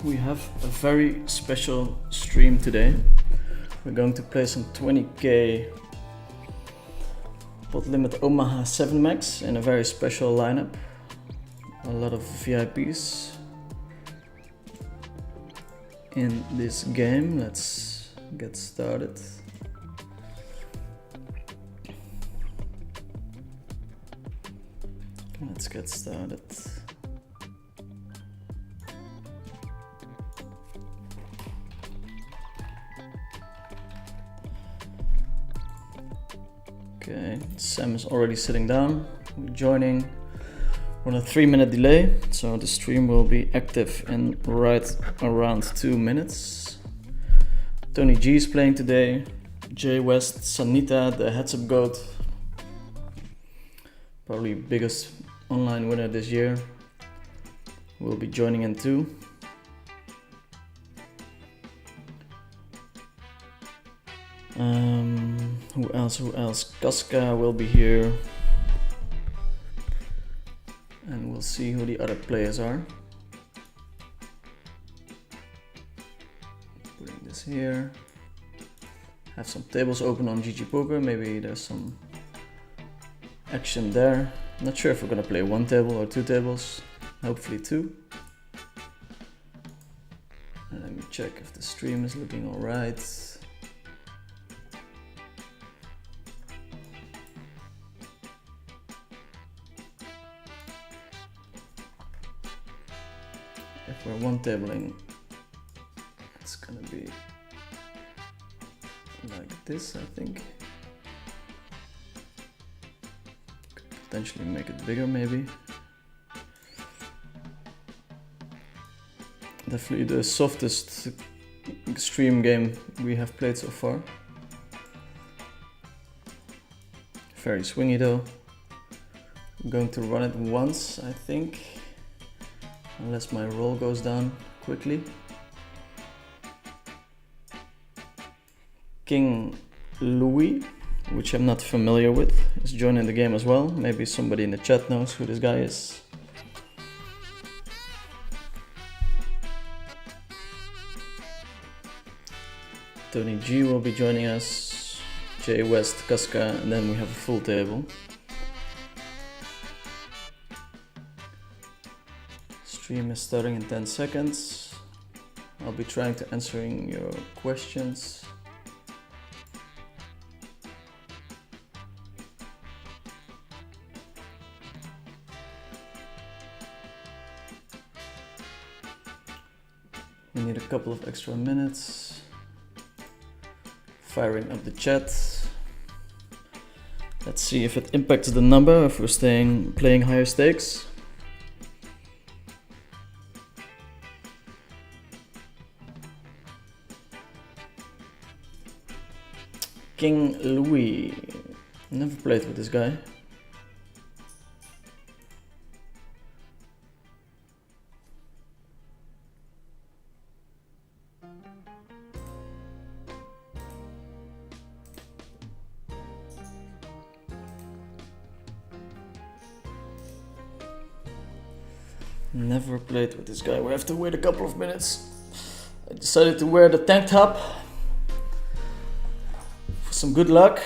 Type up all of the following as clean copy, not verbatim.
we have a very special stream today. We're going to play some 20k pot limit Omaha 7 max in a very special lineup. A lot of VIPs in this game. Let's get started. Let's get started. Okay, Sam is already sitting down. We're joining. We're on a 3-minute delay, so the stream will be active in right around 2 minutes. Tony G is playing today. Jay West, Sanita, the heads up goat. Probably biggest online winner this year. Will be joining in too. Who else? Kaska will be here. And we'll see who the other players are. Putting this here. Have some tables open on GG Poker. Maybe there's some action there. Not sure if we're gonna play 1 table or 2 tables. Hopefully 2. And let me check if the stream is looking alright. If we're 1 tabling, it's gonna be like this, I think. Could potentially make it bigger, maybe. Definitely the softest stream game we have played so far. Very swingy though. I'm going to run it once, I think. Unless my roll goes down quickly. King Louis, which I'm not familiar with, is joining the game as well. Maybe somebody in the chat knows who this guy is. Tony G will be joining us. Jay West, Kaska, and then we have a full table. Stream is starting in 10 seconds. I'll be trying to answering your questions. We need a couple of extra minutes. Firing up the chat. Let's see if it impacts the number, if we're playing higher stakes. King Louis. Never played with this guy. Never played with this guy. We have to wait a couple of minutes. I decided to wear the tank top. Some good luck.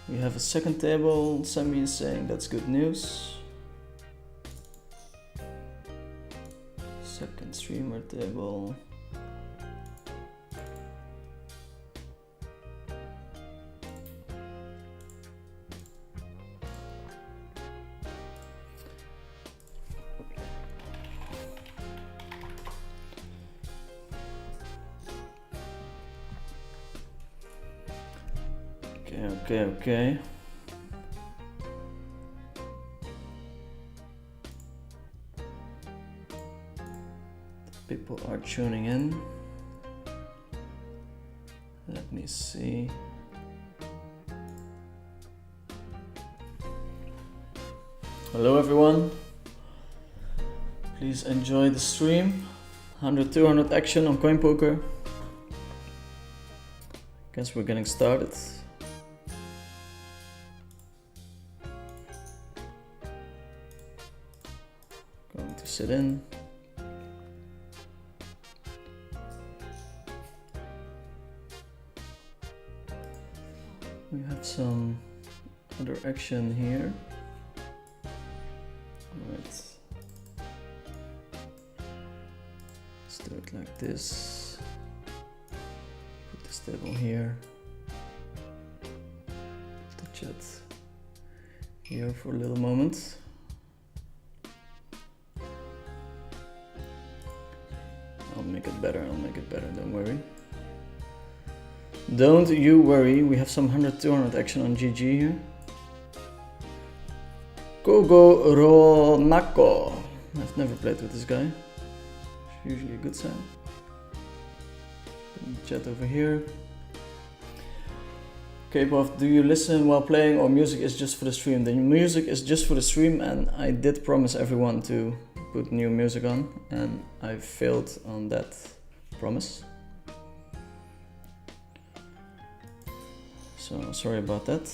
We have a second table. Sammy is saying that's good news. Second streamer table. Okay. People are tuning in. Let me see. Hello everyone. Please enjoy the stream. 100-200 action on coinpoker. Guess we're getting started. sit in. We have some other action here. Right. Let's do it like this. Put this table here. Touch it here for a little moment. I'll make it better, don't worry. Don't you worry, we have some 100-200 action on GG here. Kogo Ronako. I've never played with this guy. It's usually a good sign. Chat over here. Okay, Bob, do you listen while playing or music is just for the stream? The music is just for the stream, and I did promise everyone to put new music on, and I failed on that promise. So sorry about that.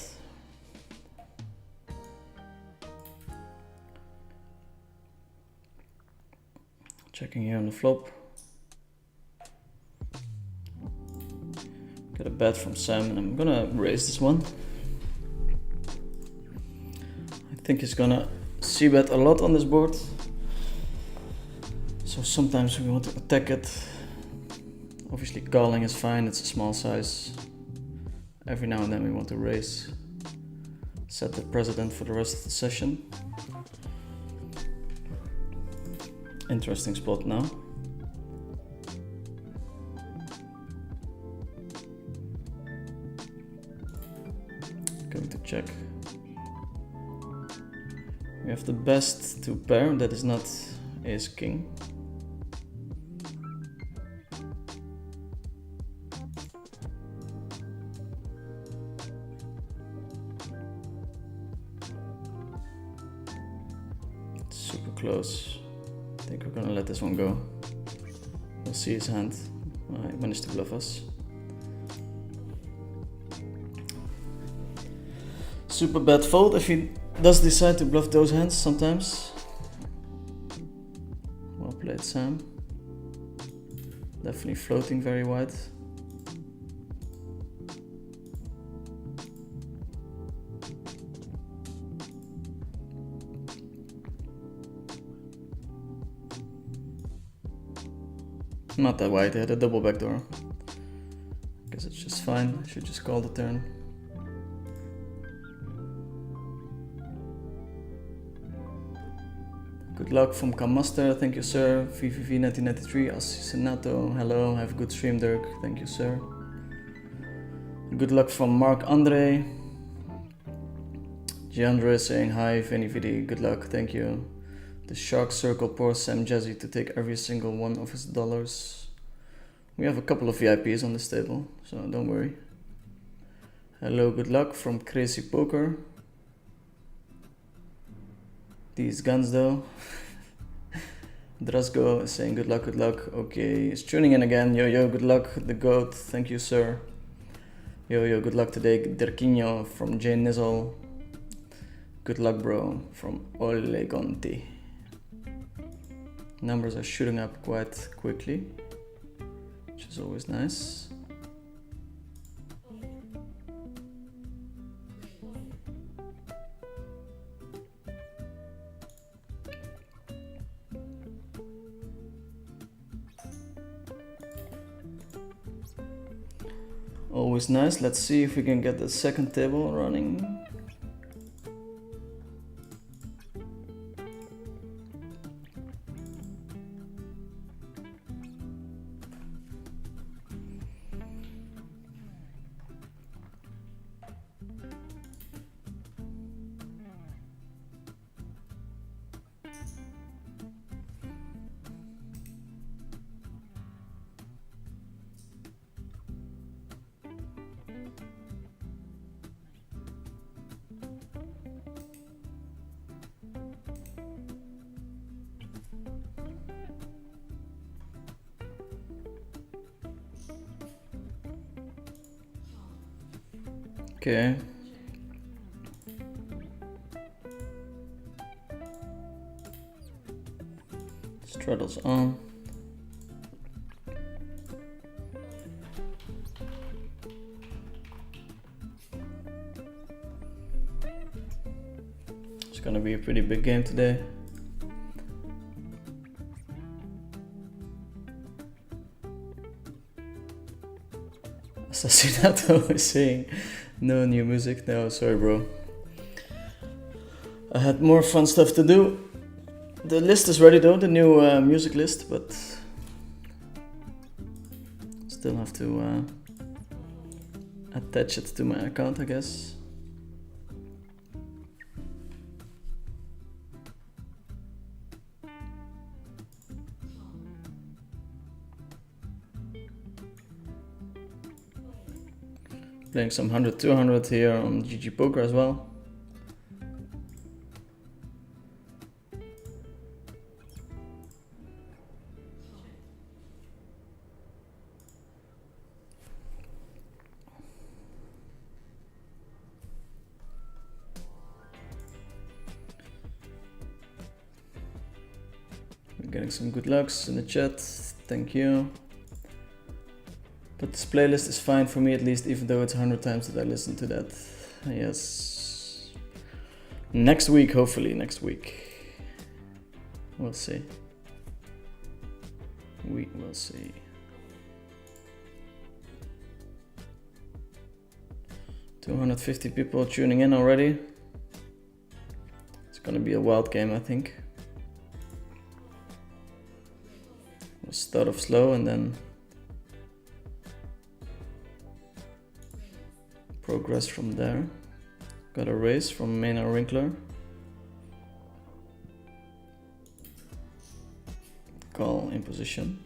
Checking here on the flop. Get a bet from Sam, and I'm gonna raise this one. I think he's gonna c-bet a lot on this board. So sometimes we want to attack it. Obviously calling is fine, it's a small size. Every now and then we want to raise. Set the precedent for the rest of the session. Interesting spot now. Going to check. We have the best two pair, that is not ace king. Super close. I think we're gonna let this one go. We'll see his hand. He managed to bluff us. Super bad fold if he does decide to bluff those hands sometimes. Well played, Sam. Definitely floating very wide. Not that wide, they had a double backdoor. Guess it's just fine, I should just call the turn. Good luck from Kamaster, thank you sir. VVV 1993, Assassinato, hello, have a good stream Dirk, thank you sir. Good luck from Mark Andre. Giandre saying hi, VNVD, good luck, thank you. The Shark Circle pours Sam Jazzy to take every single one of his dollars. We have a couple of VIPs on this table, so don't worry. Hello, good luck from Crazy Poker. These guns though. Drasko is saying good luck, good luck. Okay, he's tuning in again. Yo, yo, good luck. The GOAT, thank you, sir. Yo, yo, good luck today. Derquinho from Jane Nizzle. Good luck, bro, from Ole Conti. Numbers are shooting up quite quickly, which is always nice. Always nice. Let's see if we can get the second table running. Okay. Straddles on. It's gonna be a pretty big game today. Assassinato is saying no new music. No, sorry bro. I had more fun stuff to do. The list is ready though, the new music list, but still have to attach it to my account, I guess. Playing some 100, 200 here on GG Poker as well. We're getting some good lucks in the chat, thank you. But this playlist is fine for me at least, even though it's 100 times that I listen to that. Yes. Next week, hopefully, next week. We'll see. We will see. $250 people tuning in already. It's gonna be a wild game, I think. We'll start off slow and then progress from there. Got a raise from Maynard Winkler. Call in position.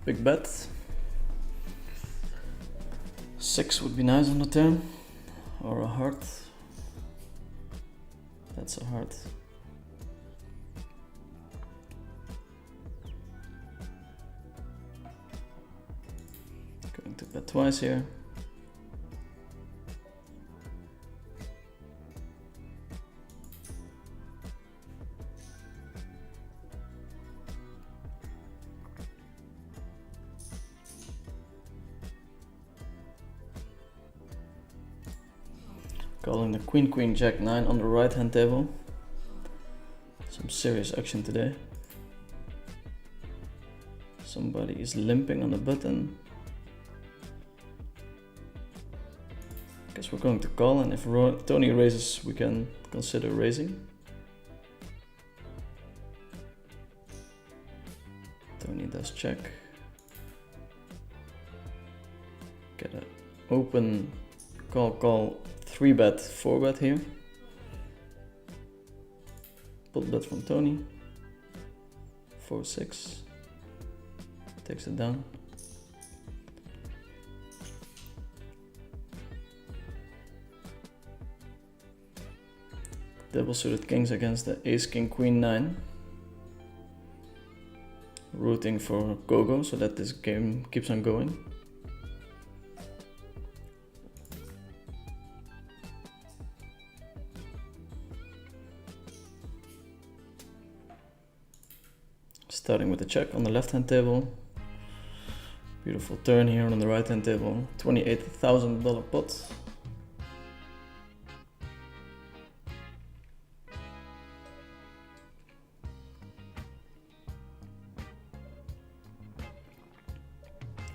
Big bet. 6 would be nice on the turn. Or a heart. That's a heart. Going to bet twice here. Calling the Queen Queen Jack 9 on the right hand table. Some serious action today. Somebody is limping on the button. Guess we're going to call, and if Tony raises we can consider raising. Tony does check. Get an open call 3-bet, 4-bet here. Pot bet from Tony. 4-6. Takes it down. Double suited kings against the ace king queen 9. Rooting for go-go so that this game keeps on going. Starting with a check on the left hand table. Beautiful turn here on the right hand table. $28,000 pot.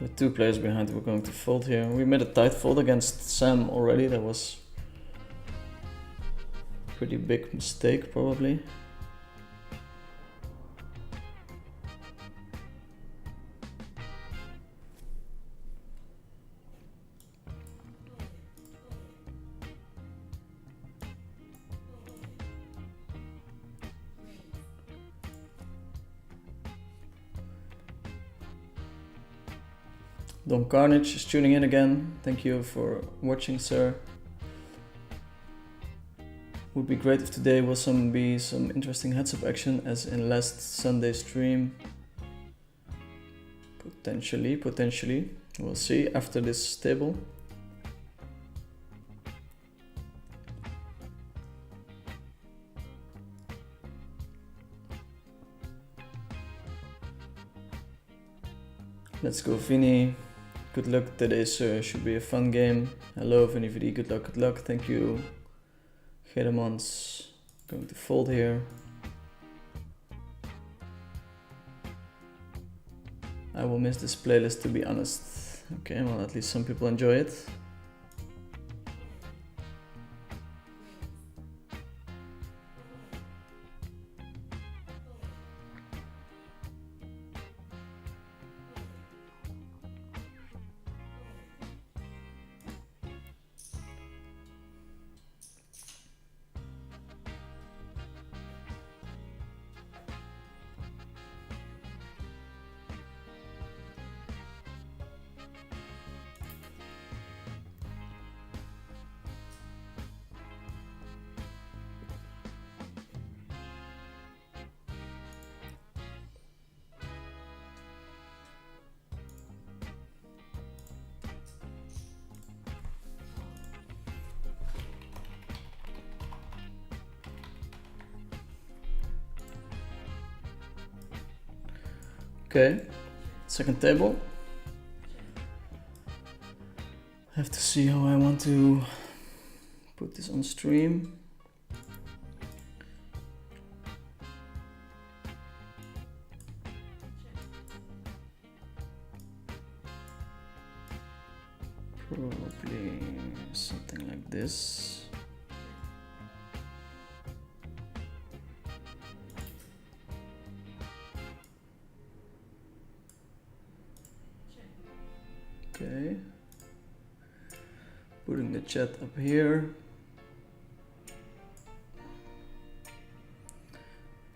With 2 players behind, we're going to fold here. We made a tight fold against Sam already. That was a pretty big mistake probably. Don Carnage is tuning in again. Thank you for watching, sir. Would be great if today will be some interesting heads-up action as in last Sunday stream. Potentially. We'll see after this table. Let's go, Vinny. Good luck today, sir. Should be a fun game. Hello, Vinny VD. Good luck, good luck. Thank you. Gedemans. Going to fold here. I will miss this playlist, to be honest. Okay, well, at least some people enjoy it. Okay, second table. I have to see how I want to put this on stream. Probably something like this. Okay, putting the chat up here,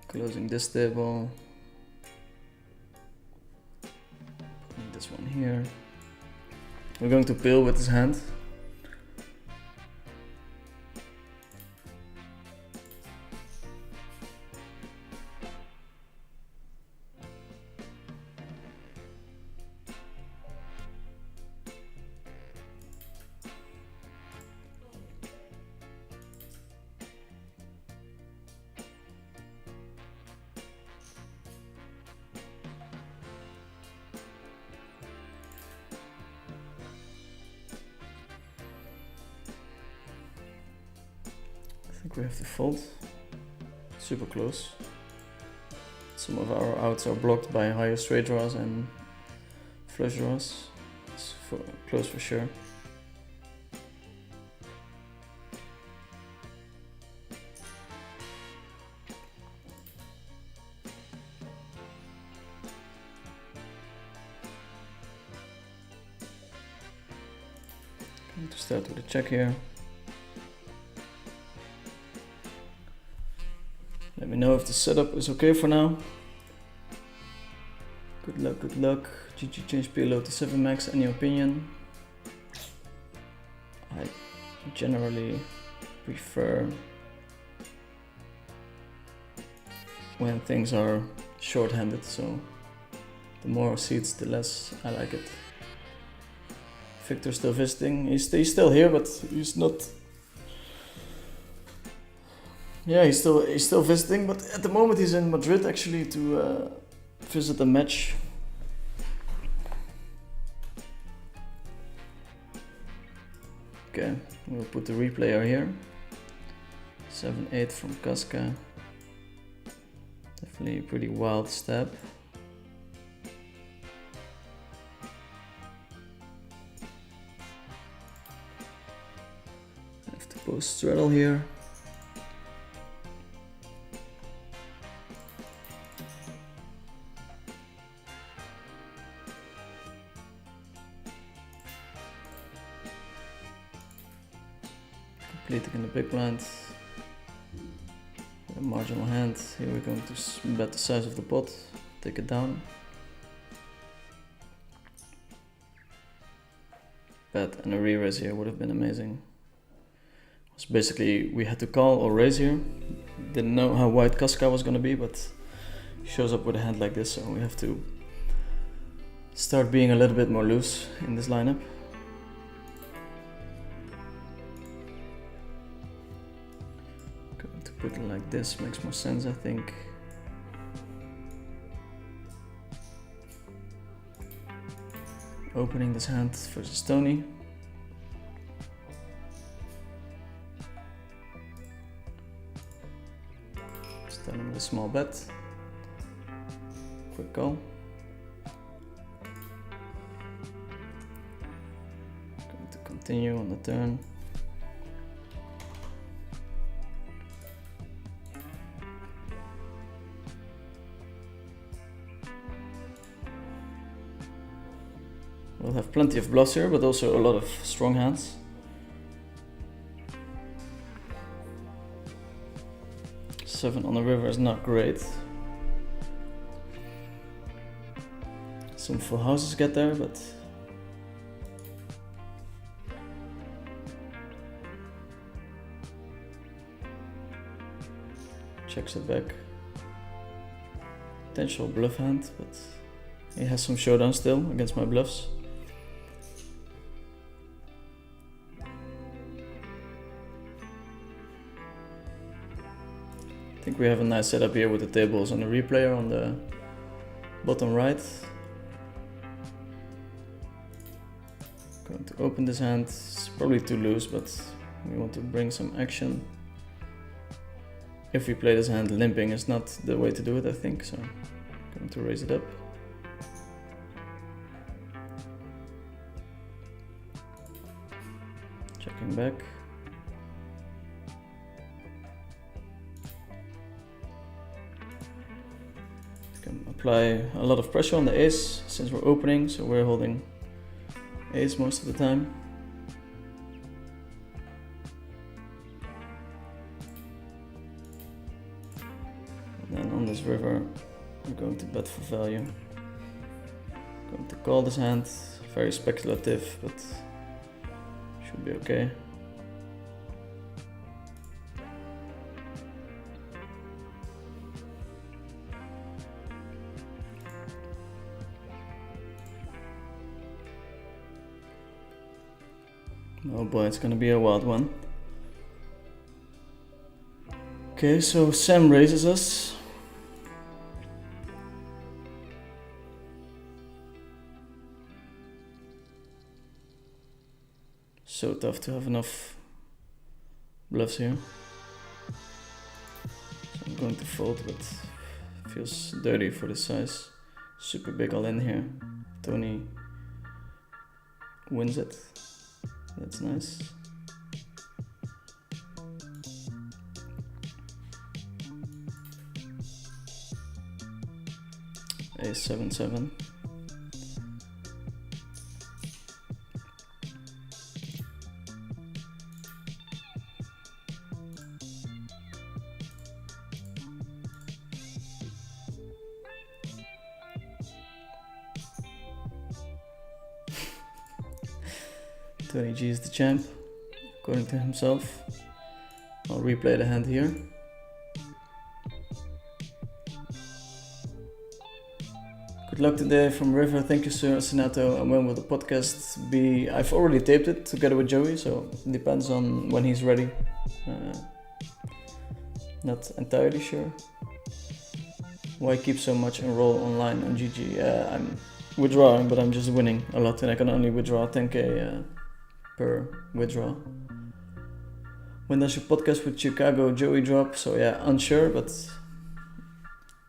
closing this table, putting this one here. We're going to pill with his hand. I think we have to fold. Super close. Some of our outs are blocked by higher straight draws and flush draws. It's close for sure. Going to start with a check here. Let me know if the setup is okay for now. Good luck, good luck. GG change PLO to 7 max, any opinion? I generally prefer when things are short-handed, so the more seats, the less I like it. Victor's still visiting. He's still here, but he's not. Yeah, he's still visiting, but at the moment he's in Madrid actually to visit a match. Okay, we'll put the replayer here. 7-8 from Casca. Definitely a pretty wild step. I have to post straddle here. Completing in the big blind. A marginal hand. Here we're going to bet the size of the pot. Take it down. Bet and a re-raise here would have been amazing. So basically we had to call or raise here. Didn't know how wide Casca was gonna be, but shows up with a hand like this, so we have to start being a little bit more loose in this lineup. Going to put it like this makes more sense, I think. Opening this hand versus Tony. Start him with a small bet. Quick call. Going to continue on the turn. We'll have plenty of bluffs here, but also a lot of strong hands. Seven on the river is not great. Some full houses get there, but checks it back. Potential bluff hand, but he has some showdown still against my bluffs. I think we have a nice setup here with the tables on the replayer on the bottom right. Going to open this hand. It's probably too loose, but we want to bring some action. If we play this hand, limping is not the way to do it, I think, so I'm going to raise it up. Checking back. Apply a lot of pressure on the ace since we're opening, so we're holding ace most of the time. And then on this river, we're going to bet for value. Going to call this hand, very speculative, but should be okay. Oh boy, it's gonna be a wild one. Okay, so Sam raises us. So tough to have enough bluffs here. So I'm going to fold, but it feels dirty for this size. Super big all in here. Tony wins it. That's nice. Ace 7-7. Tony G is the champ, according to himself. I'll replay the hand here. Good luck today from River. Thank you, Sir Senato. And when will the podcast be? I've already taped it together with Joey, so it depends on when he's ready. Not entirely sure. Why keep so much enroll online on GG? I'm withdrawing, but I'm just winning a lot, and I can only withdraw 10k per withdrawal. When does your podcast with Chicago Joey drop? So yeah, unsure, but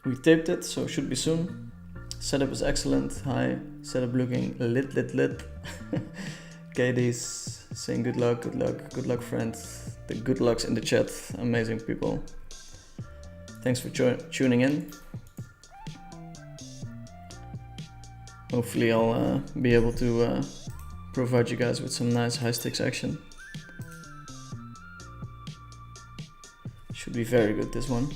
we taped it, so it should be soon. Setup is excellent. Hi, setup looking lit. KD's saying good luck friend. The good lucks in the chat, amazing people. Thanks for tuning in. Hopefully I'll be able to provide you guys with some nice high stakes action. Should be very good, this one.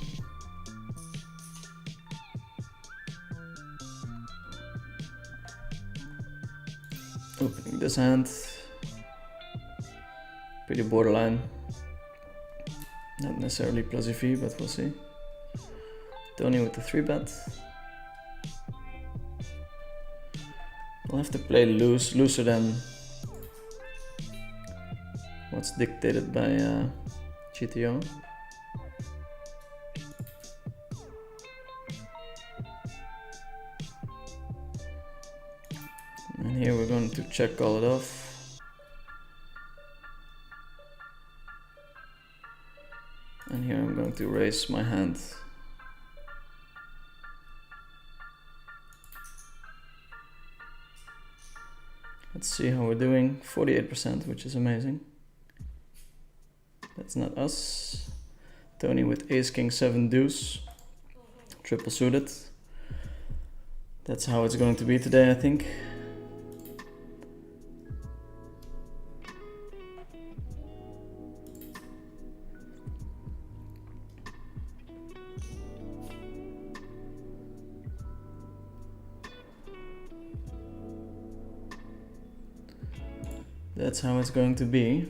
Opening this hand. Pretty borderline. Not necessarily plus EV, but we'll see. Tony with the 3-bet. I'll have to play looser than what's dictated by GTO. And here we're going to check call it off. And here I'm going to raise my hand. Let's see how we're doing. 48%, which is amazing. That's not us. Tony with ace king 7 deuce. Triple suited. That's how it's going to be today, I think. That's how it's going to be.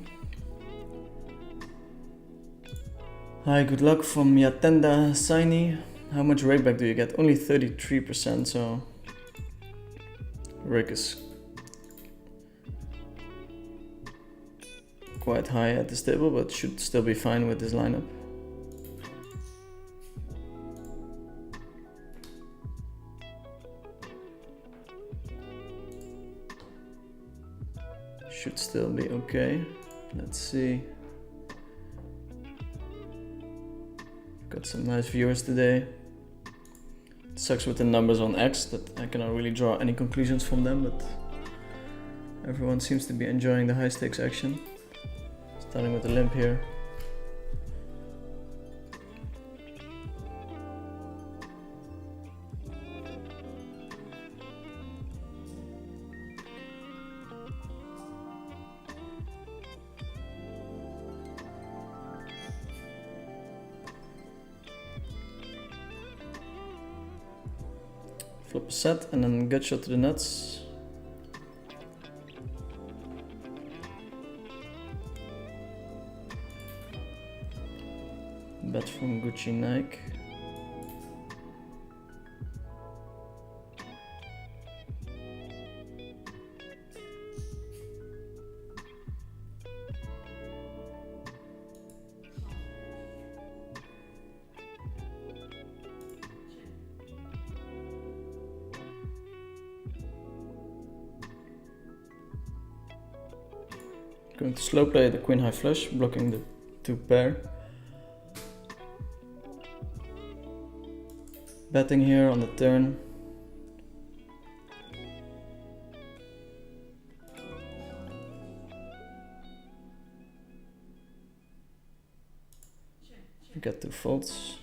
Hi, good luck from Yatenda Saini. How much rake back do you get? Only 33%, so rake is quite high at this table, but should still be fine with this lineup. Should still be okay. Let's see. Got some nice viewers today. It sucks with the numbers on X that I cannot really draw any conclusions from them, but everyone seems to be enjoying the high stakes action. Starting with the limp here. Flip a set and then gut shot to the nuts. Bet from Gucci Nike. Going to slow play the queen high flush, blocking the 2 pair. Betting here on the turn. Get 2 folds.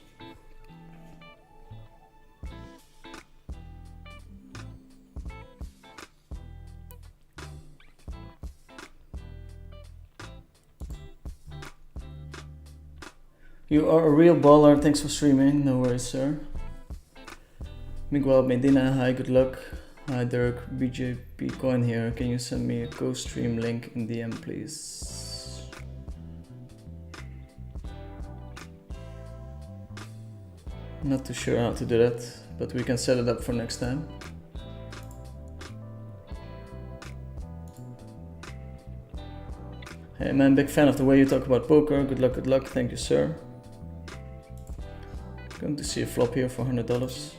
You are a real baller, thanks for streaming, no worries sir. Miguel Medina, hi, good luck. Hi Dirk, BJP Coin here, can you send me a co-stream link in DM please? Not too sure how to do that, but we can set it up for next time. Hey man, big fan of the way you talk about poker, good luck, thank you sir. Going to see a flop here for $100.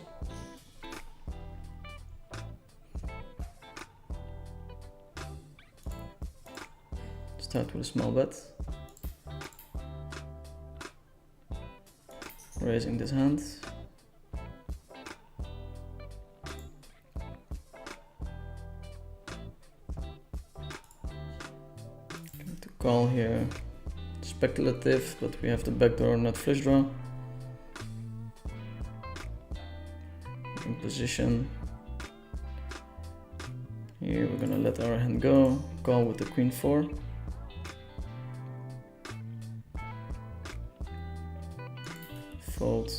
Start with a small bet. Raising this hand. Going to call here. Speculative, but we have the backdoor nut flush draw. In position. Here we're gonna let our hand go. Call with the queen 4. Fold.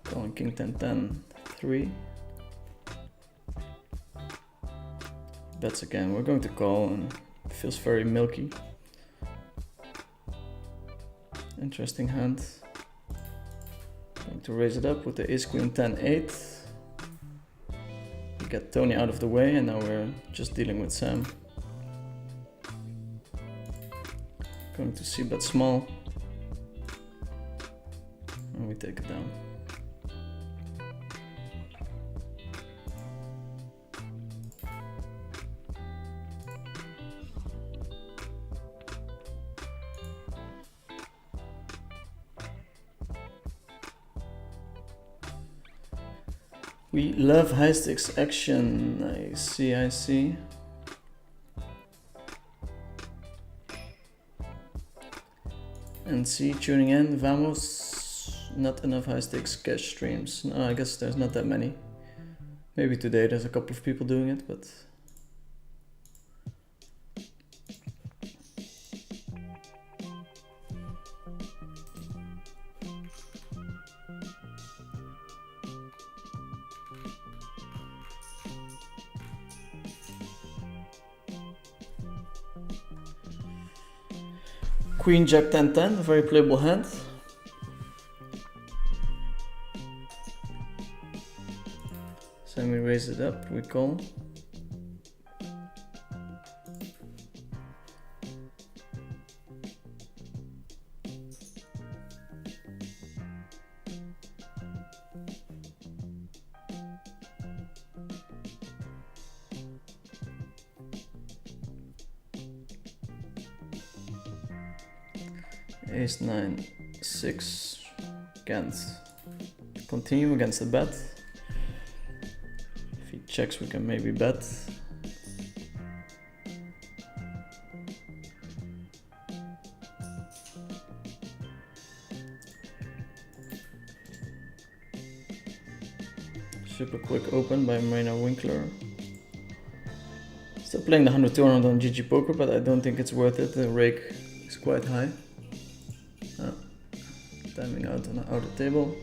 Calling king 10-10, 3. Bets again. We're going to call and it feels very milky. Interesting hand. Going to raise it up with the ace queen 10-8. We get Tony out of the way and now we're just dealing with Sam. Going to c-bet small. And we take it down. We love high stakes action. I see. And see, tuning in, vamos. Not enough high stakes cash streams. No, I guess there's not that many. Maybe today there's a couple of people doing it, but Queen Jack 10-10, a very playable hand. So we raise it up, we call. Ace 9, 6, can't continue against the bet. If he checks, we can maybe bet. Super quick open by Marina Winkler. Still playing the 100-200 on GG Poker, but I don't think it's worth it. The rake is quite high. Timing out on the outer table.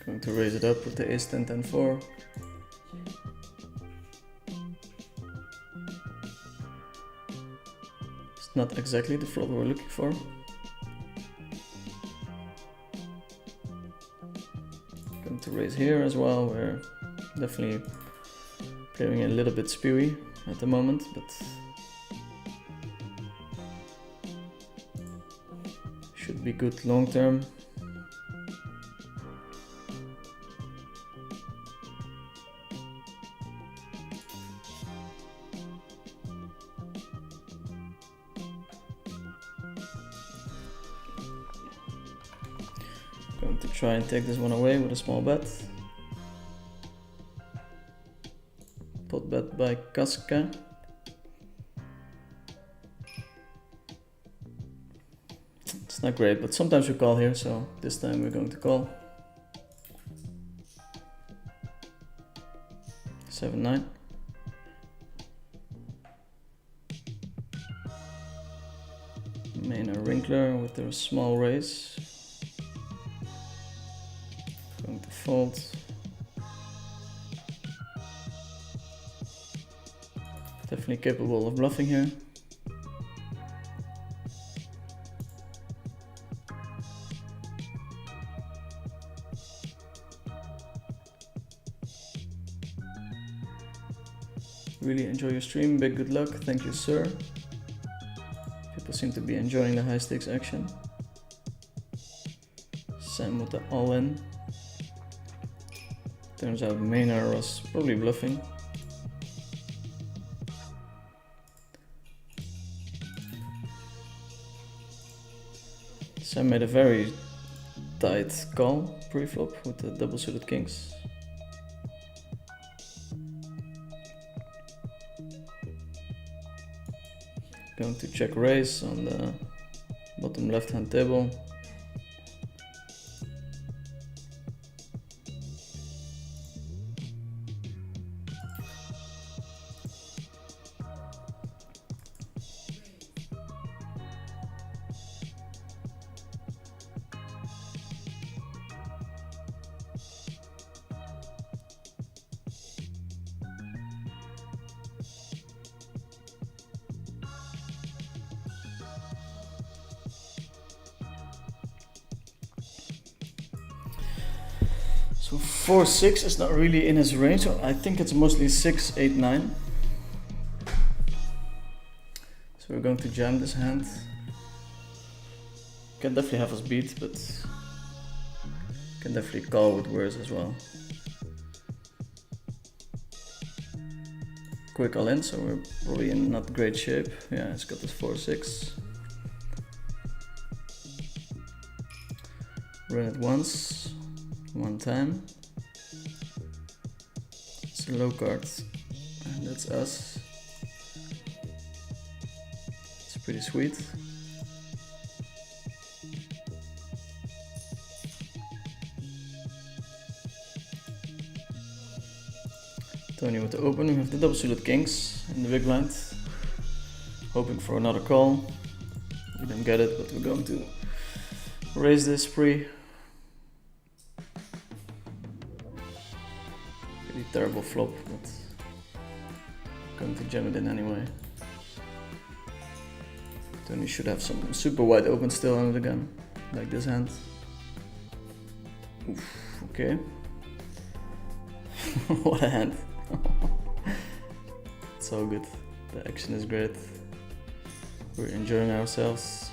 Going to raise it up with the ace 10-10-4. It's not exactly the flop we're looking for. Going to raise here as well. We're definitely playing a little bit spewy at the moment, but should be good long term. Going to try and take this one away with a small bet. Pot bet by Casca. It's not great, but sometimes we call here, so this time we're going to call. 7-9. Maynard Winkler with a small raise. Going to fold. Definitely capable of bluffing here. Really enjoy your stream. Big good luck. Thank you, sir. People seem to be enjoying the high stakes action. Sam with the all-in. Turns out Maynard was probably bluffing. Sam made a very tight call pre-flop with the double suited kings. Going to check raise on the bottom left hand table. So 4-6 is not really in his range, so I think it's mostly 6, 8, 9. So we're going to jam this hand. Can definitely have us beat, but can definitely call with worse as well. Quick all in, so we're probably in not great shape. Yeah, it's got this 4-6. Run it once, one time. It's a low card, and that's us. It's pretty sweet. Tony with the open, we have the double suited kings in the big blind. Hoping for another call. We didn't get it, but we're going to raise this pre. Pretty terrible flop, but going to jam it in anyway. Tony should have some super wide open still on it again, like this hand. Oof, okay. What a hand. It's so good. The action is great. We're enjoying ourselves.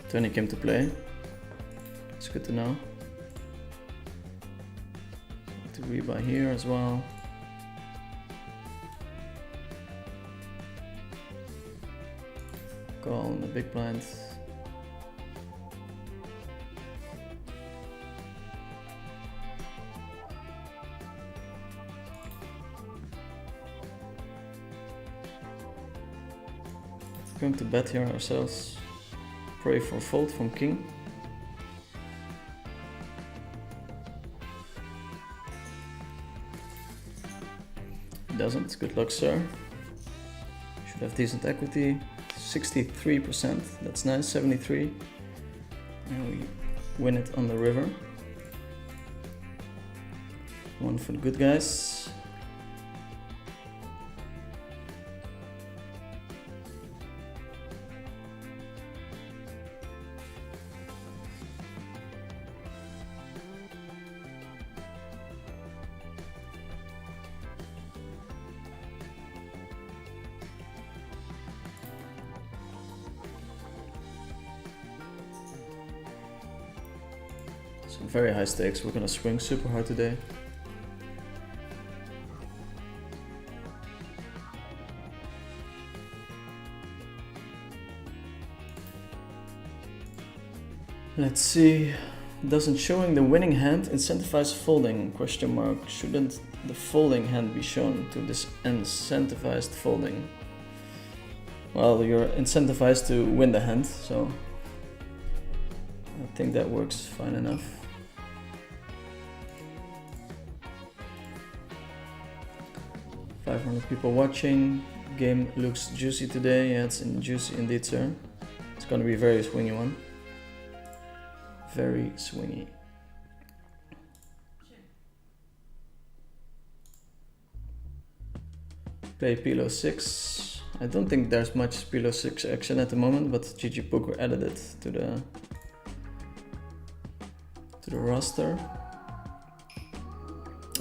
Tony came to play. It's good to know. To rebuy here as well. Call in the big blind. Going to bet here ourselves. Pray for fold from king. It doesn't. Good luck, sir. Should have decent equity. 63%. That's nice. 73. And we win it on the river. One for the good guys. Some very high stakes. We're gonna swing super hard today. Let's see. Doesn't showing the winning hand incentivize folding? Question mark. Shouldn't the folding hand be shown to this incentivized folding? Well, you're incentivized to win the hand, so I think that works fine enough. .500 people watching. Game looks juicy today. Yeah, it's juicy indeed, sir. It's gonna be a very swingy one. Very swingy. Play Pilo 6. I don't think there's much Pilo 6 action at the moment, but GG Poker added it to the roster.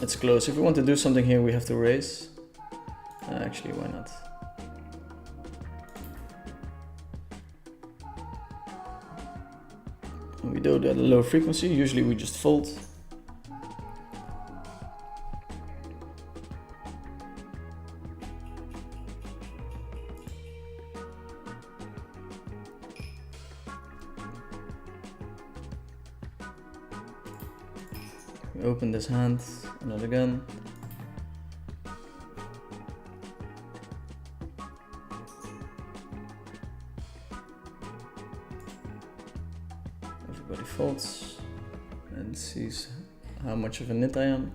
It's close. If we want to do something here, we have to raise. Actually, why not? We do it at a low frequency. Usually we just fold. We open this hand, not again. Everybody folds and sees how much of a nit I am.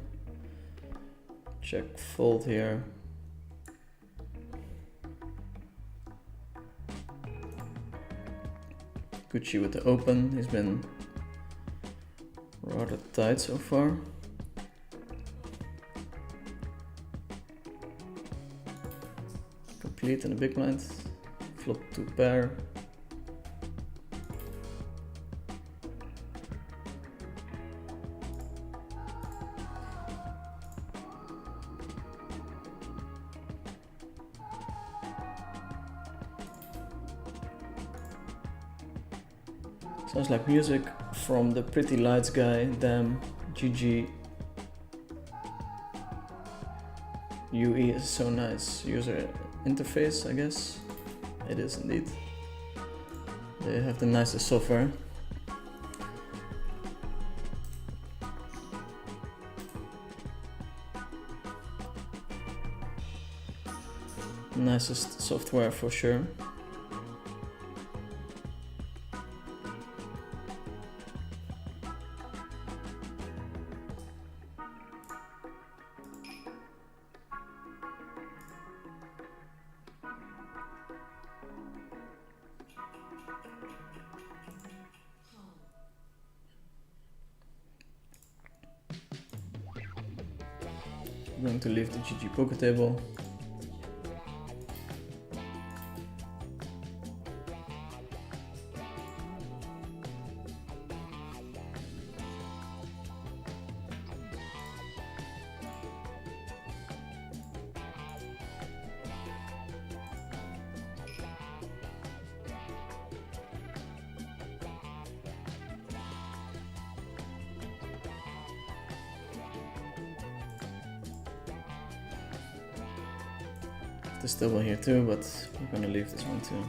Check fold here. Gucci with the open. He's been rather tight so far. Complete in the big blind. Flop 2 pair. Sounds like music from the Pretty Lights guy. Damn, GG. UE is so nice. User interface, I guess. It is indeed. They have the nicest software. Nicest software for sure. I'm going to leave the GG poker table. This table here too, but we're gonna leave this one too.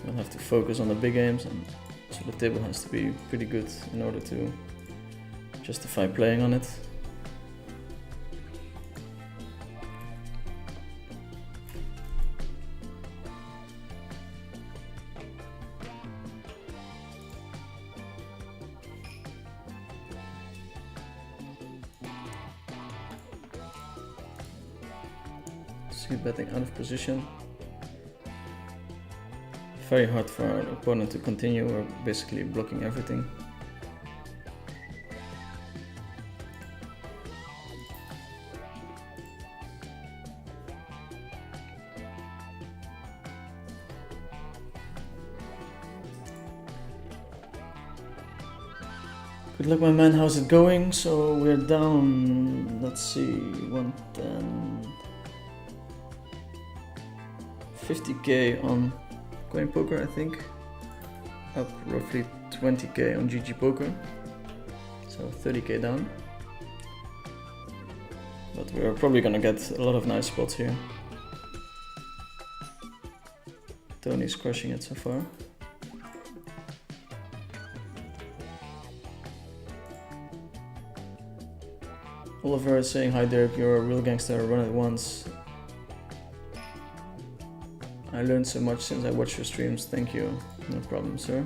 We'll have to focus on the big games, and so the table has to be pretty good in order to justify playing on it. See betting out of position. Very hard for our opponent to continue. We're basically blocking everything. Good luck, my man. How's it going? So we're down, let's see, 110. 50k on coinpoker, I think. Up roughly 20k on GG poker. So 30k down. But we're probably gonna get a lot of nice spots here. Tony's crushing it so far. Oliver is saying, hi Derek, you're a real gangster, run it once. I learned so much since I watched your streams, thank you. No problem, sir.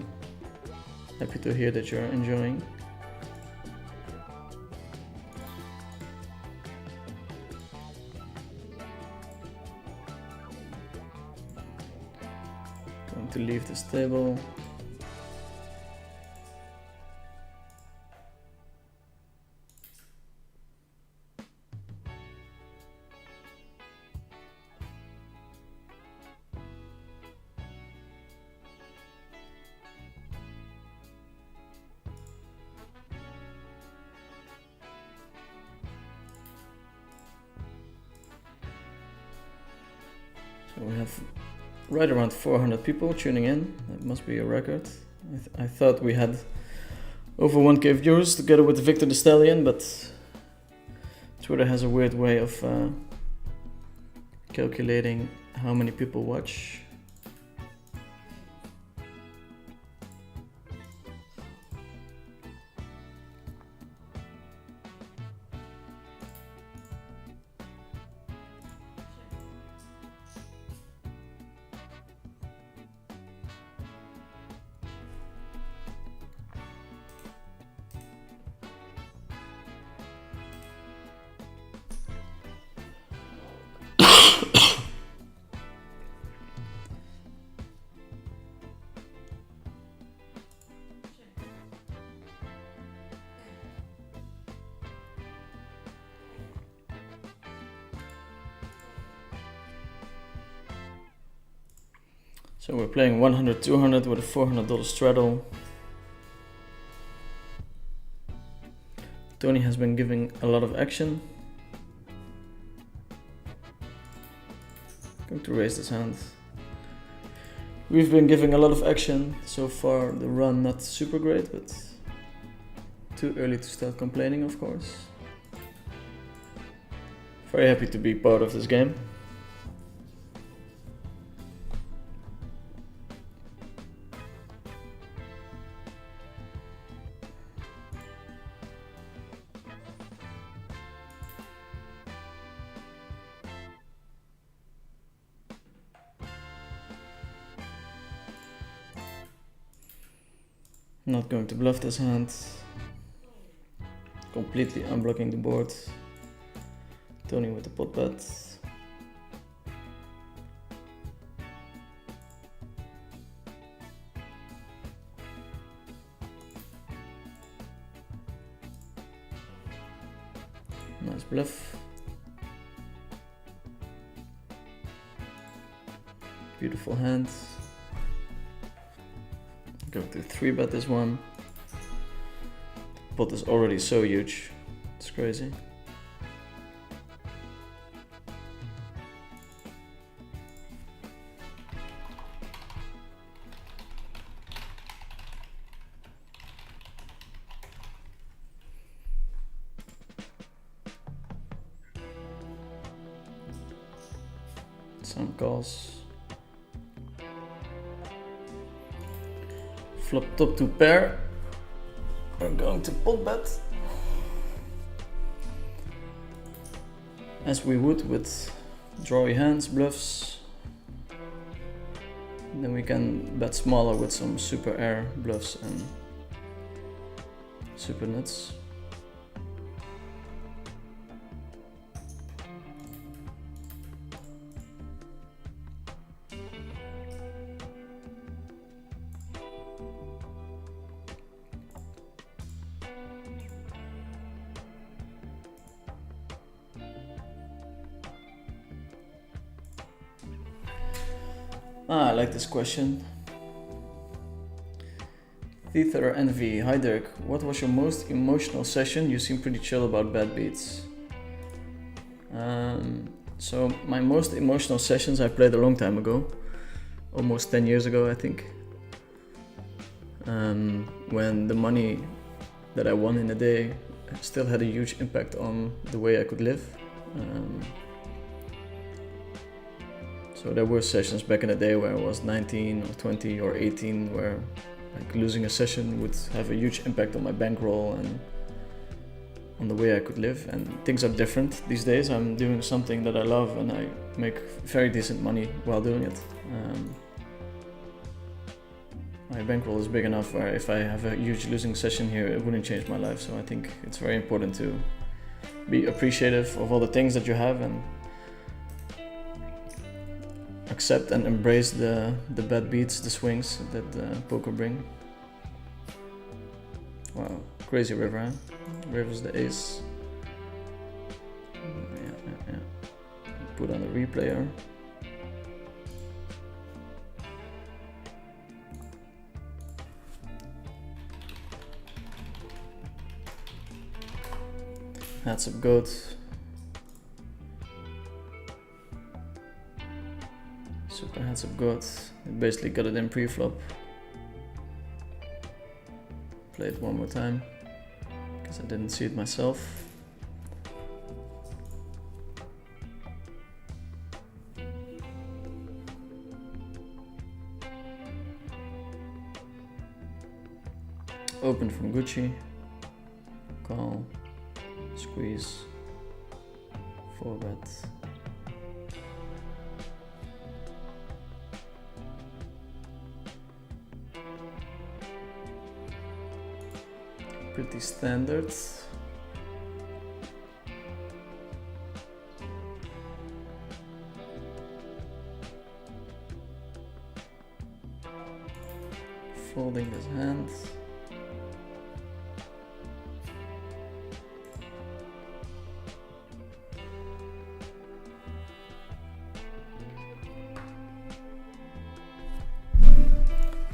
Happy to hear that you're enjoying. Going to leave this table. So we have right around 400 people tuning in. That must be a record. I thought we had over 1k viewers together with Victor the Stallion, but Twitter has a weird way of calculating how many people watch. So we're playing 100, 200 with a $400 straddle. Tony has been giving a lot of action. Going to raise this hand. We've been giving a lot of action so far. The run not super great, but too early to start complaining, of course. Very happy to be part of this game. Not going to bluff this hand. Completely unblocking the board. Tony with the pot bet. Nice bluff. Beautiful hand. Go to 3-bet this one. The pot is already so huge. It's crazy. Some calls. Flop top 2 pair. We're going to pot bet. As we would with drawy hands, bluffs. And then we can bet smaller with some super air bluffs and super nuts. I like this question. Thither Envy. Hi Dirk, what was your most emotional session? You seem pretty chill about bad beats. So my most emotional sessions I played a long time ago. Almost 10 years ago, I think. When the money that I won in a day still had a huge impact on the way I could live. So there were sessions back in the day where I was 19 or 20 or 18 where like losing a session would have a huge impact on my bankroll and on the way I could live. And things are different these days. I'm doing something that I love and I make very decent money while doing it. My bankroll is big enough where if I have a huge losing session here, it wouldn't change my life. So I think it's very important to be appreciative of all the things that you have and accept and embrace the bad beats, the swings that poker bring. Wow, crazy river, huh? River's the ace. Yeah. Put on the replayer. Heads up goat. Super heads up goat. Basically got it in pre-flop. Play it one more time because I didn't see it myself. Open from Gucci. Call. Squeeze. 4-bet. Pretty standard. Folding his hand.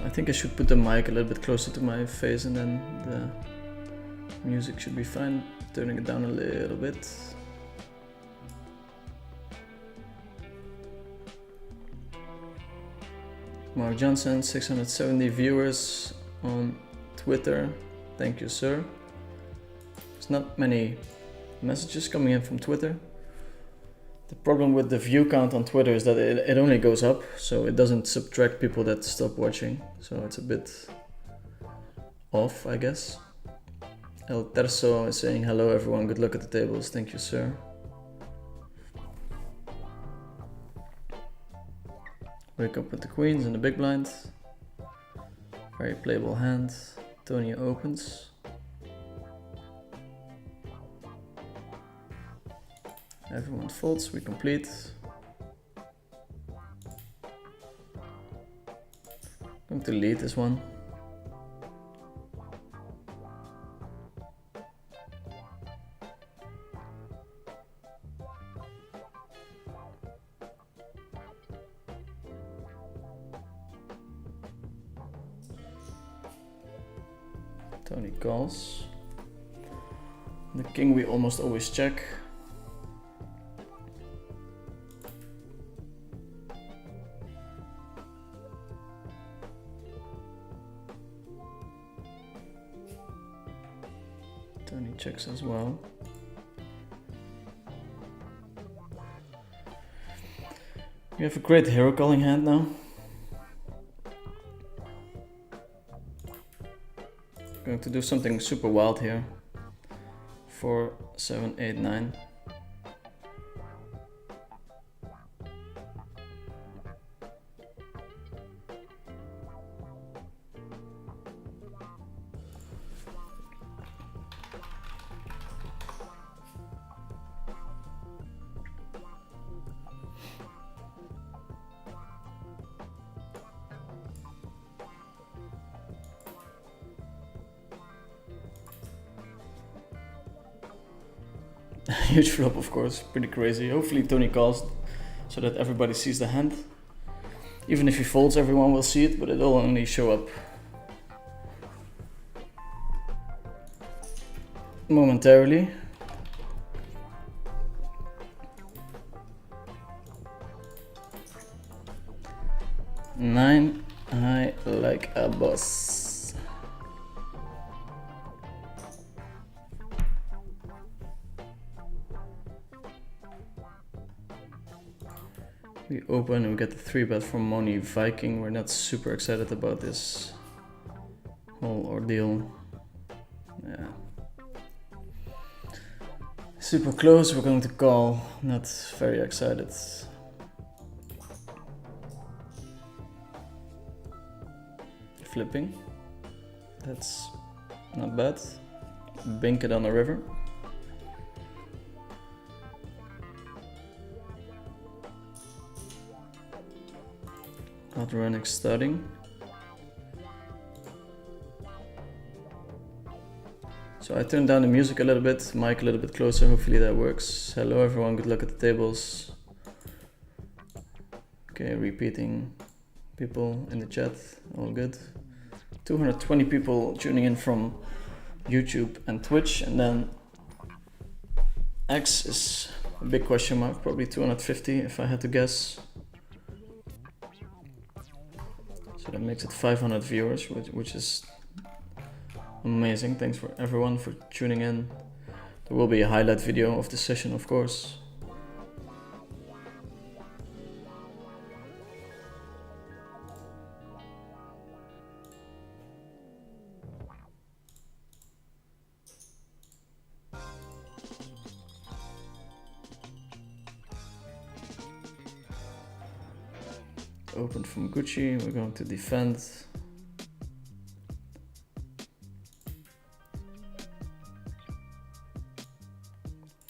I think I should put the mic a little bit closer to my face and then the music should be fine. Turning it down a little bit. Mark Johnson, 670 viewers on Twitter. Thank you, sir. There's not many messages coming in from Twitter. The problem with the view count on Twitter is that it only goes up, so it doesn't subtract people that stop watching. So it's a bit off, I guess. El Terzo is saying hello everyone, good luck at the tables. Thank you, sir. Wake up with the queens and the big blind. Very playable hand. Tony opens. Everyone folds, we complete. Going to lead this one. Tony calls. The king we almost always check. Tony checks as well. We have a great hero calling hand now. Going to do something super wild here. 4, 7, 8, 9. Huge flop, of course, pretty crazy. Hopefully Tony calls so that everybody sees the hand. Even if he folds, everyone will see it, but it'll only show up momentarily. Nine, I like a boss. We open and we get the 3-bet from Moni Viking. We're not super excited about this whole ordeal. Yeah. Super close, we're going to call. Not very excited. Flipping. That's not bad. Bink it on the river. Outrunning starting. So I turned down the music a little bit, mic a little bit closer, hopefully that works. Hello everyone, good luck at the tables. Okay, repeating people in the chat, all good. 220 people tuning in from YouTube and Twitch, and then X is a big question mark, probably 250 if I had to guess. So that makes it 500 viewers, which is amazing. Thanks for everyone for tuning in. There will be a highlight video of the session, of course. Open from Gucci, we're going to defend.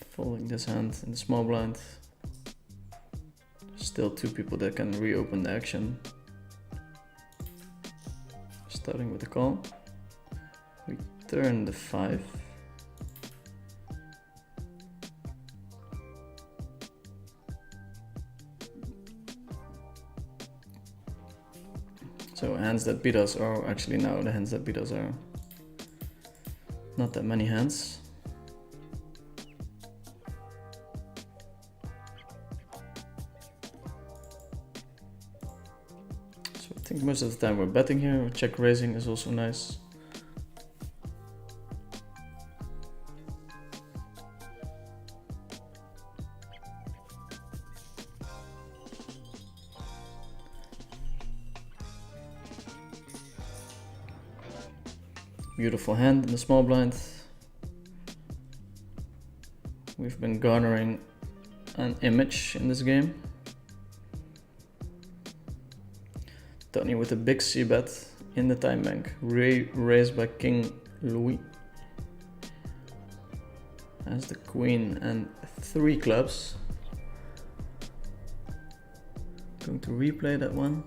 Folding this hand in the small blind. Still 2 people that can reopen the action. Starting with the call. We turn the 5. So hands that beat us are actually now the hands that beat us are not that many hands. So think most of the time we're betting here. Check raising is also nice. Beautiful hand in the small blind. We've been garnering an image in this game. Tony with a big c-bet in the time bank, raised by King Louis. Has the queen and 3 clubs. Going to replay that one.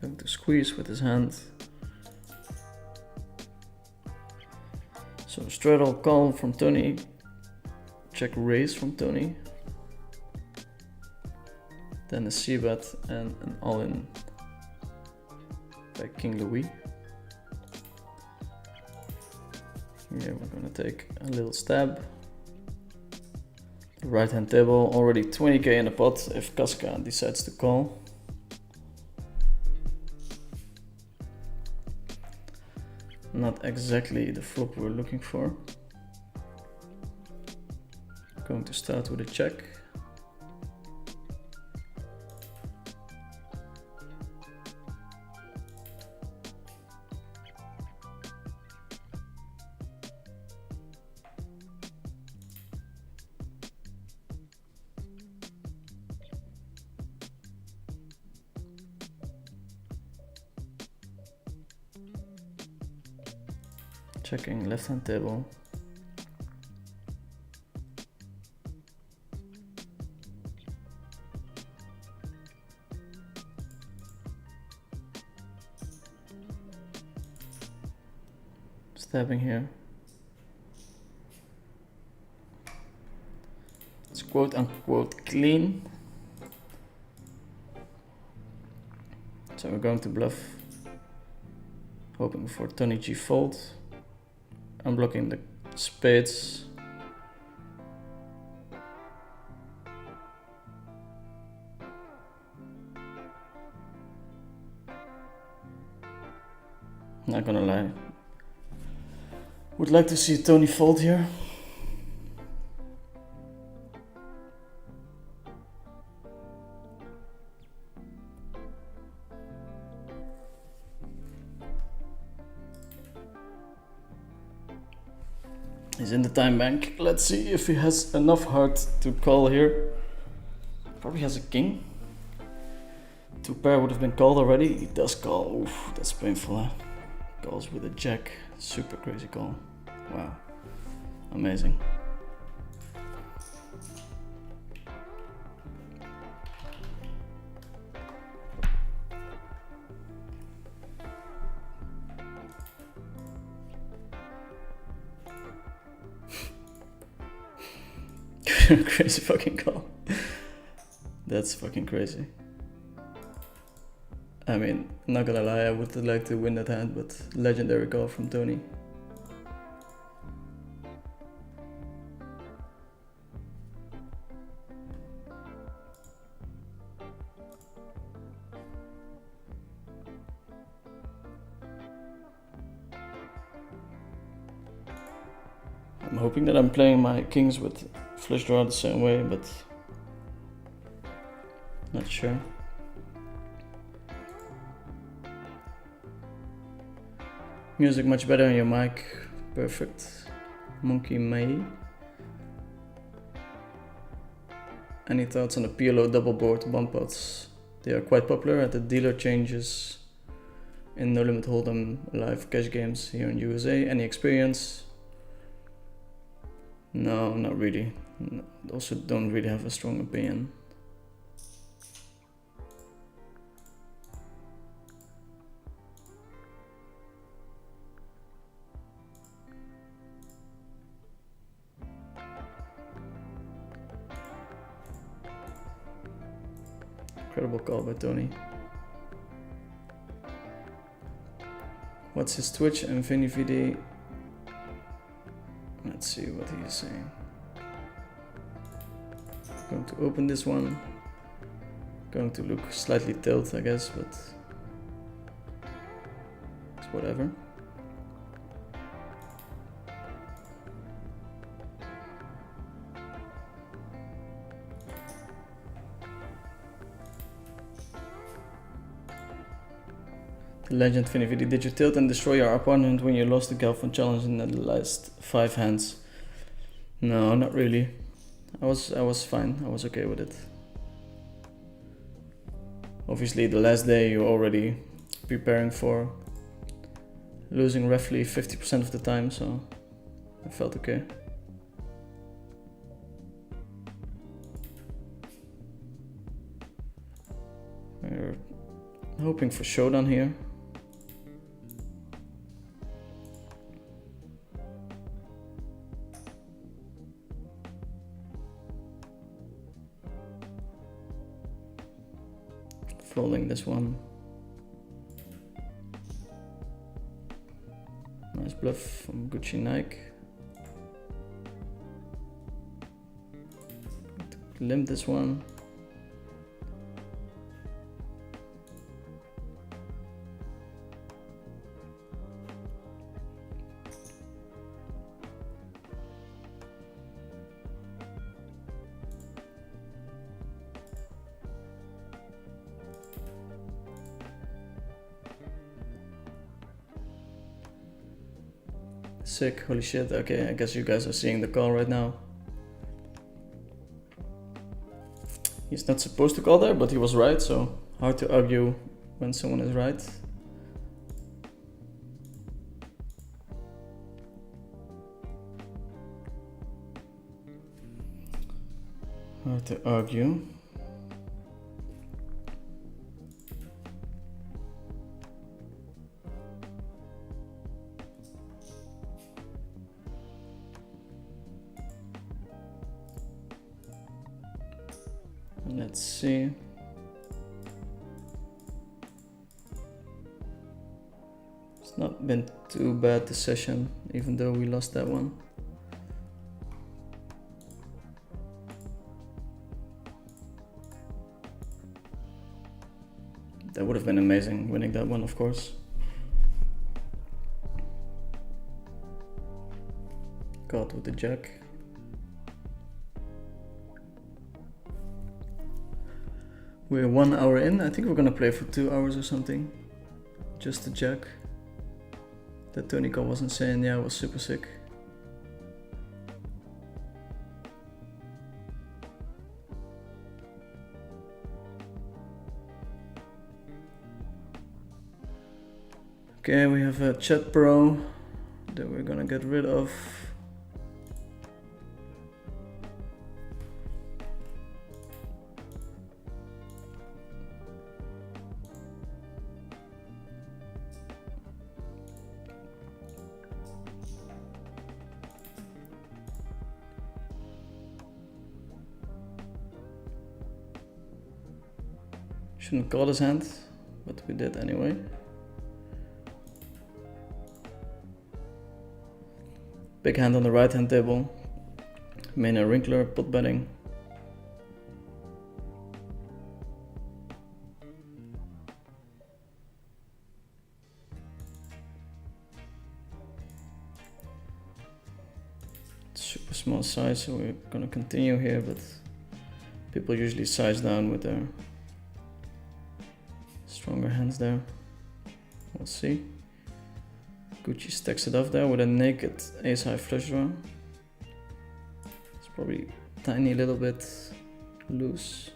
Going to squeeze with his hand. So straddle call from Tony. Check raise from Tony. Then a c-bet and an all-in by King Louis. Here we're gonna take a little stab. Right hand table, already 20k in the pot if Casca decides to call. Not exactly the flop we're looking for. Going to start with a check. Checking left hand table. Stabbing here. It's quote unquote clean. So we're going to bluff. Hoping for Tony G fold. I'm blocking the spades. Not gonna lie. Would like to see Tony fold here. He's in the time bank. Let's see if he has enough heart to call here. Probably has a king. 2 pair would have been called already. He does call. Oof, that's painful, huh? Calls with a jack. Super crazy call. Wow. Amazing. Crazy fucking call. That's fucking crazy. I mean, I'm not gonna lie, I would like to win that hand, but legendary call from Tony. I'm hoping that I'm playing my kings with flush draw the same way, but not sure. Music much better on your mic. Perfect. Monkey May. Any thoughts on the PLO double board bump outs? They are quite popular at the dealer changes in No Limit Hold'em live cash games here in USA. Any experience? No, not really. Also don't really have a strong opinion. Incredible call by Tony. What's his Twitch and ViniVD? Let's see what he's saying. Going to open this one. Going to look slightly tilt, I guess, but it's whatever. Legend Finividi, did you tilt and destroy your opponent when you lost the Galfond challenge in the last 5 hands? No, not really. I was fine. I was okay with it. Obviously, the last day you're already preparing for losing roughly 50% of the time, so I felt okay. We're hoping for showdown here. Folding this one. Nice bluff from Gucci Nike. Limp this one. Sick, holy shit. Okay, I guess you guys are seeing the call right now. He's not supposed to call there, but he was right, so hard to argue when someone is right. Hard to argue. Let's see. It's not been too bad this session, even though we lost that one. That would have been amazing, winning that one, of course. Caught with the jack. We're 1 hour in. I think we're gonna play for 2 hours or something. Just the jack. That Tony call was insane. Yeah, it was super sick. Okay, we have a chat pro that we're gonna get rid of. Shouldn't call his hand, but we did anyway. Big hand on the right hand table. Main a wrinkler, pot betting. Super small size, so we're gonna continue here, but people usually size down with their stronger hands there. We'll see. Gucci stacks it off there with a naked ace high flush draw. It's probably a tiny little bit loose.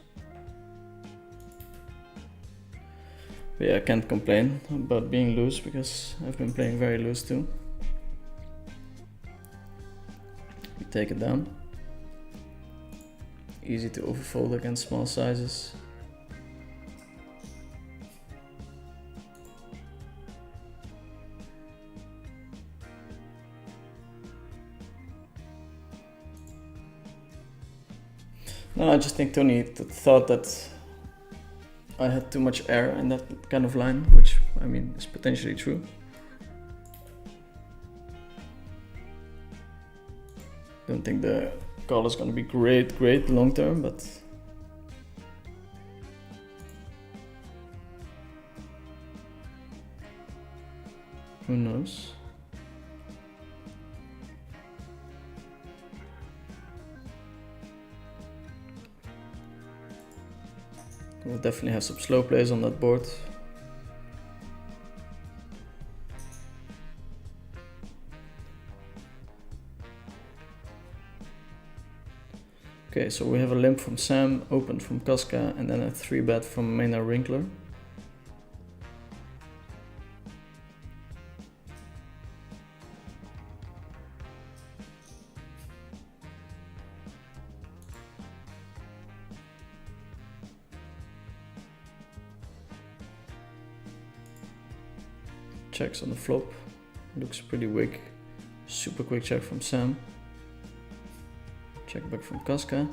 But yeah, I can't complain about being loose because I've been playing very loose too. We take it down. Easy to overfold against small sizes. No, I just think Tony thought that I had too much air in that kind of line, which, I mean, is potentially true. Don't think the call is gonna be great long term, but who knows? We'll definitely have some slow plays on that board. Okay, so we have a limp from Sam, open from Casca, and then a 3-bet from Maynard Winkler. Checks on the flop, looks pretty weak. Super quick check from Sam. Check back from Casca.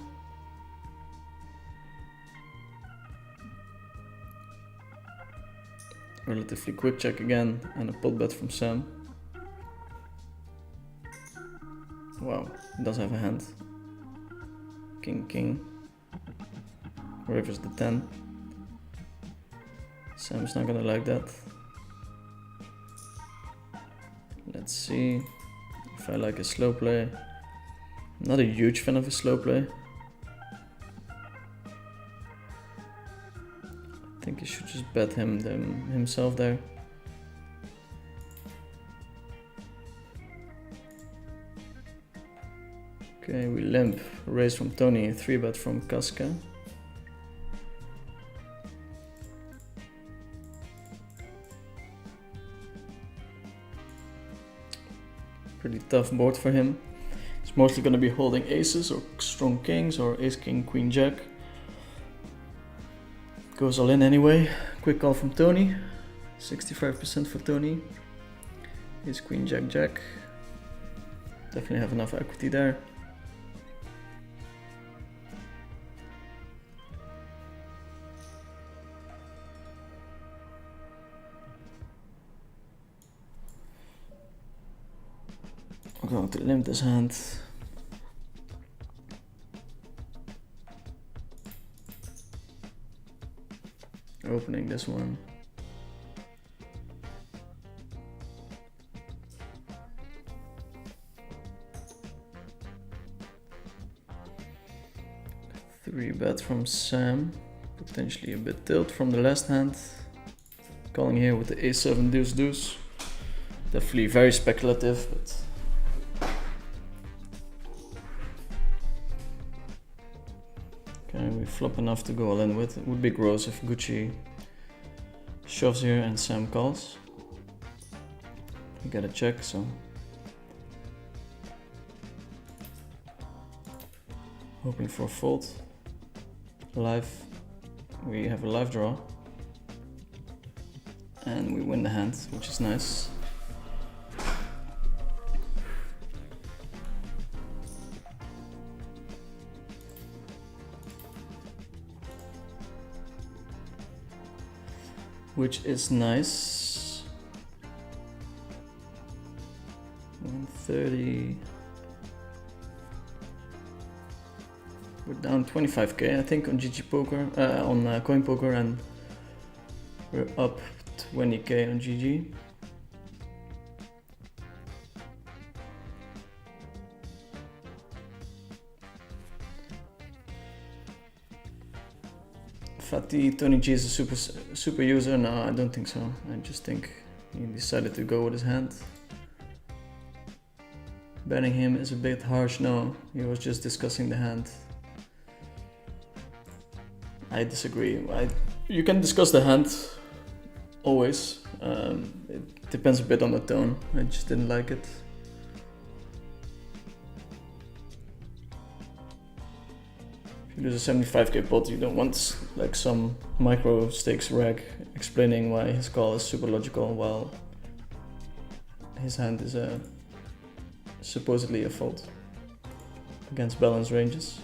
Relatively quick check again, and a pot bet from Sam. Wow, does have a hand. King, king. Rivers the 10. Sam's not gonna like that. Let's see if I like a slow play. I'm not a huge fan of a slow play. I think he should just bet himself there. Okay, we limp. Raise from Tony, 3-bet from Casca. Pretty tough board for him. He's mostly going to be holding aces or strong kings or ace, king, queen, jack. Goes all in anyway. Quick call from Tony. 65% for Tony. Ace, queen, jack, jack. Definitely have enough equity there. I'm going to limp this hand. Opening this one. Three bet from Sam. Potentially a bit tilt from the last hand. Calling here with the a7 deuce deuce. Definitely very speculative, but okay, we flop enough to go all in with. It would be gross if Gucci shoves here and Sam calls. We get a check, so hoping for a fold. Live, we have a live draw, and we win the hand, which is nice. Which is nice. 130. We're down 25k, I think, on GG Poker, on coinpoker, and we're up 20k on GG. Fatih, Tony G is a super user. No, I don't think so. I just think he decided to go with his hand. Banning him is a bit harsh. No, he was just discussing the hand. I disagree. You can discuss the hand always. It depends a bit on the tone. I just didn't like it. If you lose a 75k pot, you don't want like some micro stakes reg explaining why his call is super logical while his hand is supposedly a fault against balanced ranges.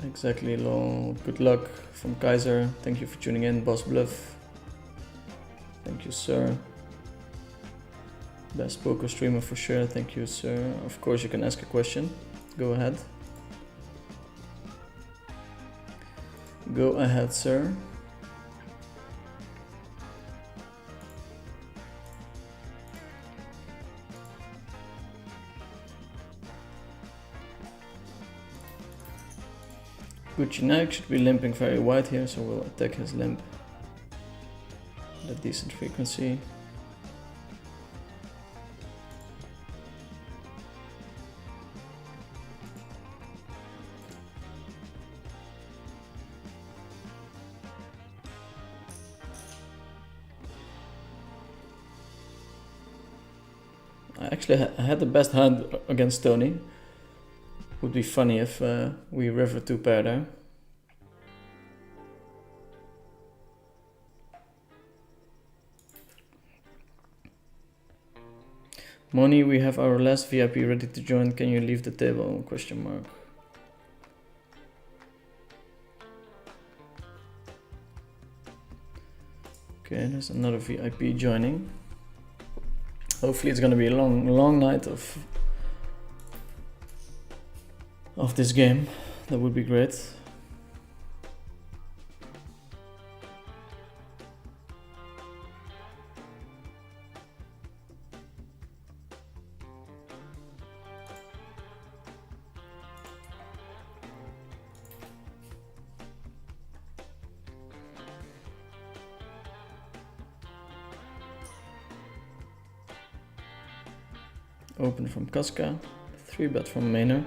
Exactly, lol. Good luck from Kaiser. Thank you for tuning in, Boss Bluff. Thank you, sir. Best poker streamer for sure. Thank you, sir. Of course, you can ask a question. Go ahead. Go ahead, sir. Gucci Nike should be limping very wide here, so we'll attack his limp at a decent frequency. I had the best hand against Tony. Would be funny if we river 2 pair there. Moni, we have our last VIP ready to join. Can you leave the table? Question mark. Okay, there's another VIP joining. Hopefully it's gonna be a long night of this game. That would be great. Open from Casca, 3-bet from Maynard.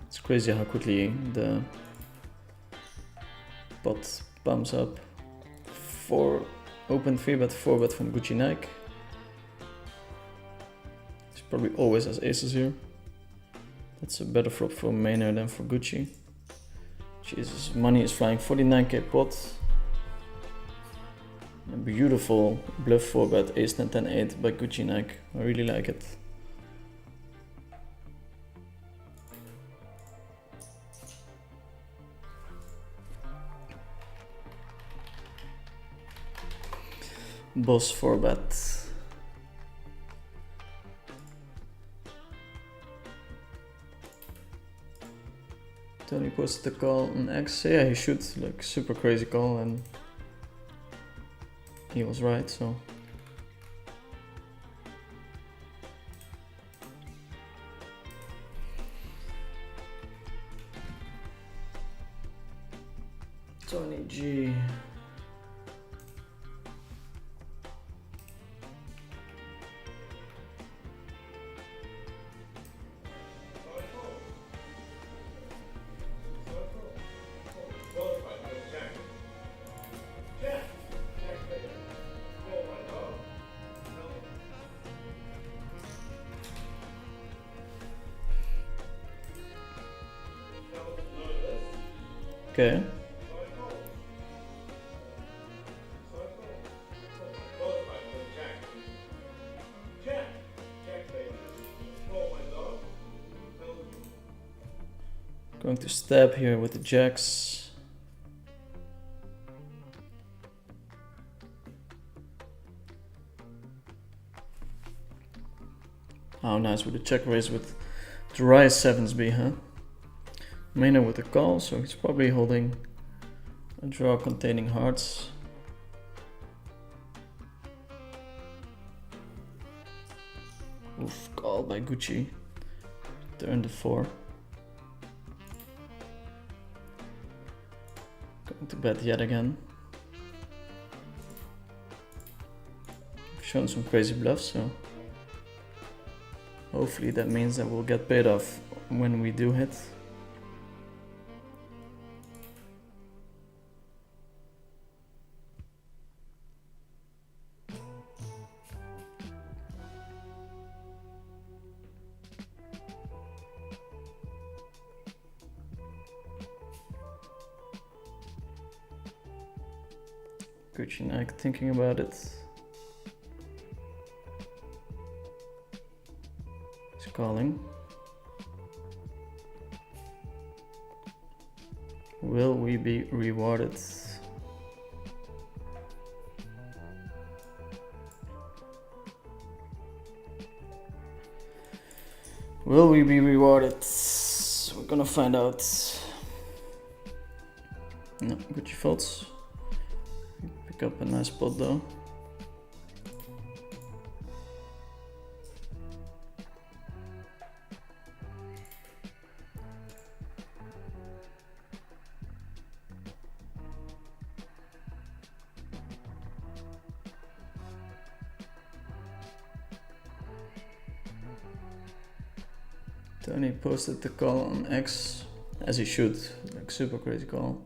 It's crazy how quickly the pot pumps up. 4 open 3-bet, 4-bet from Gucci Nike. He probably always has aces here. That's a better flop for Maynard than for Gucci. Jesus, money is flying. 49k pot. A beautiful bluff 4-bet, ace 10 10 8 by Gucci Nike. I really like it. Boss 4-bet. Tony posted the call on X. Yeah, he should. Like, super crazy call, and he was right, so. Tony G. Okay. Going to stab here with the jacks. How nice would the check raise with dry 7s be, huh? Maynard with a call, so he's probably holding a draw containing hearts. Oof, call by Gucci. Turn to 4. Going to bet yet again. I've shown some crazy bluffs, so hopefully that means that we'll get paid off when we do hit. Gucci Nike thinking about it. He's calling. Will we be rewarded? Will we be rewarded? We're gonna find out. No, Gucci folds. Pick up a nice pot though. Tony posted the call on X, as he should, like super crazy call.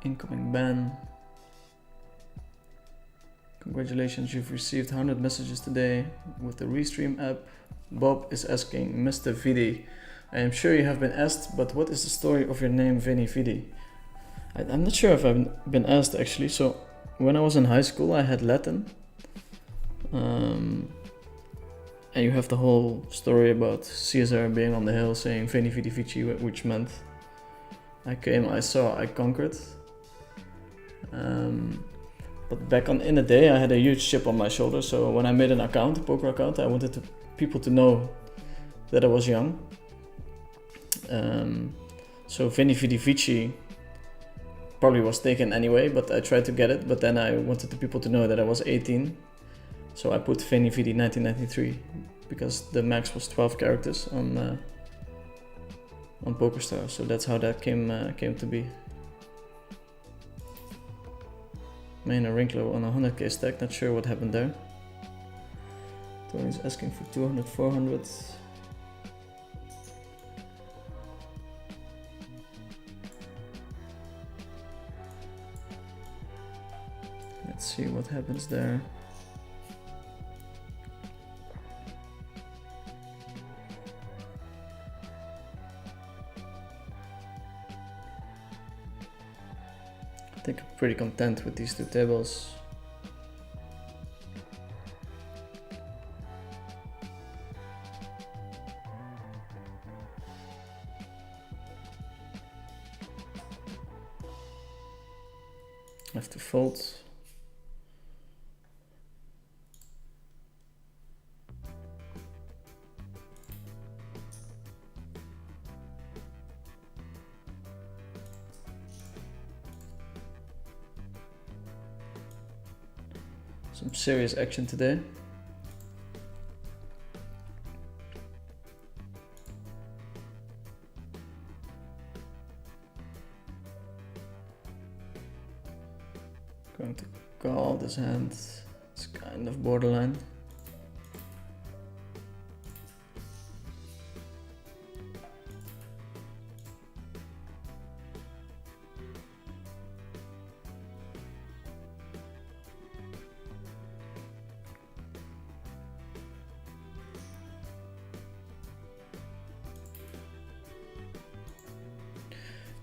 Incoming ban. Congratulations, you've received 100 messages today with the Restream app. Bob is asking, Mr. Vidi, I am sure you have been asked, but what is the story of your name Vinny Vidi? I'm not sure if I've been asked actually. So when I was in high school I had Latin. And you have the whole story about Caesar being on the hill saying Veni Vidi Vici, which meant I came, I saw, I conquered. But back in the day I had a huge chip on my shoulder, so when I made an account, a poker account, I wanted people to know that I was young. So Veni Vidi Vici probably was taken anyway, but I tried to get it, but then I wanted the people to know that I was 18. So I put Veni Vidi 1993 because the max was 12 characters on PokerStars. So that's how that came to be. Main and Rinklo on a 100k stack, not sure what happened there. Tony's asking for 200, 400. Let's see what happens there. I think I'm pretty content with these two tables. I have to fold. Some serious action today. Going to call this hand. It's kind of borderline.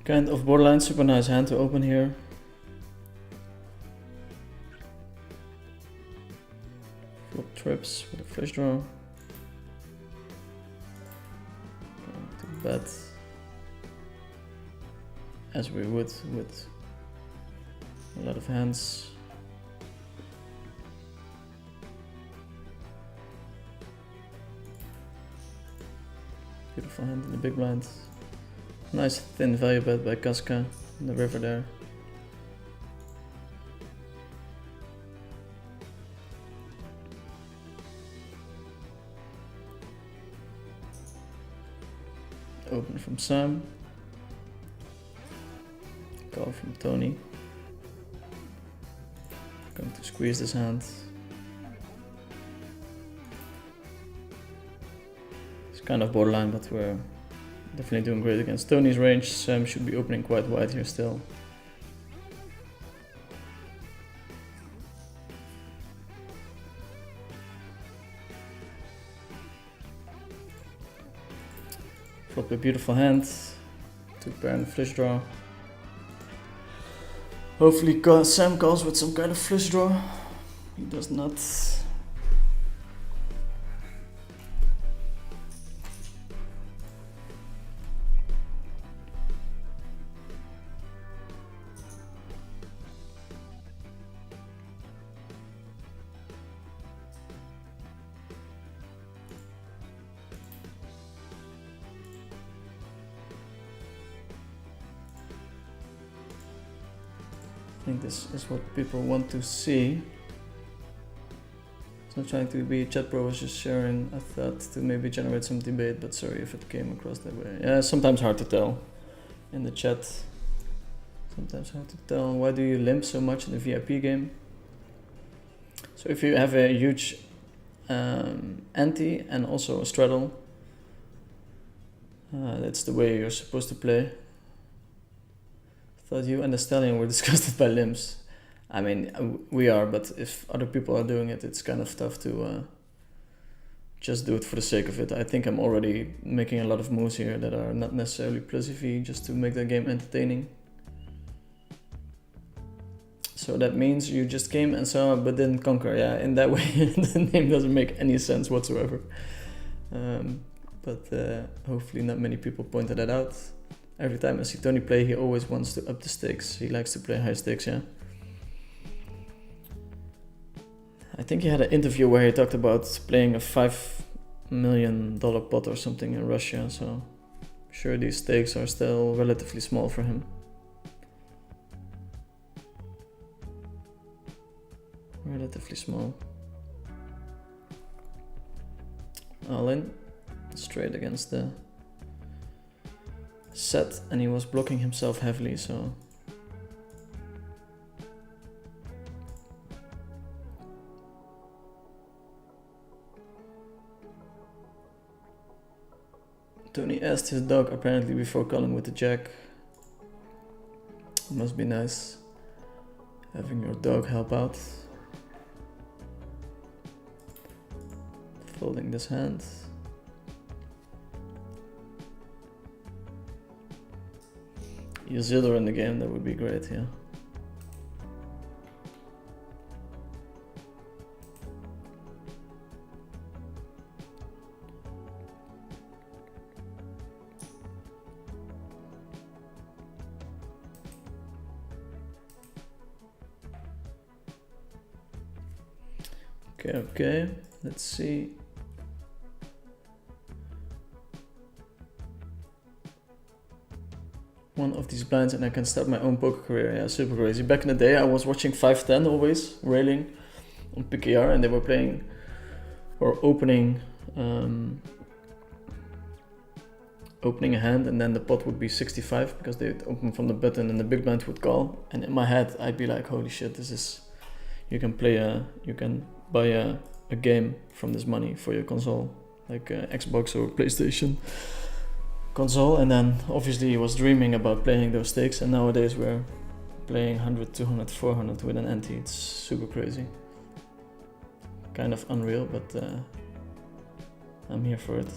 Kind of borderline, super nice hand to open here. Flop trips with a flush draw. Going to bet as we would with a lot of hands. Beautiful hand in the big blind. Nice thin value bet by Casca in the river there. Open from Sam. Call from Tony. Going to squeeze this hand. It's kind of borderline, but we're definitely doing great against Tony's range. Sam should be opening quite wide here still. Flop a beautiful hand. Two pair and flush draw. Hopefully Sam calls with some kind of flush draw. He does not. think this is what people want to see. It's not trying to be a chat pro, I was just sharing a thought to maybe generate some debate, but sorry if it came across that way. Yeah, sometimes hard to tell in the chat. Sometimes hard to tell. Why do you limp so much in the VIP game? So if you have a huge ante and also a straddle, that's the way you're supposed to play. Thought you and the stallion were disgusted by limps. I mean, we are, but if other people are doing it, it's kind of tough to just do it for the sake of it. I think I'm already making a lot of moves here that are not necessarily plus EV, just to make the game entertaining. So that means you just came and saw but didn't conquer. Yeah, in that way the name doesn't make any sense whatsoever. But hopefully not many people pointed that out. Every time I see Tony play, he always wants to up the stakes. He likes to play high stakes, yeah. I think he had an interview where he talked about playing a $5 million pot or something in Russia, so I'm sure these stakes are still relatively small for him. Relatively small. All in, straight against the set, and he was blocking himself heavily, so Tony asked his dog apparently before calling with the jack. Must be nice having your dog help out. Folding this hand. Isildur in the game, that would be great, yeah. Okay, let's see. One of these blinds and I can start my own poker career. Yeah, super crazy. Back in the day, I was watching 510 always, railing on PKR, and they were playing or opening a hand, and then the pot would be 65 because they'd open from the button and the big blind would call. And in my head, I'd be like, holy shit, this is, you can buy a game from this money for your console, like Xbox or PlayStation console. And then obviously he was dreaming about playing those stakes, and nowadays we're playing 100, 200, 400 with an ante. It's super crazy. Kind of unreal, but I'm here for it.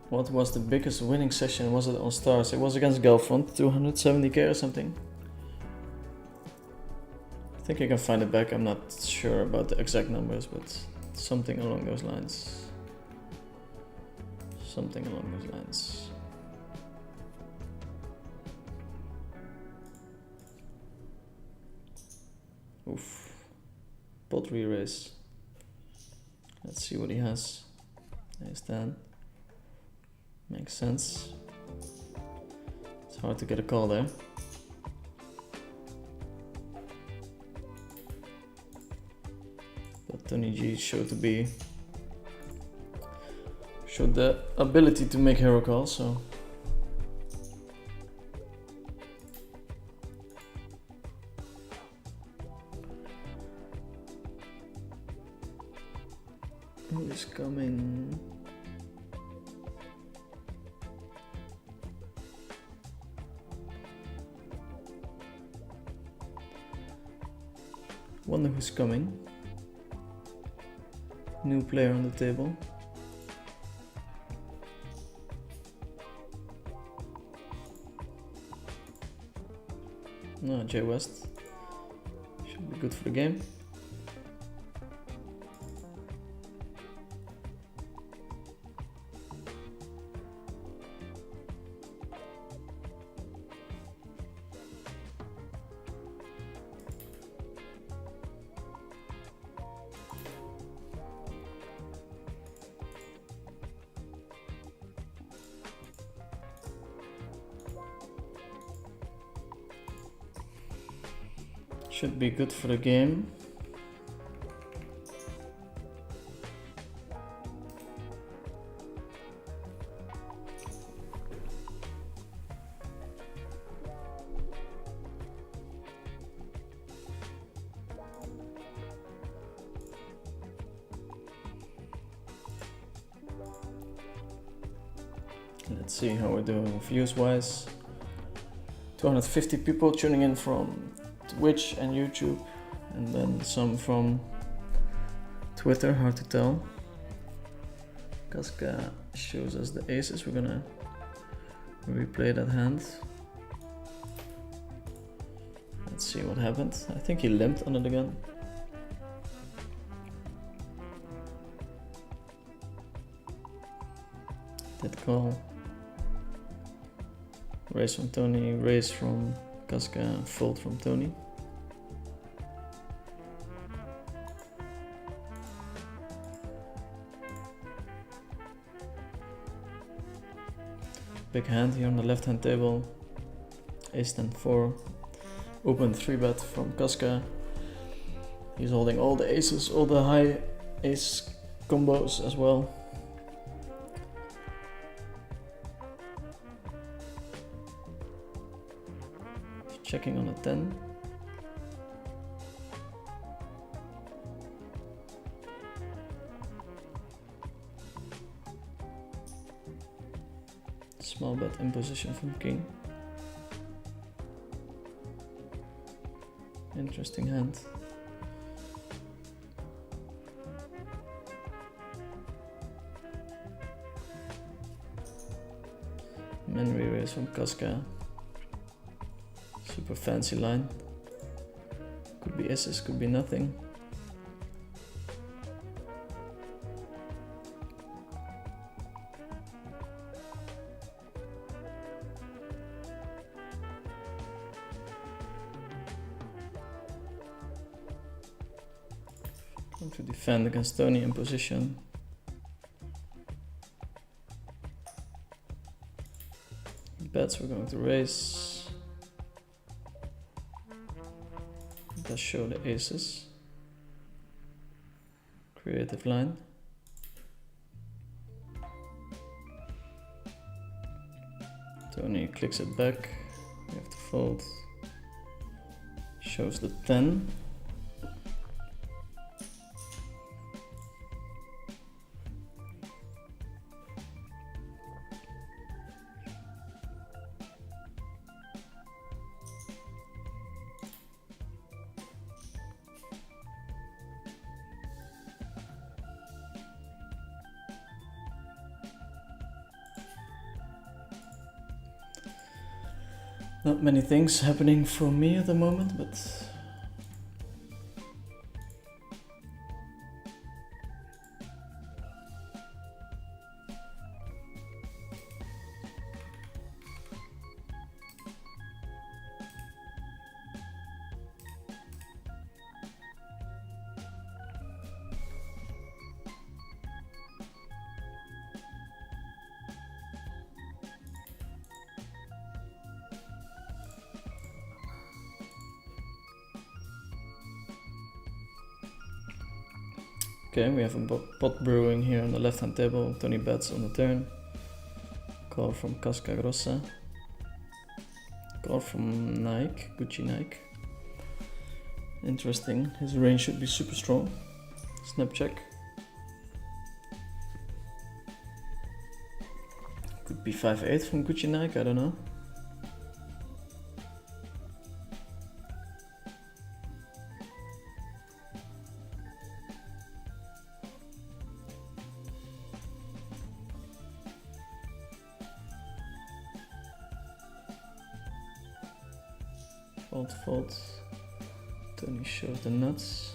What was the biggest winning session? Was it on Stars? It was against Gelfond, 270k or something. I think I can find it back. I'm not sure about the exact numbers, but something along those lines. Something along those lines. Oof. Pot re-raise. Let's see what he has. There's 10. Makes sense. It's hard to get a call there. But Tony G showed the ability to make hero calls, so who is coming? Wonder who's coming. New player on the table. No, Jay West. Should be good for the game. Should be good for the game. Let's see how we're doing views wise. 250 people tuning in from Twitch and YouTube, and then some from Twitter, hard to tell. Casca shows us the aces. We're gonna replay that hand. Let's see what happened. I think he limped on it again. Did call. Raise from Tony, raise from Casca, fold from Tony. Big hand here on the left hand table. Ace 10-4. Open 3-bet from Casca. He's holding all the aces, all the high ace combos as well. Checking on a 10. Small bet in position from king. Interesting hand. Min re-raise from Casca. Super fancy line. Could be aces, could be nothing. Going to defend against Tony in position. Bets we're going to raise. Let's show the aces. Creative line. Tony clicks it back. We have to fold. Shows the 10. Not many things happening for me at the moment, but okay, we have a pot brewing here on the left hand table. Tony bets on the turn. Call from Casca Grossa. Call from Nike, Gucci Nike. Interesting, his range should be super strong. Snap check. Could be 5-8 from Gucci Nike, I don't know. Fold. Tony shows the nuts.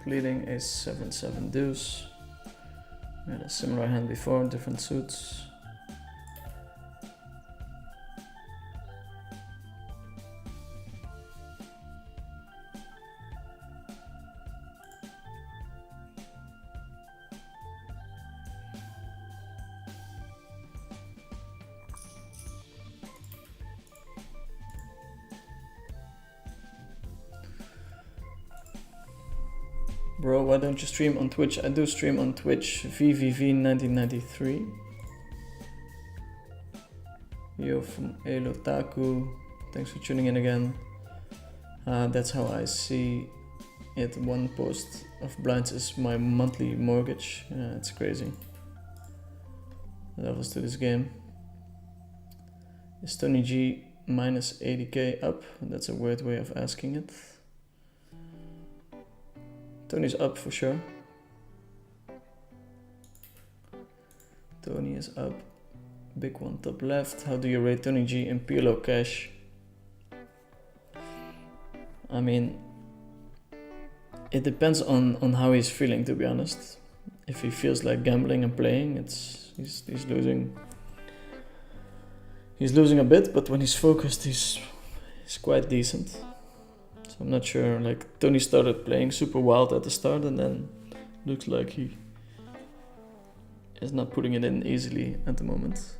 leading, ace 7, 7 deuce. We had a similar hand before, different suits. Bro, why don't you stream on Twitch? I do stream on Twitch, VVV1993. Yo from Elotaku, thanks for tuning in again. That's how I see it. One post of blinds is my monthly mortgage. It's crazy. Levels to this game. Is Tony G minus 80k up? That's a weird way of asking it. Tony's up for sure. Tony is up. Big one top left. How do you rate Tony G in PLO cash? I mean, it depends on how he's feeling, to be honest. If he feels like gambling and playing, he's losing. He's losing a bit, but when he's focused, he's quite decent. So I'm not sure. Like, Tony started playing super wild at the start, and then looks like he is not putting it in easily at the moment.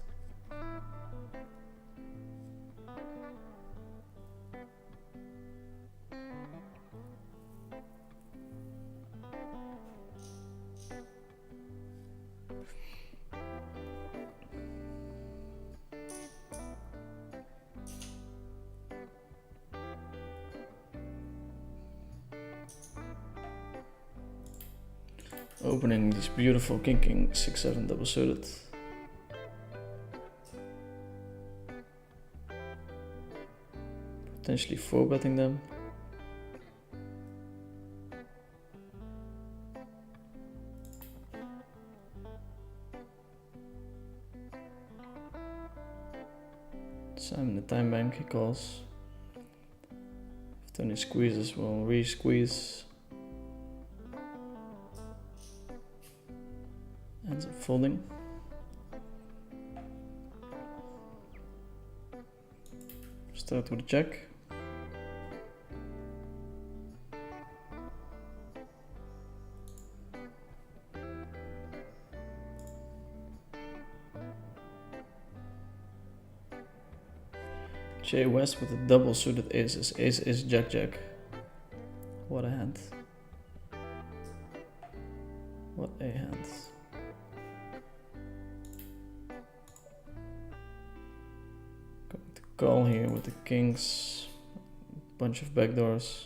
Opening these beautiful king 6-7 double suited. Potentially 4-betting them. Simon the time bank, he calls. If Tony squeezes, we'll re-squeeze. Ends up folding. Start with a check. Jay West with a double suited aces. Ace is jack jack. What a hand. What a hand. Going to call here with the kings. Bunch of backdoors.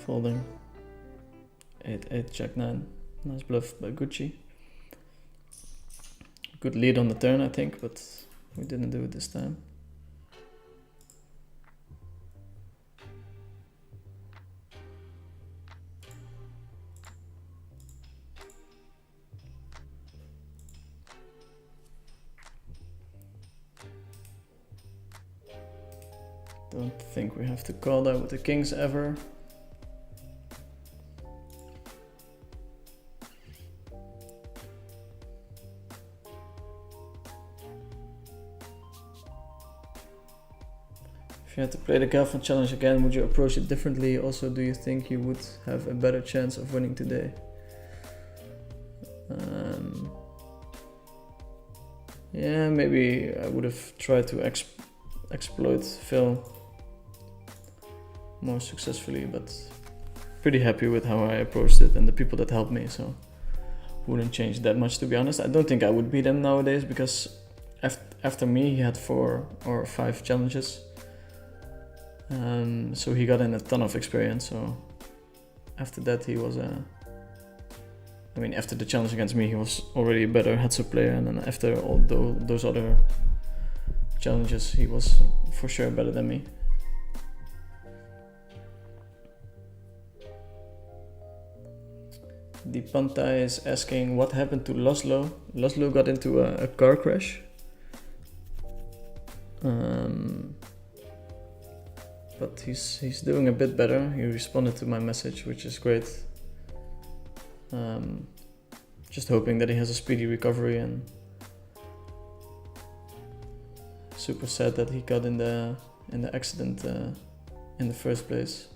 Folding. 8-8 jack 9. Nice bluff by Gucci. Good lead on the turn, I think, but we didn't do it this time. Don't think we have to call that with the kings ever. If you had to play the Galfond challenge again, would you approach it differently? Also, do you think you would have a better chance of winning today? Yeah, maybe I would have tried to exploit Phil more successfully, but pretty happy with how I approached it and the people that helped me, so wouldn't change that much, to be honest. I don't think I would beat him nowadays, because after me he had 4 or 5 challenges, so he got in a ton of experience. So after that he was after the challenge against me he was already a better heads-up player, and then after all those other challenges he was for sure better than me. Dipanta is asking what happened to Laszlo. Laszlo got into a car crash. But he's doing a bit better. He responded to my message, which is great. Just hoping that he has a speedy recovery, and super sad that he got in the accident in the first place.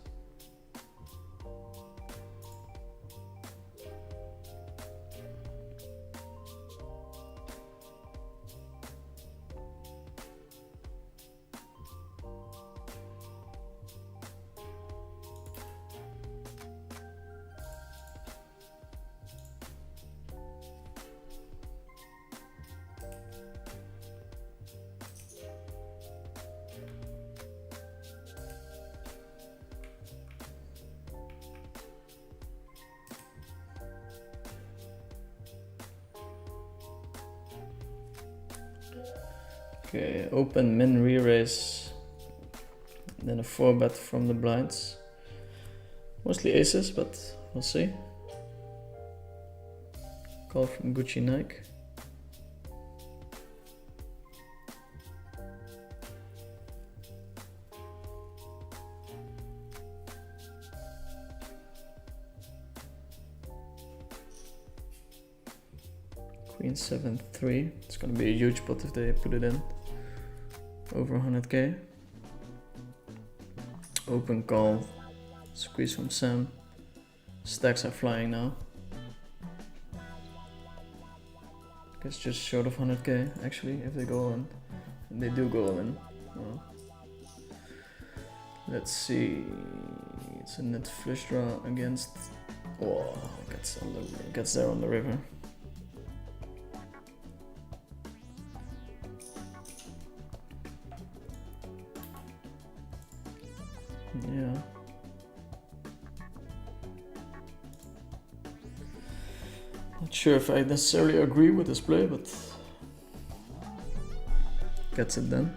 Okay, open min re-raise, then a 4-bet from the blinds. Mostly aces, but we'll see. Call from Gucci Nike. Queen 7-3. It's gonna be a huge pot if they put it in. Over 100k. Open call. Squeeze from Sam. Stacks are flying now. Guess just short of 100k actually if they go all in. And they do go all in. Well, let's see. It's a net flush draw against. Oh, gets there on the river. Yeah. Not sure if I necessarily agree with this play, but gets it done.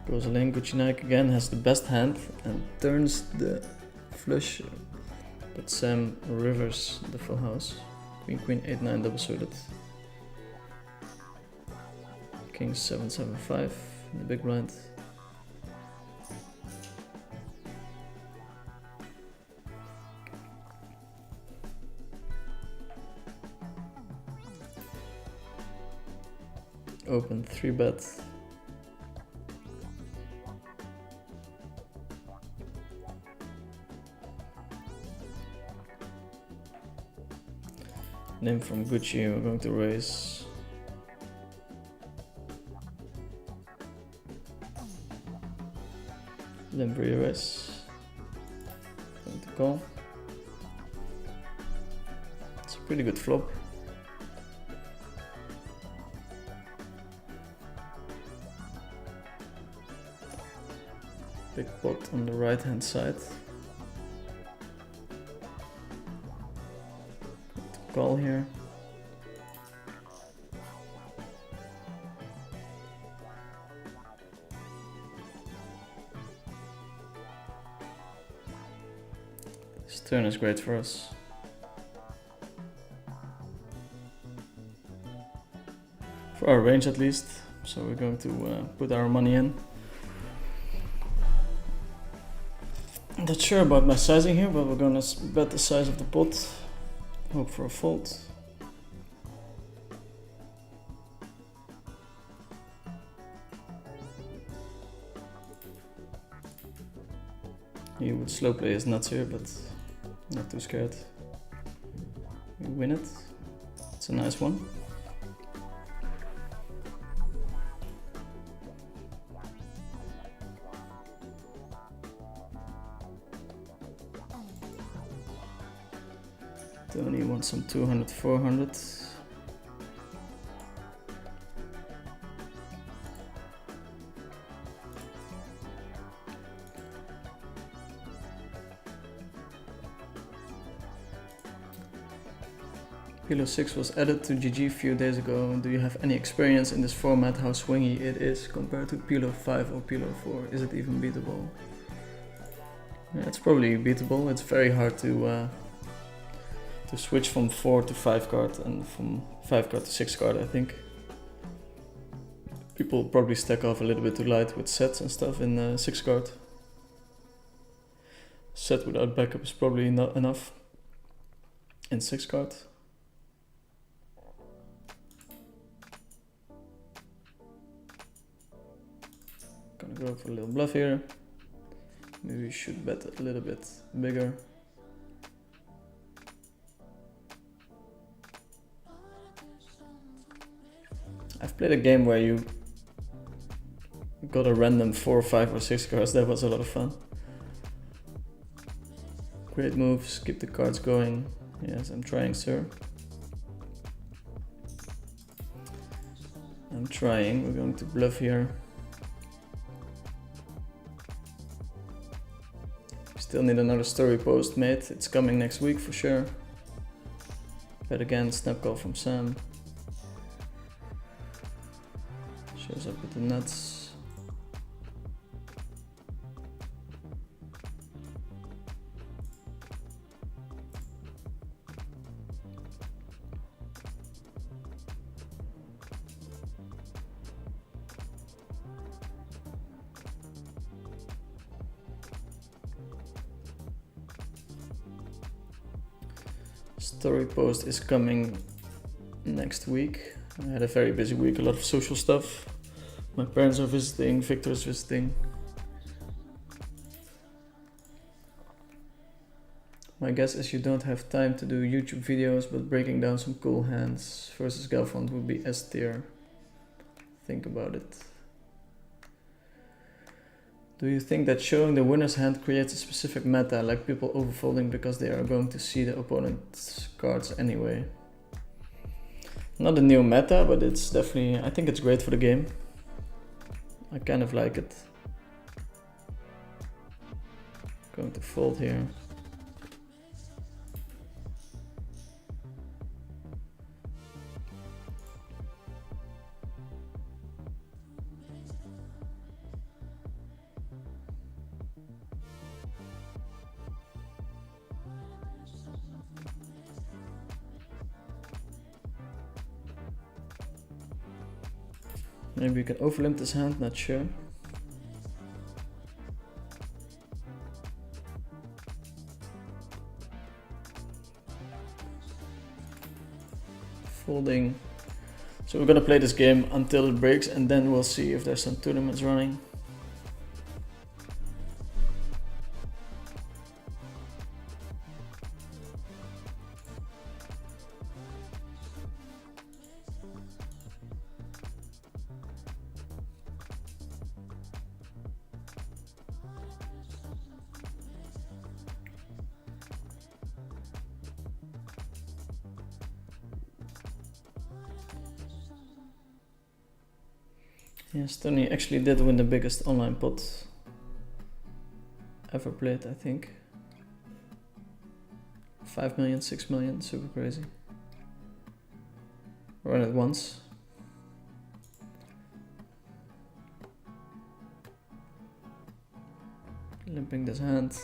Goes lane. Gucci Nike again has the best hand and turns the flush. But Sam rivers the full house. Queen 8-9 double suited. King 7-7-5 in the big blind. Open 3-bet. Name from Gucci, we're going to raise. Limp raise. Going to call. It's a pretty good flop. Big pot on the right hand side. Call here. This turn is great for us. For our range at least. So we're going to put our money in. I'm not sure about my sizing here, but we're gonna bet the size of the pot. Hope for a fold. He would slow play his nuts here, but not too scared. We win it. It's a nice one. Tony wants some 200, 400. Pilo 6 was added to GG a few days ago. Do you have any experience in this format, how swingy it is compared to Pilo 5 or Pilo 4? Is it even beatable? Yeah, it's probably beatable. It's very hard to switch from 4 to 5 card and from 5 card to 6 card, I think. People probably stack off a little bit too light with sets and stuff in 6 card. Set without backup is probably not enough in 6 card. Gonna go for a little bluff here. Maybe we should bet a little bit bigger. I've played a game where you got a random 4, 5 or 6 cards. That was a lot of fun. Great moves, keep the cards going. Yes, I'm trying, sir. I'm trying. We're going to bluff here. Still need another story post made. It's coming next week for sure. Bet again, snap call from Sam. Shows up with the nuts. Story post is coming next week. I had a very busy week, a lot of social stuff. My parents are visiting, Victor's visiting. My guess is you don't have time to do YouTube videos, but breaking down some cool hands versus Galfond would be S tier. Think about it. Do you think that showing the winner's hand creates a specific meta, like people overfolding because they are going to see the opponent's cards anyway? Not a new meta, but it's definitely, I think it's great for the game. I kind of like it. Going to fold here. Maybe we can overlimp this hand, not sure. Folding. So we're gonna play this game until it breaks and then we'll see if there's some tournaments running. Yes, Tony actually did win the biggest online pot ever played, I think. 5 million, 6 million, super crazy. Run it once. Limping this hand.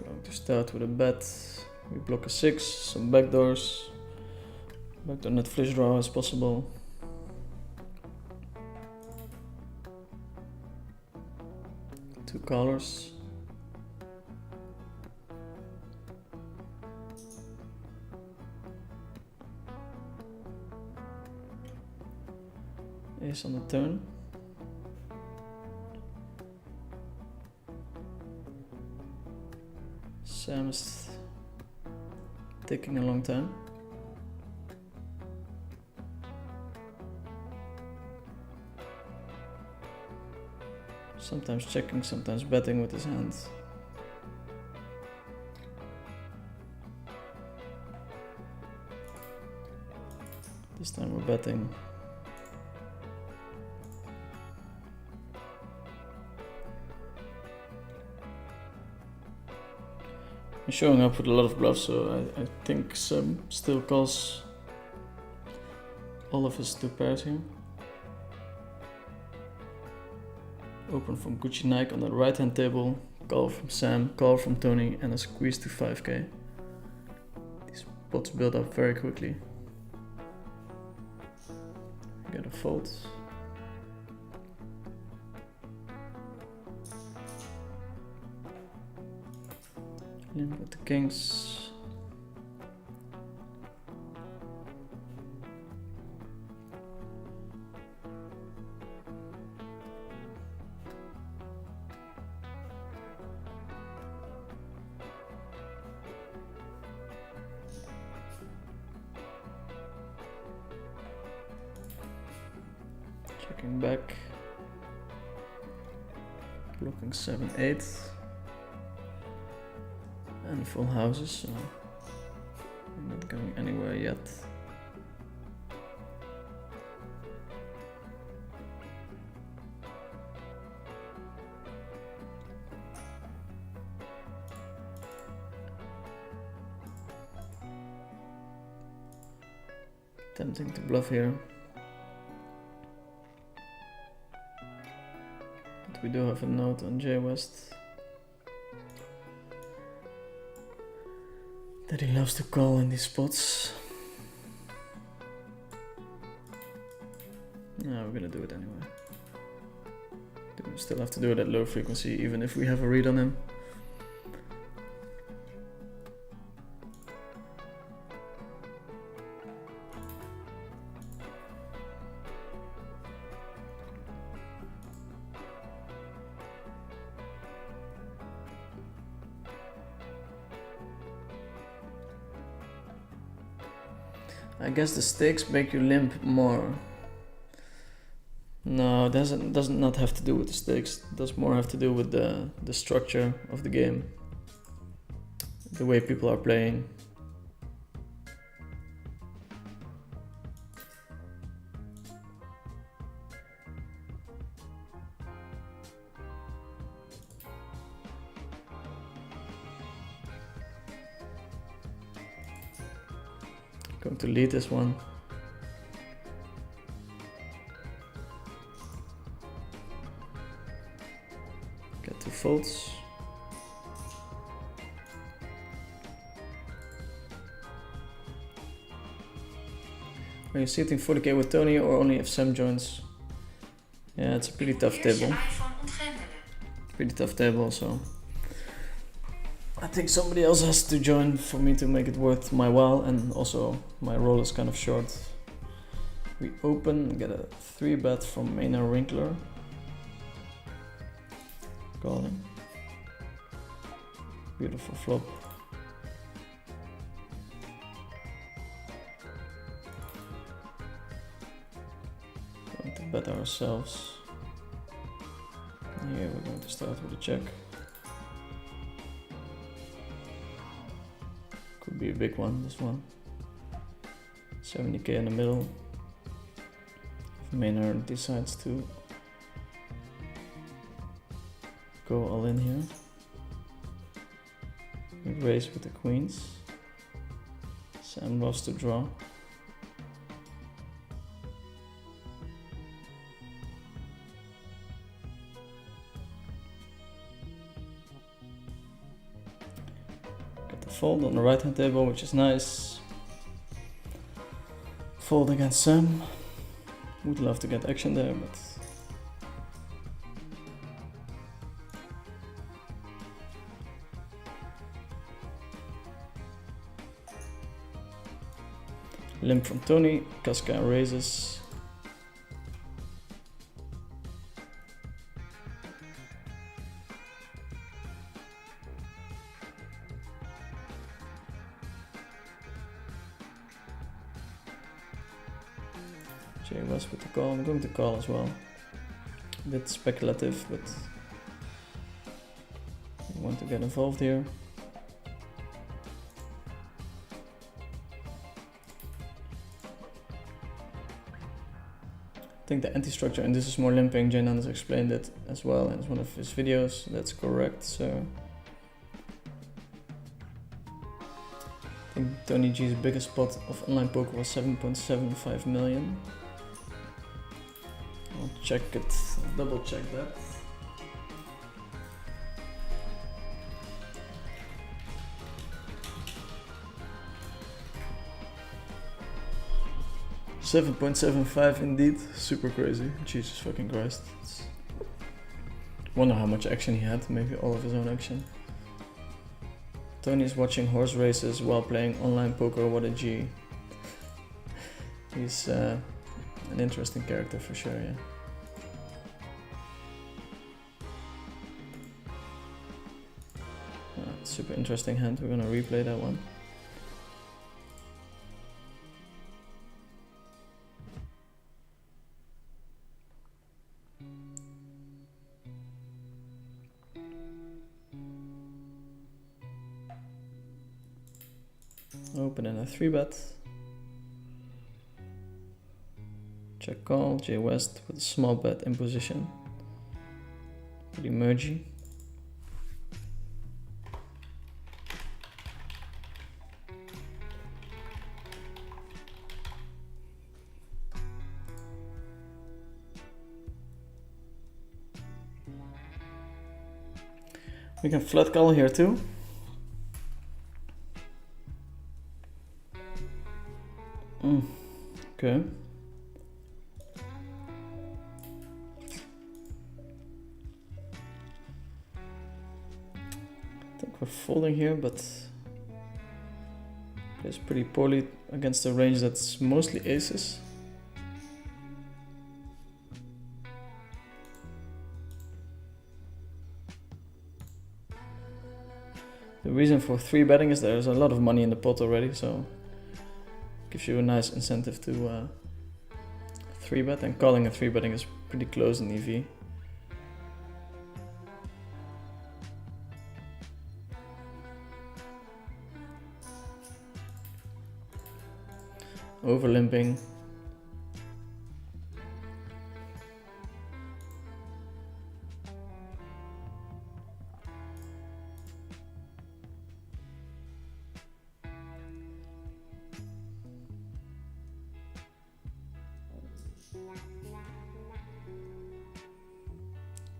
Going to start with a bet. We block a 6, some backdoors. Backdoor net flush draw as possible. Two colors. Ace on the turn. Sam is taking a long time. Sometimes checking, sometimes betting with his hands. This time we're betting. I'm showing up with a lot of bluffs, so I think Sam still calls all of his 2 pairs here. Open from Gucci Nike on the right hand table, call from Sam, call from Tony, and a squeeze to 5k. These pots build up very quickly. Get a fold. Limp with the kings. Checking back. Blocking 7-8. And full houses, so I'm not going anywhere yet. Tempting to bluff here. But we do have a note on J West that he loves to call in these spots. No, we're gonna do it anyway. We still have to do it at low frequency, even if we have a read on him. I guess the stakes make you limp more. No, it does not have to do with the stakes. It does more have to do with the structure of the game. The way people are playing. Going to lead this one. Get 2 folds. Are you sitting 40k with Tony or only if Sam joins? Yeah, it's a pretty tough table. Pretty tough table, so I think somebody else has to join for me to make it worth my while, and also my roll is kind of short. We open, get a 3-bet from Maynard Winkler. Calling. Beautiful flop. Going to bet ourselves. Here we're going to start with a check. Could be a big one, this one. 70k in the middle. If Maynard decides to go all in here. We raise with the queens. Sam loves to draw. Fold on the right hand table, which is nice. Fold against Sam. Would love to get action there, but limp from Tony. Casca raises. J West with the call. I'm going to call as well. A bit speculative, but I want to get involved here. I think the anti-structure, and this is more limping, Jainan has explained it as well in one of his videos. That's correct. So I think Tony G's biggest pot of online poker was 7.75 million. I'll check it, I'll double check that. $7.75 indeed, super crazy, Jesus fucking Christ. Wonder how much action he had, maybe all of his own action. Tony is watching horse races while playing online poker, what a G. He's an interesting character for sure, yeah. Super interesting hand, we're gonna replay that one. Open in a 3-bet. Check call, J West with a small bet in position. Pretty mergy. We can flat call here too. Okay. I think we're folding here, but plays pretty poorly against a range that's mostly aces. The reason for 3-betting is there's a lot of money in the pot already, so gives you a nice incentive to 3-bet, and calling a 3-betting is pretty close in EV. Over limping.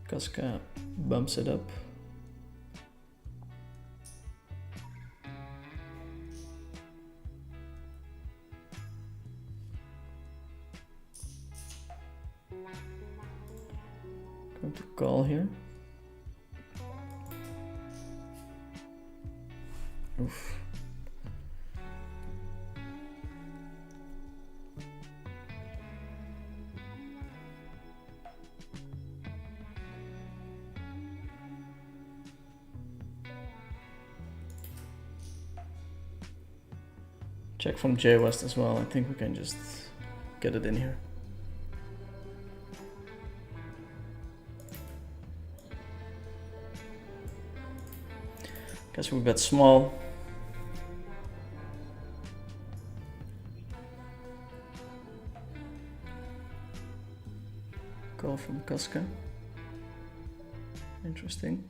Casca bumps it up. Going to call here. Oof. Check from J West as well. I think we can just get it in here. Guess we bet small. Call from Casca. Interesting.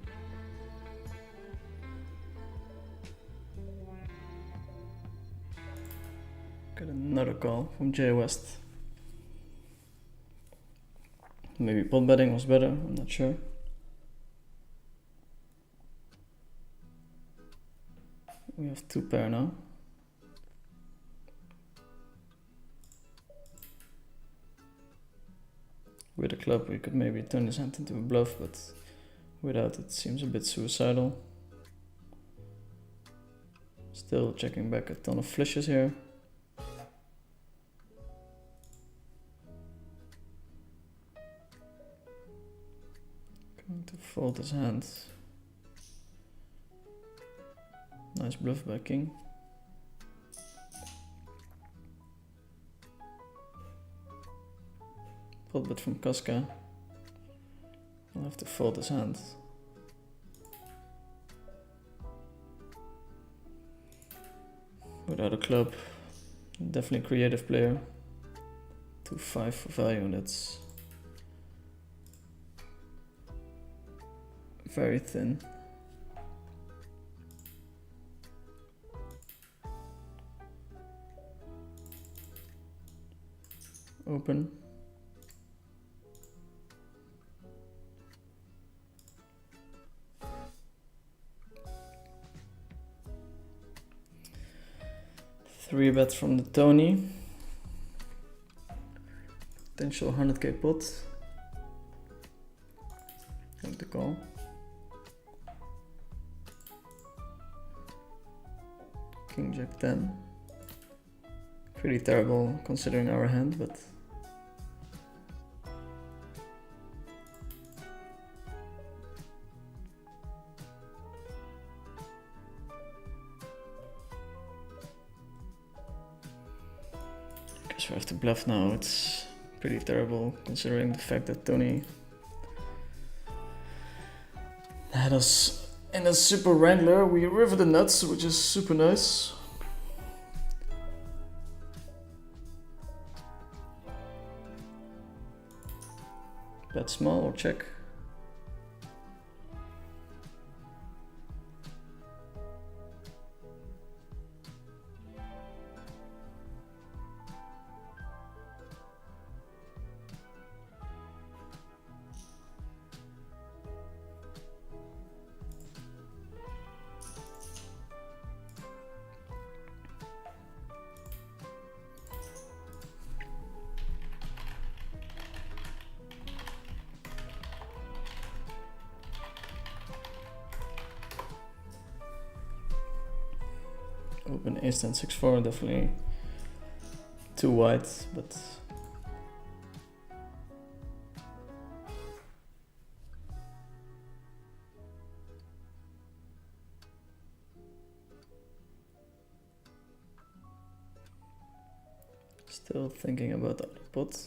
Got another call from J West. Maybe pot betting was better, I'm not sure. We have 2 pair now. With a club we could maybe turn this hand into a bluff, but without it seems a bit suicidal. Still checking back a ton of flushes here. Going to fold his hand. Nice bluff by king. pot bet from Casca. I'll have to fold his hand. Without a club, definitely creative player. 2-5 for value, that's very thin. Open. Three bet from the Tony. Potential 100k pot. Going to call. King Jack 10. Pretty terrible considering our hand, but guess we have to bluff now. It's pretty terrible considering the fact that Tony had us in a super wrangler. We river the nuts, which is super nice. Bet small or check? Open ace 10 6-4, definitely too wide, but still thinking about the other pot.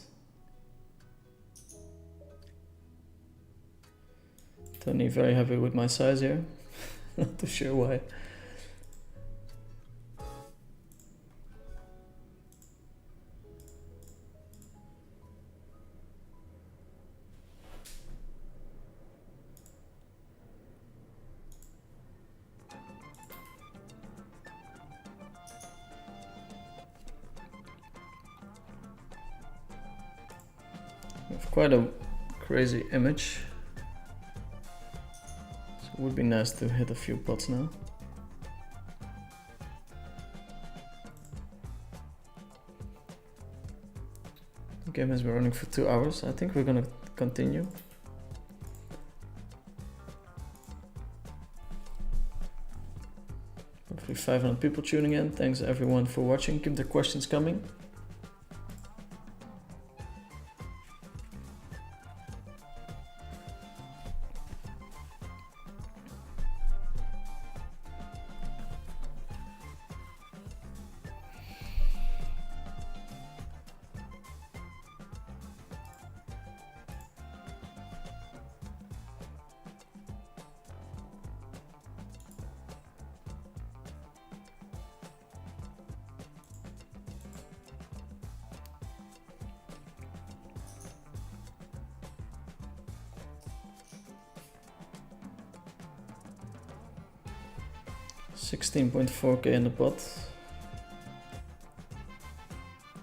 Tony very happy with my size here. Not too sure why. We have quite a crazy image. So it would be nice to hit a few pots now. The game has been running for 2 hours. I think we're gonna continue. Hopefully 500 people tuning in. Thanks everyone for watching. Keep the questions coming. $16.4k in the pot.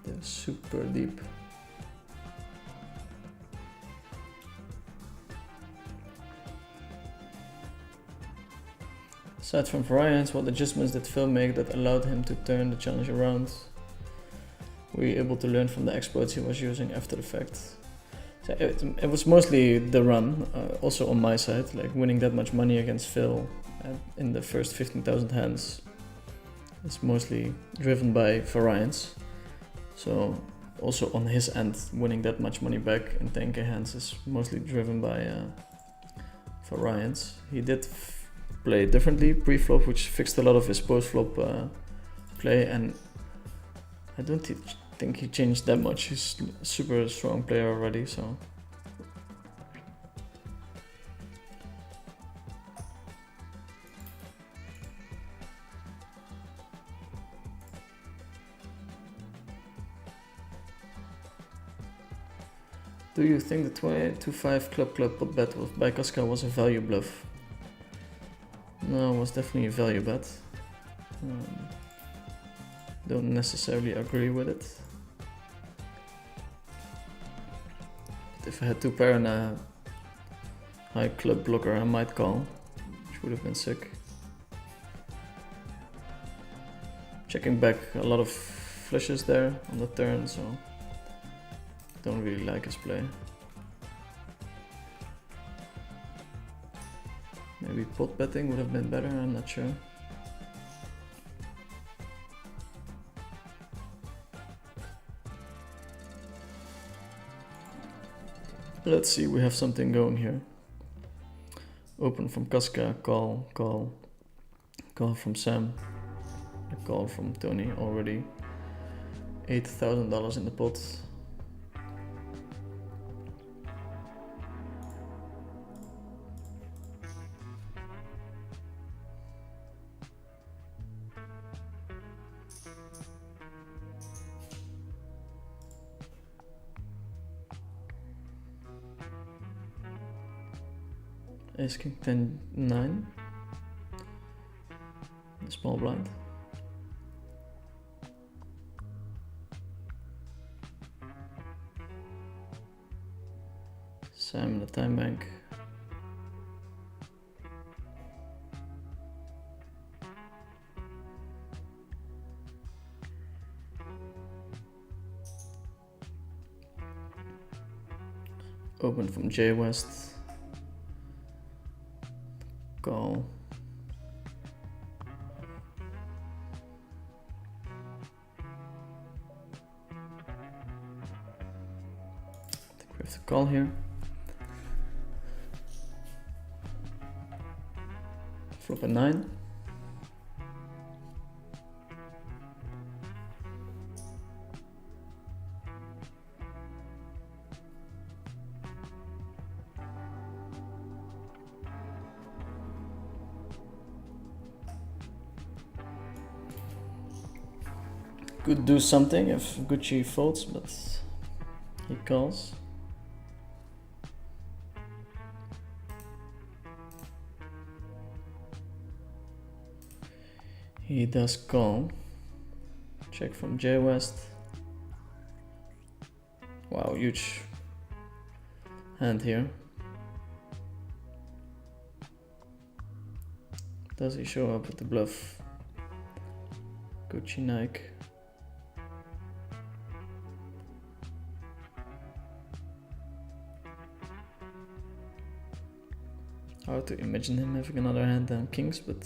They're super deep. Aside from variance, what adjustments did Phil make that allowed him to turn the challenge around? Were you able to learn from the exploits he was using after the fact? So it was mostly the run, also on my side, like winning that much money against Phil in the first 15,000 hands. It's mostly driven by variance. So also on his end, winning that much money back in 10k hands is mostly driven by variance. He did play differently pre-flop, which fixed a lot of his post-flop play, and I don't think he changed that much. He's a super strong player already, so. Do you think the 22-5 club pot bet by Casca was a value bluff? No, it was definitely a value bet. Don't necessarily agree with it. But if I had 2 pair and a high club blocker, I might call, which would have been sick. Checking back a lot of flushes there on the turn, so don't really like his play. Maybe pot betting would have been better, I'm not sure. Let's see, we have something going here. Open from Casca, call from Sam, a call from Tony already. $8,000 in the pot. Ace King 10-9. Small blind. Sam in the time bank. Open from J West. Call. I think we have to call here. Flop a 9. Could do something if Gucci folds, but he calls. He does call. Check from J West. Wow, huge hand here. Does he show up with the bluff? Gucci Nike. Hard to imagine him having another hand than kings, but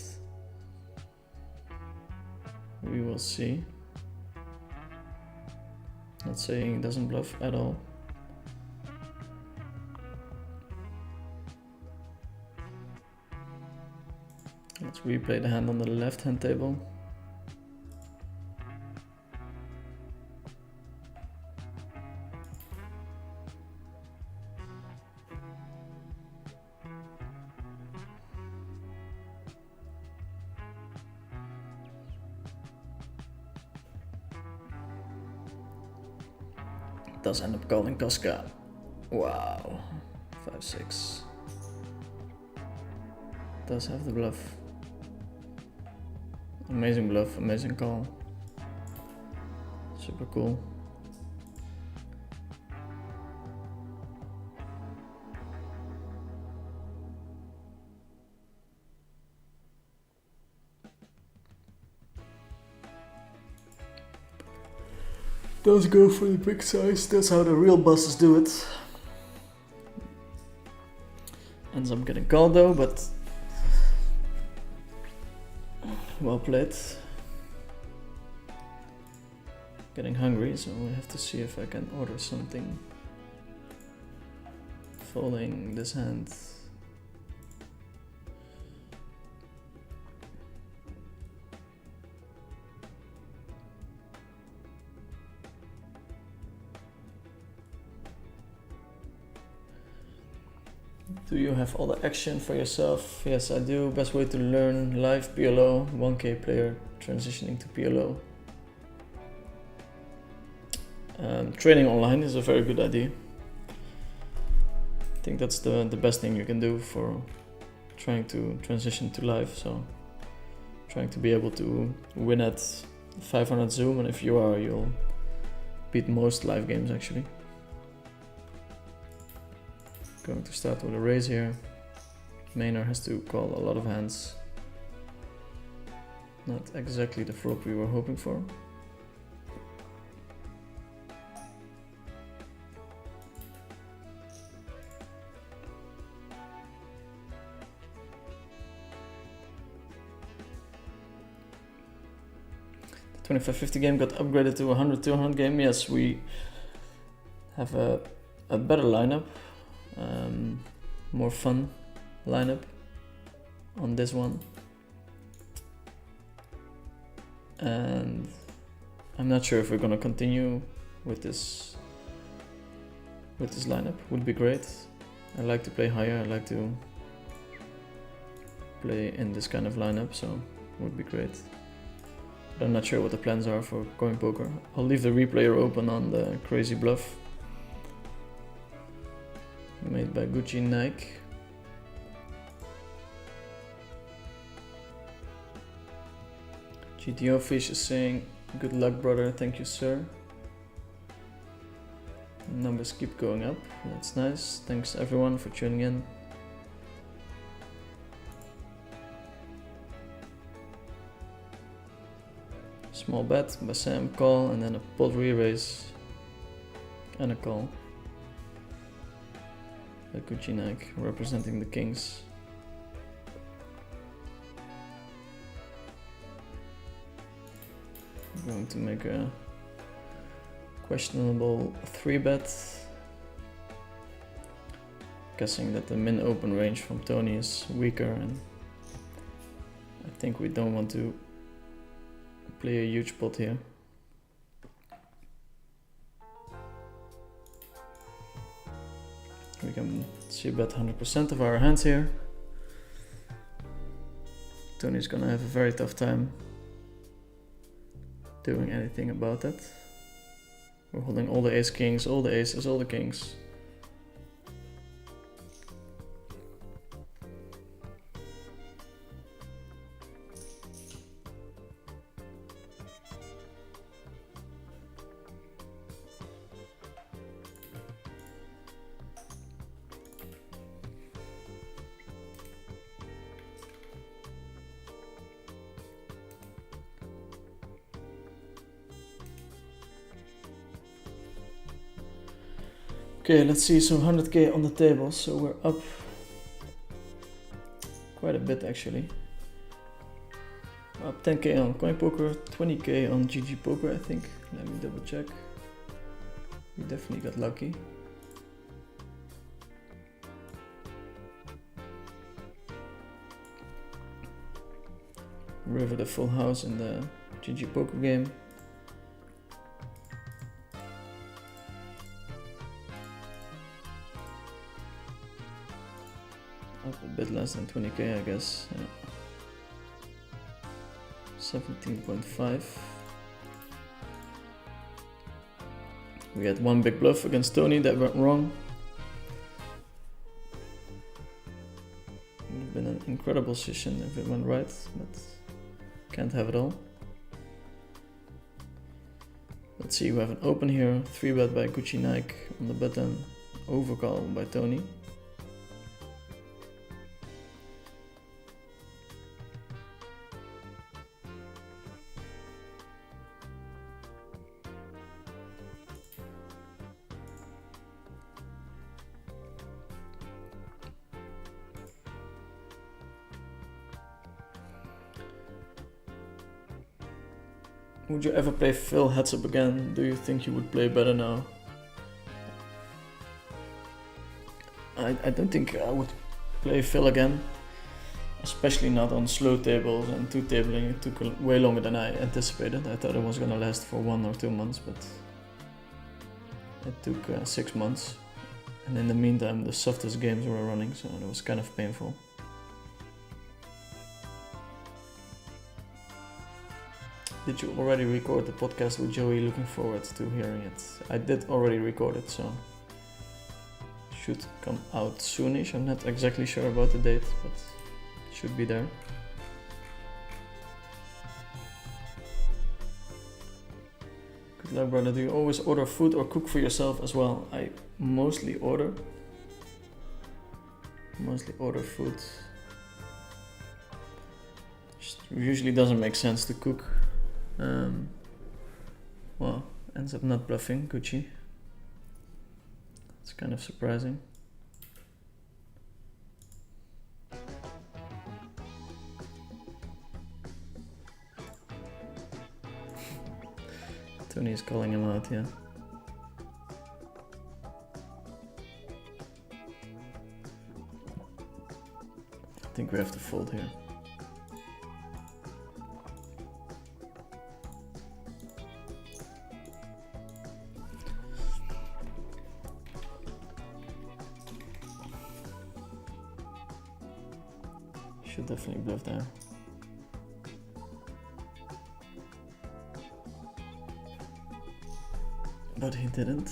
we will see. Not saying he doesn't bluff at all. Let's replay the hand on the left hand table. Does end up calling Casca. Wow, 5-6. Does have the bluff. Amazing bluff, amazing call. Super cool. Does go for the big size, that's how the real bosses do it. Ends up getting called though, but well played. Getting hungry, so we have to see if I can order something. Folding this hand. Do you have all the action for yourself? Yes, I do. Best way to learn live PLO, 1K player transitioning to PLO. Training online is a very good idea. I think that's the best thing you can do for trying to transition to live. So trying to be able to win at 500 zoom, and if you are, you'll beat most live games actually. Going to start with a raise here. Mainer has to call a lot of hands. Not exactly the flop we were hoping for. The 25-50 game got upgraded to a 100-200 game. Yes, we have a better lineup. More fun lineup on this one, and I'm not sure if we're gonna continue with this lineup. Would be great. I like to play higher. I like to play in this kind of lineup, so would be great. But I'm not sure what the plans are for coinpoker. I'll leave the replayer open on the crazy bluff made by Gucci Nike. GTO Fish is saying, good luck brother, thank you sir. Numbers keep going up, that's nice. Thanks everyone for tuning in. Small bet by Sam, call, and then a pot re-raise and a call. Gucci Nike representing the kings. I'm going to make a questionable 3-bet. Guessing that the min open range from Tony is weaker, and I think we don't want to play a huge pot here. We can see bet 100% of our hands here. Tony's gonna have a very tough time doing anything about that. We're holding all the ace kings, all the aces, all the kings. Okay, let's see, so 100k on the table, so we're up quite a bit actually. Up 10k on coinpoker, 20k on GG Poker I think. Let me double check. We definitely got lucky. River the full house in the GG Poker game. Up a bit less than 20k I guess. Yeah. 17.5. We had one big bluff against Tony that went wrong. It would have been an incredible session if it went right, but can't have it all. Let's see, we have an open here, 3-bet by Gucci Nike on the button, overcall by Tony. Would you ever play Phil heads up again? Do you think you would play better now? I don't think I would play Phil again. Especially not on slow tables and 2-tabling. It took way longer than I anticipated. I thought it was gonna last for 1 or 2 months, but it took 6 months. And in the meantime, the softest games were running, so it was kind of painful. Did you already record the podcast with Joey? Looking forward to hearing it. I did already record it, so should come out soonish. I'm not exactly sure about the date, but it should be there. Good luck, brother. Do you always order food or cook for yourself as well? I mostly order. Food. Just usually doesn't make sense to cook. Well, ends up not bluffing, Gucci. It's kind of surprising. Tony is calling him out, yeah. I think we have to fold here. Should definitely bluff there. But he didn't.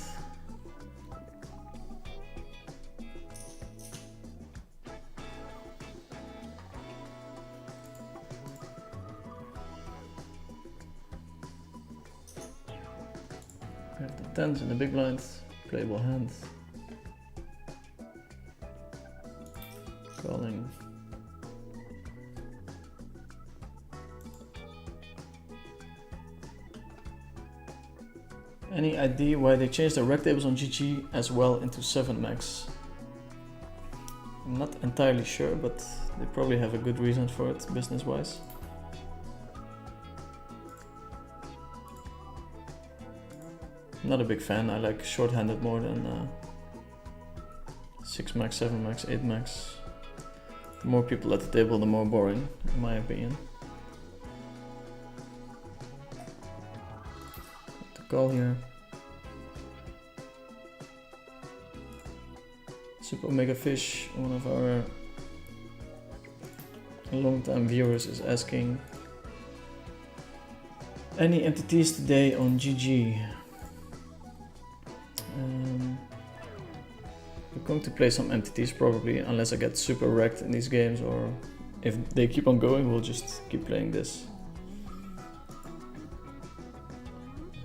We have the tens in the big blind, playable hand. Calling. Any idea why they changed the rec tables on GG as well into 7 max? I'm not entirely sure, but they probably have a good reason for it, business-wise. I'm not a big fan. I like short-handed more than 6 max, 7 max, 8 max. The more people at the table, the more boring, in my opinion. Call here. Super Omega Fish, one of our long-time viewers, is asking, any MTTs today on GG? We're going to play some MTTs probably, unless I get super wrecked in these games, or if they keep on going, we'll just keep playing this.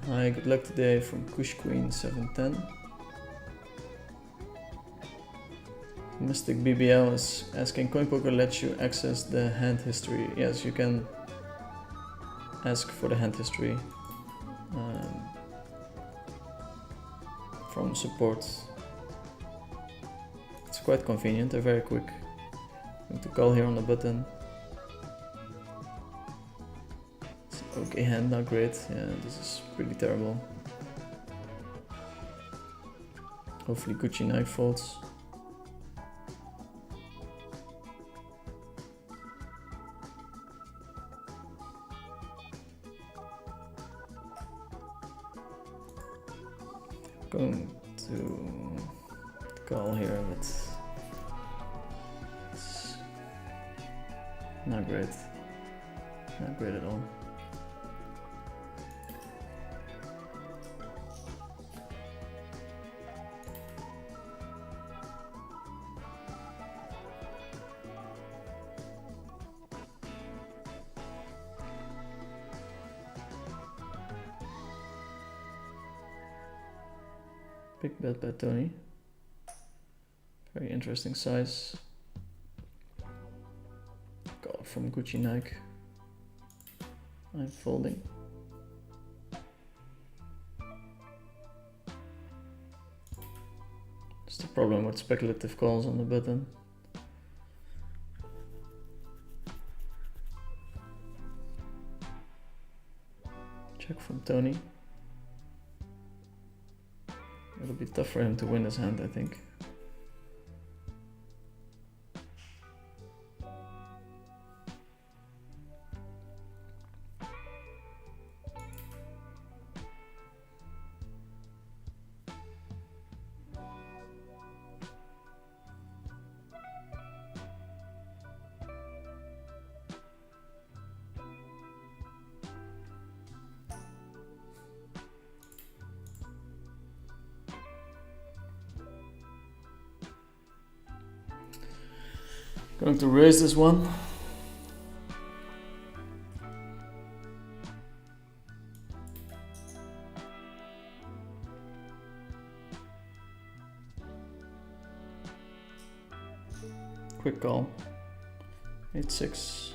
Hi, good luck today from Kush Queen 710. Mystic BBL is asking, coinpoker lets you access the hand history. Yes, you can ask for the hand history from support. It's quite convenient, they're very quick. I'm going to call here on the button. Okay, hand not great. Yeah, this is pretty terrible. Hopefully Gucci knife folds. Going to call here, but it's not great. Not great at all. Big bet by Tony. Very interesting size. Call from Gucci Nike. I'm folding. That's the problem with speculative calls on the button. Check from Tony. It'll be tough for him to win his hand, I think. Going to raise this one. Quick call. 8-6.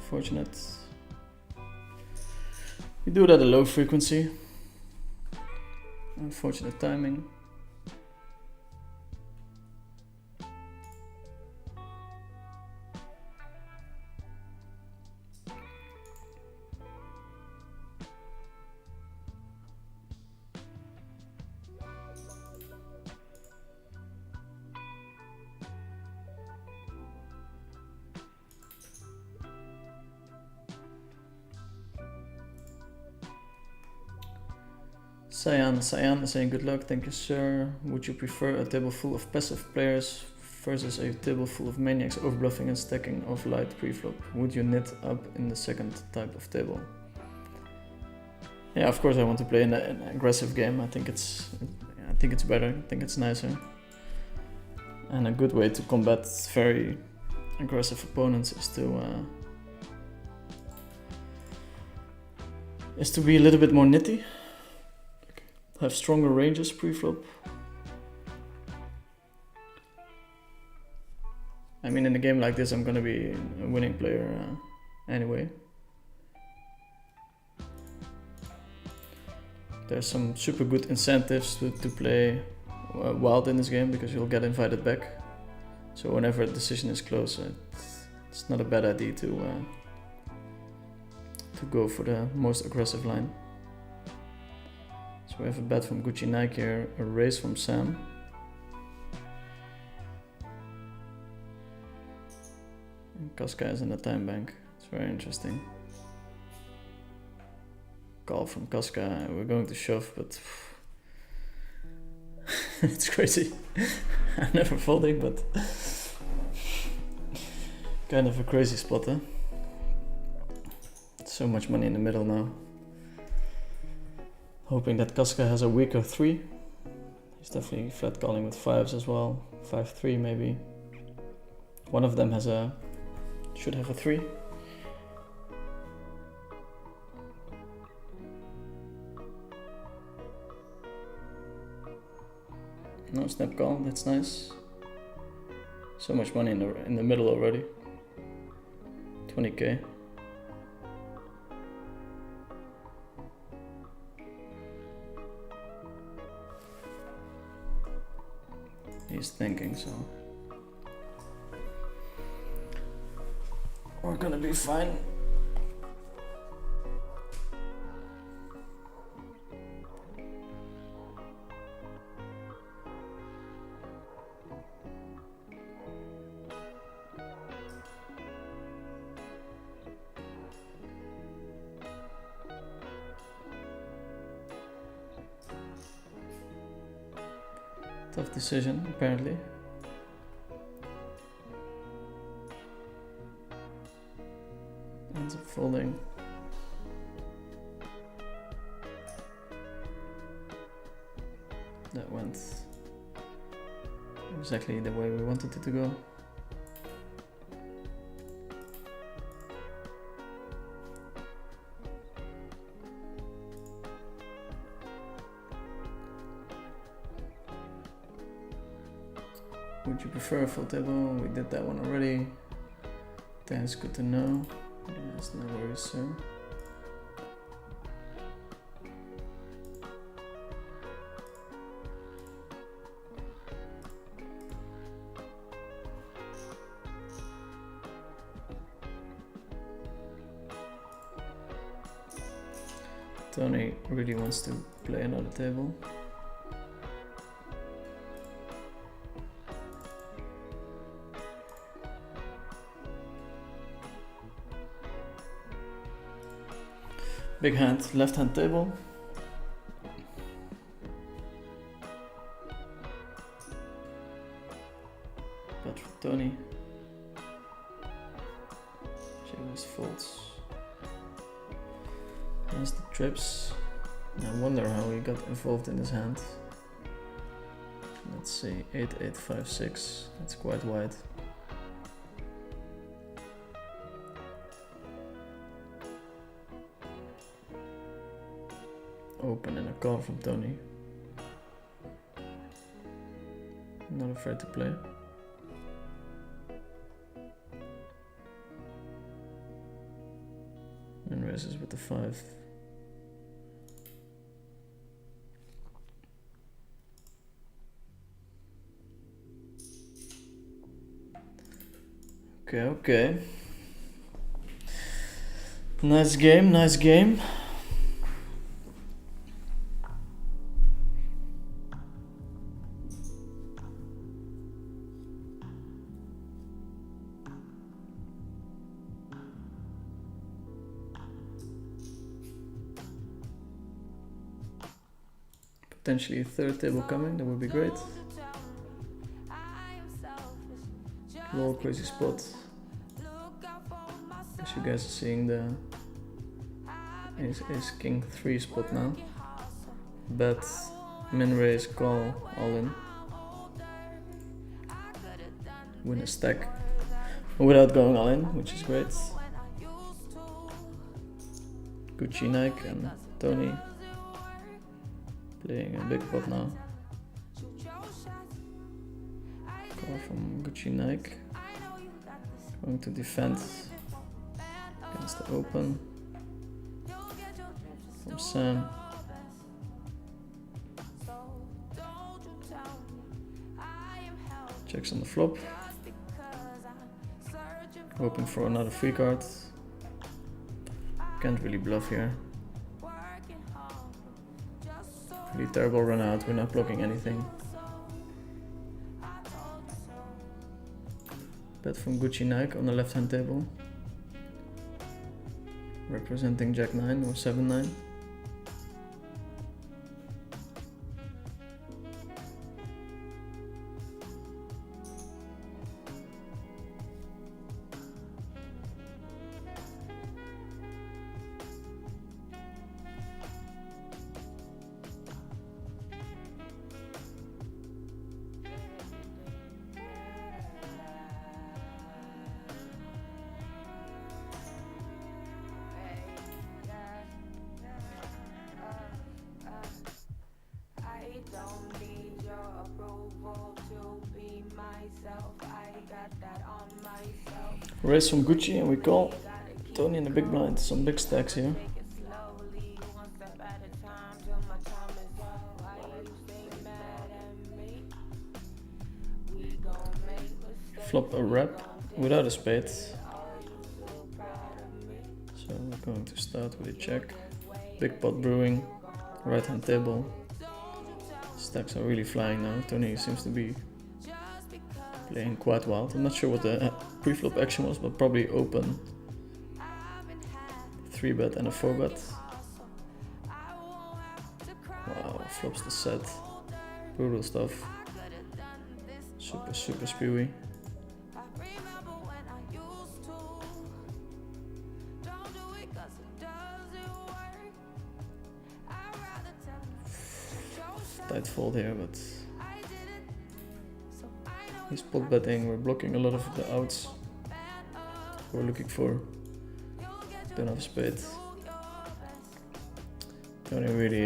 Fortunate. We do it at a low frequency. Unfortunate timing. Cyan is saying good luck, thank you sir. Would you prefer a table full of passive players versus a table full of maniacs overbluffing and stacking of light preflop? Would you knit up in the second type of table? Yeah, of course I want to play in an aggressive game. I think it's better. I think it's nicer. And a good way to combat very aggressive opponents is to be a little bit more nitty. Have stronger ranges pre-flop. I mean, in a game like this, I'm gonna be a winning player anyway. There's some super good incentives to play wild in this game because you'll get invited back. So whenever a decision is close, it's not a bad idea to go for the most aggressive line. So we have a bet from Gucci Nike here, a raise from Sam. And Casca is in the time bank. It's very interesting. Call from Casca. We're going to shove, but it's crazy. I'm never folding, but kind of a crazy spot, huh? So much money in the middle now. Hoping that Casca has a weaker 3. He's definitely flat calling with 5s as well. 5-3 maybe. One of them should have a 3. No snap call, that's nice. So much money in the middle already. 20k. He's thinking, so we're gonna be fine. Tough decision, apparently. Ends up folding. That went exactly the way we wanted it to go. Would you prefer a full table? We did that one already. That's good to know. Yes, no worries, sir. Tony really wants to play another table. Big hand, left hand table. Bet for Tony. She always folds. Has the trips. I wonder how he got involved in his hand. Let's see, 8, 8, 5, 6. That's quite wide. Open and a call from Tony. Not afraid to play. And raises with the 5. Okay, okay. Nice game, nice game. Potentially a third table coming, that would be great. Low crazy spot. As you guys are seeing the ace king 3 spot now. Bet, min raise, call, all in. Win a stack without going all in, which is great. Gucci, Nike and Tony playing a big pot now. Call from Gucci, Nike. Going to defend against the open from Sam. Checks on the flop. Hoping for another free card. Can't really bluff here. Really terrible run out, we're not blocking anything. Bet from Gucci Nike on the left hand table. Representing Jack 9 or 7-9. Raise from Gucci and we call. Tony in the big blind, some big stacks here. Flop a rep without a spade. So we're going to start with a check. Big pot brewing, right hand table. Stacks are really flying now. Tony seems to be playing quite wild. I'm not sure what the pre-flop action was, but probably open 3-bet and a 4-bet. Wow, flops the set. Brutal stuff. Super, super spewy. Tight fold here, but he's pot betting. We're blocking a lot of the outs we're looking for. Don't have a spade. Tony really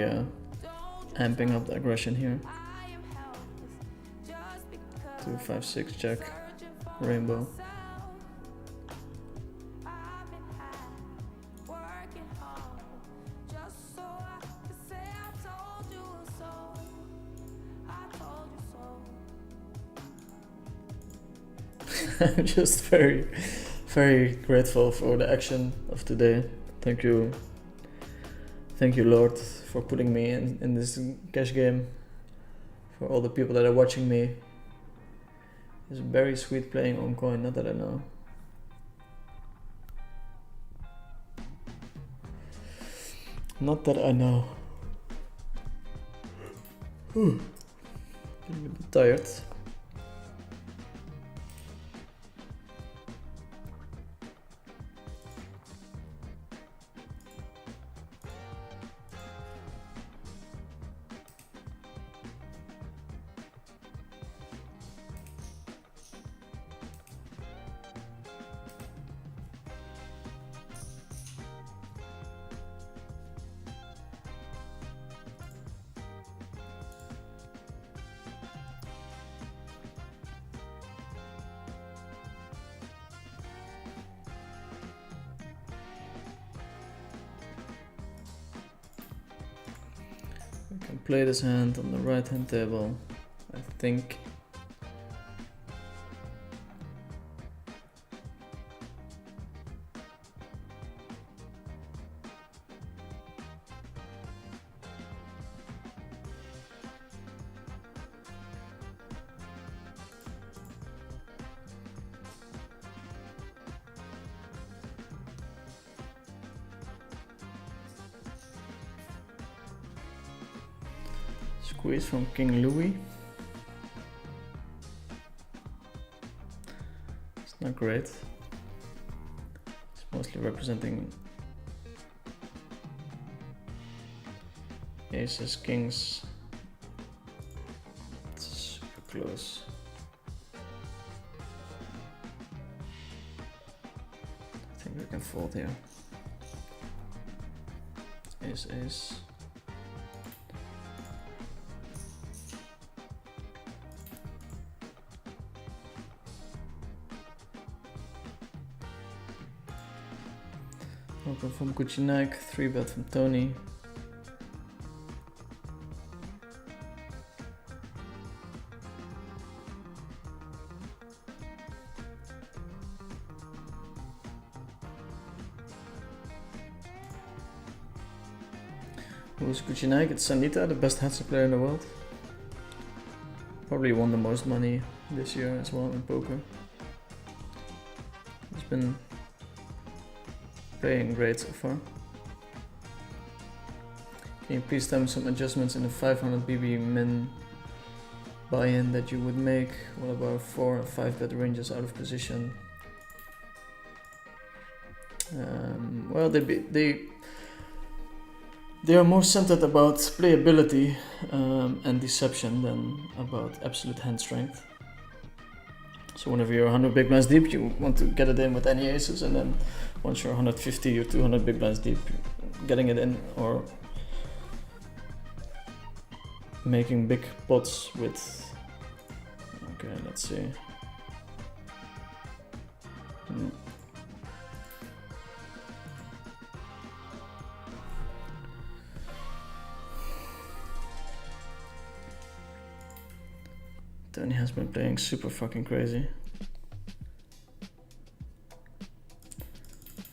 amping up the aggression here. 2, 5, 6 jack, rainbow. I'm just very, very grateful for the action of today. Thank you, Lord, for putting me in this cash game. For all the people that are watching me. It's very sweet playing on coin, not that I know. Not that I know. Getting a bit tired. can play this hand on the right hand table, I think. Squeeze from King Louis. It's not great. It's mostly representing aces, kings. It's super close. I think we can fold here. Ace, ace. Open from Kuchinak, 3-bet from Tony. Who's Kuchinak? It's Sanita, the best heads player in the world. Probably won the most money this year as well in poker. He's been playing great so far. Can you please tell me some adjustments in the 500 BB min buy-in that you would make? What about 4 and 5-bet ranges out of position? Well, they are more centered about playability and deception than about absolute hand strength. So whenever you're 100 big blinds deep, you want to get it in with any aces, and then once you're 150 or 200 big blinds deep, getting it in or making big pots with. Okay, let's see. Tony has been playing super fucking crazy.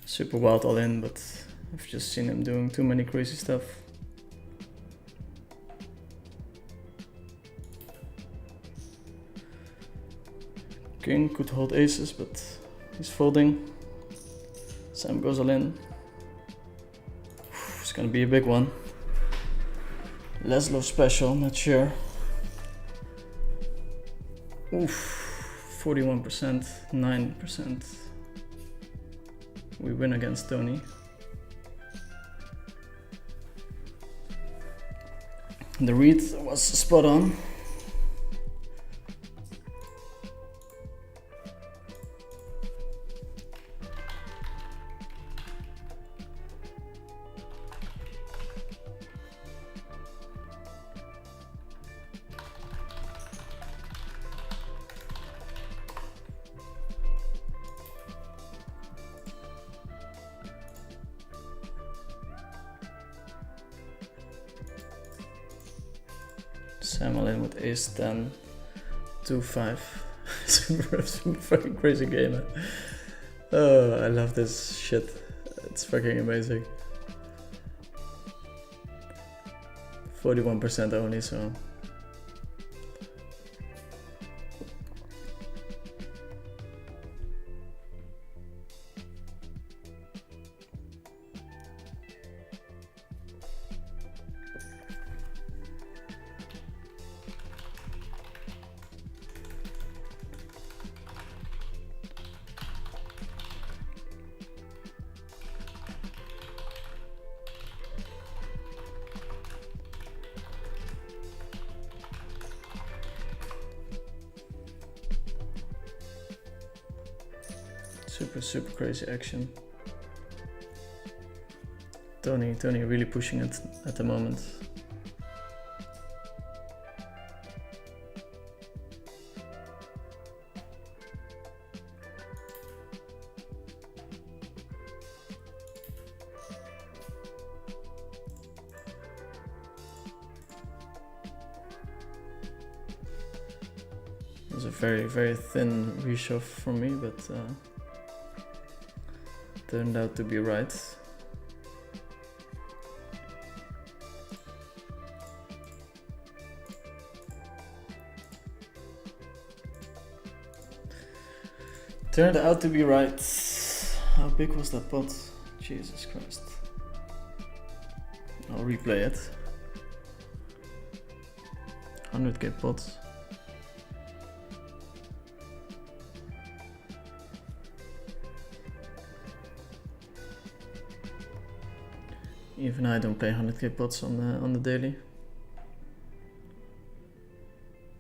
Super wild all in, but I've just seen him doing too many crazy stuff. King could hold aces, but he's folding. Sam goes all in. It's gonna be a big one. Laszlo special, not sure. Oof, 41%, 9%. We win against Tony. The read was spot on. Sam all in with ace 10, 2-5. Super fucking crazy game, man. Oh, I love this shit. It's fucking amazing. 41% only, so. Super crazy action. Tony really pushing it at the moment. was a very, very thin reshove from me, but turned out to be right. Turned out to be right. How big was that pot? Jesus Christ. I'll replay it. 100k pot. Even I don't play 100k pots on the daily.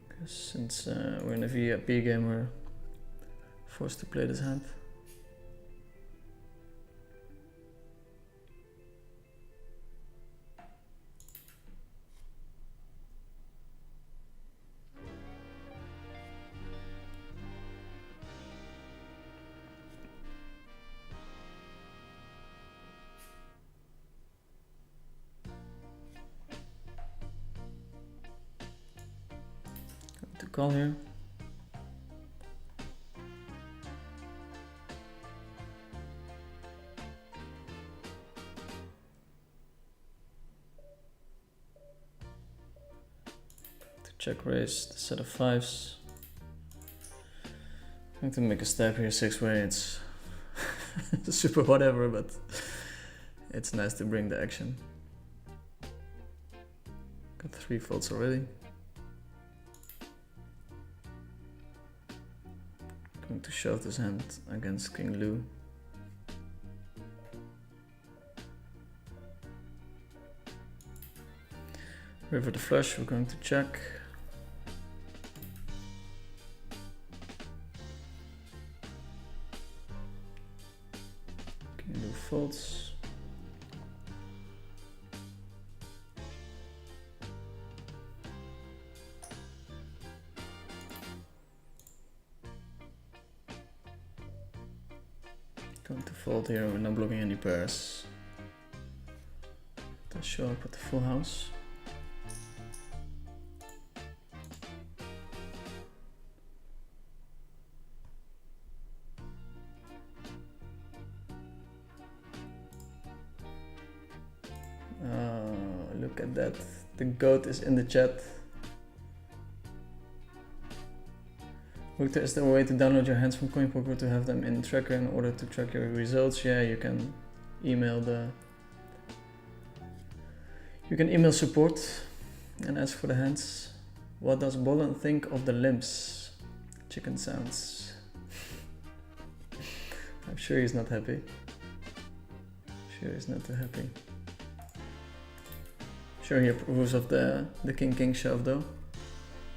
Because since we're in a VIP game, we're forced to play this hand. To call here. Check raise the set of fives. I'm going to make a stab here 6-way. It's super whatever, but it's nice to bring the action. Got 3 folds already. Going to shove this hand against King Lou. River the flush, we're going to check. Folds. Going to fold here, we're not blocking any pairs. Let's show up at the full house. Look at that, the goat is in the chat. Victor, is there a way to download your hands from coinpoker to have them in tracker in order to track your results? Yeah, you can email support and ask for the hands. What does Bolland think of the limbs? Chicken sounds. I'm sure he's not happy. Sure he's not too happy. Sure he approves of the king shove though.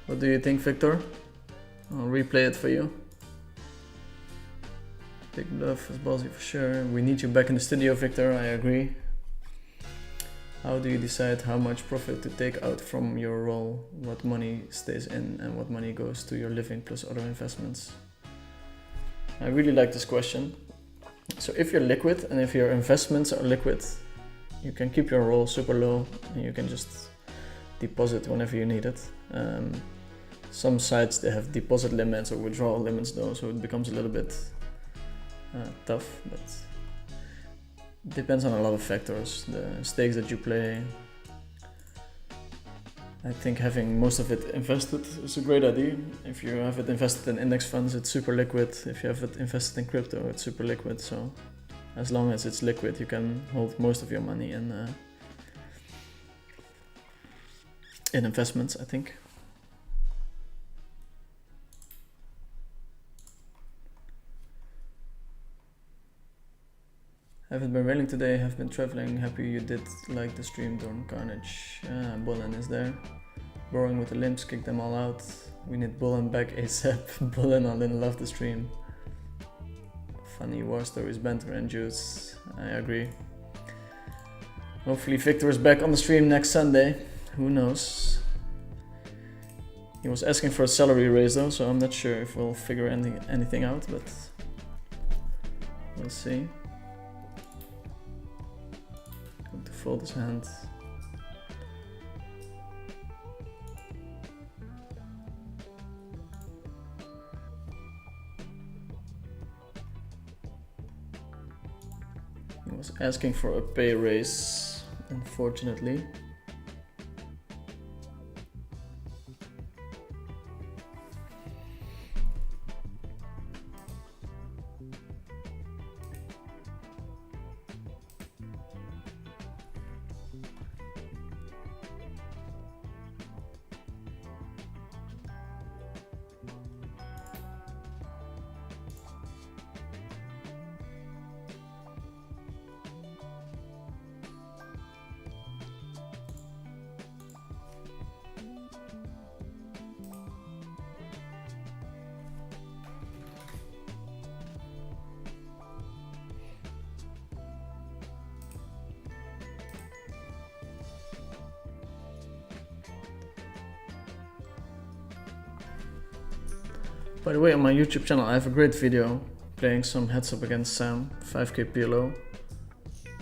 What do you think, Victor? I'll replay it for you. Big bluff is ballsy for sure. We need you back in the studio, Victor, I agree. How do you decide how much profit to take out from your role? What money stays in and what money goes to your living plus other investments? I really like this question. So if you're liquid and if your investments are liquid, you can keep your roll super low and you can just deposit whenever you need it. Some sites, they have deposit limits or withdrawal limits though, so it becomes a little bit tough, but it depends on a lot of factors. The stakes that you play. I think having most of it invested is a great idea. If you have it invested in index funds, it's super liquid. If you have it invested in crypto, it's super liquid. So as long as it's liquid, you can hold most of your money in investments, I think. Haven't been railing today, have been traveling. Happy you did like the stream, Dorn Carnage. Bolland is there. Boring with the limbs, kick them all out. We need Bolland back ASAP. Bolland, I didn't love the stream. Funny war stories, banter and juice. I agree. Hopefully Victor is back on the stream next Sunday. Who knows? He was asking for a salary raise though, so I'm not sure if we'll figure anything out, but we'll see. Going to fold his hand. was asking for a pay raise, unfortunately. By the way, on my YouTube channel I have a great video playing some heads up against Sam, 5k PLO,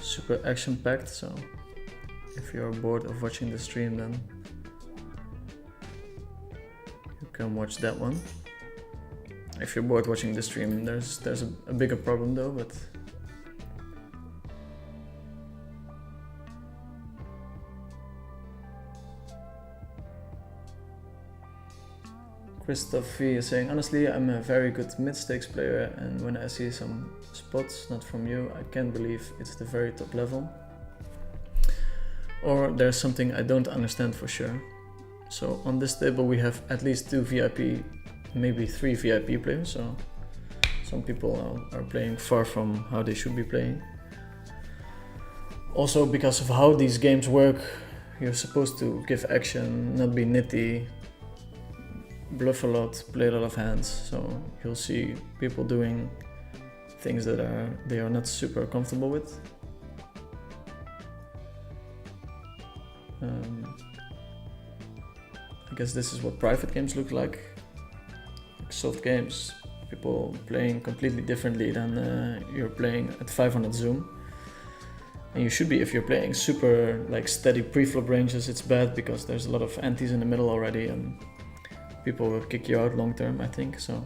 super action packed, so if you're bored of watching the stream then you can watch that one. If you're bored watching the stream, there's a bigger problem though, but Christoph V is saying, honestly, I'm a very good mid-stakes player, and when I see some spots not from you, I can't believe it's the very top level. Or there's something I don't understand for sure. So on this table we have at least 2 VIP, maybe 3 VIP players, so some people are playing far from how they should be playing. Also because of how these games work, you're supposed to give action, not be nitty, bluff a lot, play a lot of hands, so you'll see people doing things that they are not super comfortable with. I guess this is what private games look like soft games, people playing completely differently than you're playing at 500 zoom. And you should be, if you're playing super like steady pre-flop ranges, it's bad because there's a lot of antes in the middle already and people will kick you out long term, I think, so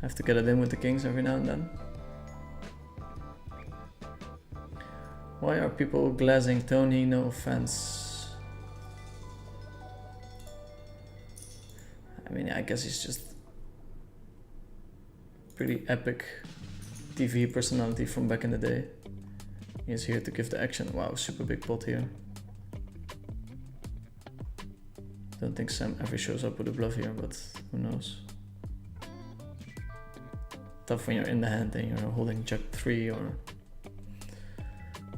have to get it in with the kings every now and then. Why are people glazing Tony? No offense. I mean, I guess he's just pretty epic TV personality from back in the day. He's here to give the action. Wow, super big pot here. Don't think Sam ever shows up with a bluff here, but who knows. Tough when you're in the hand and you're holding jack 3 or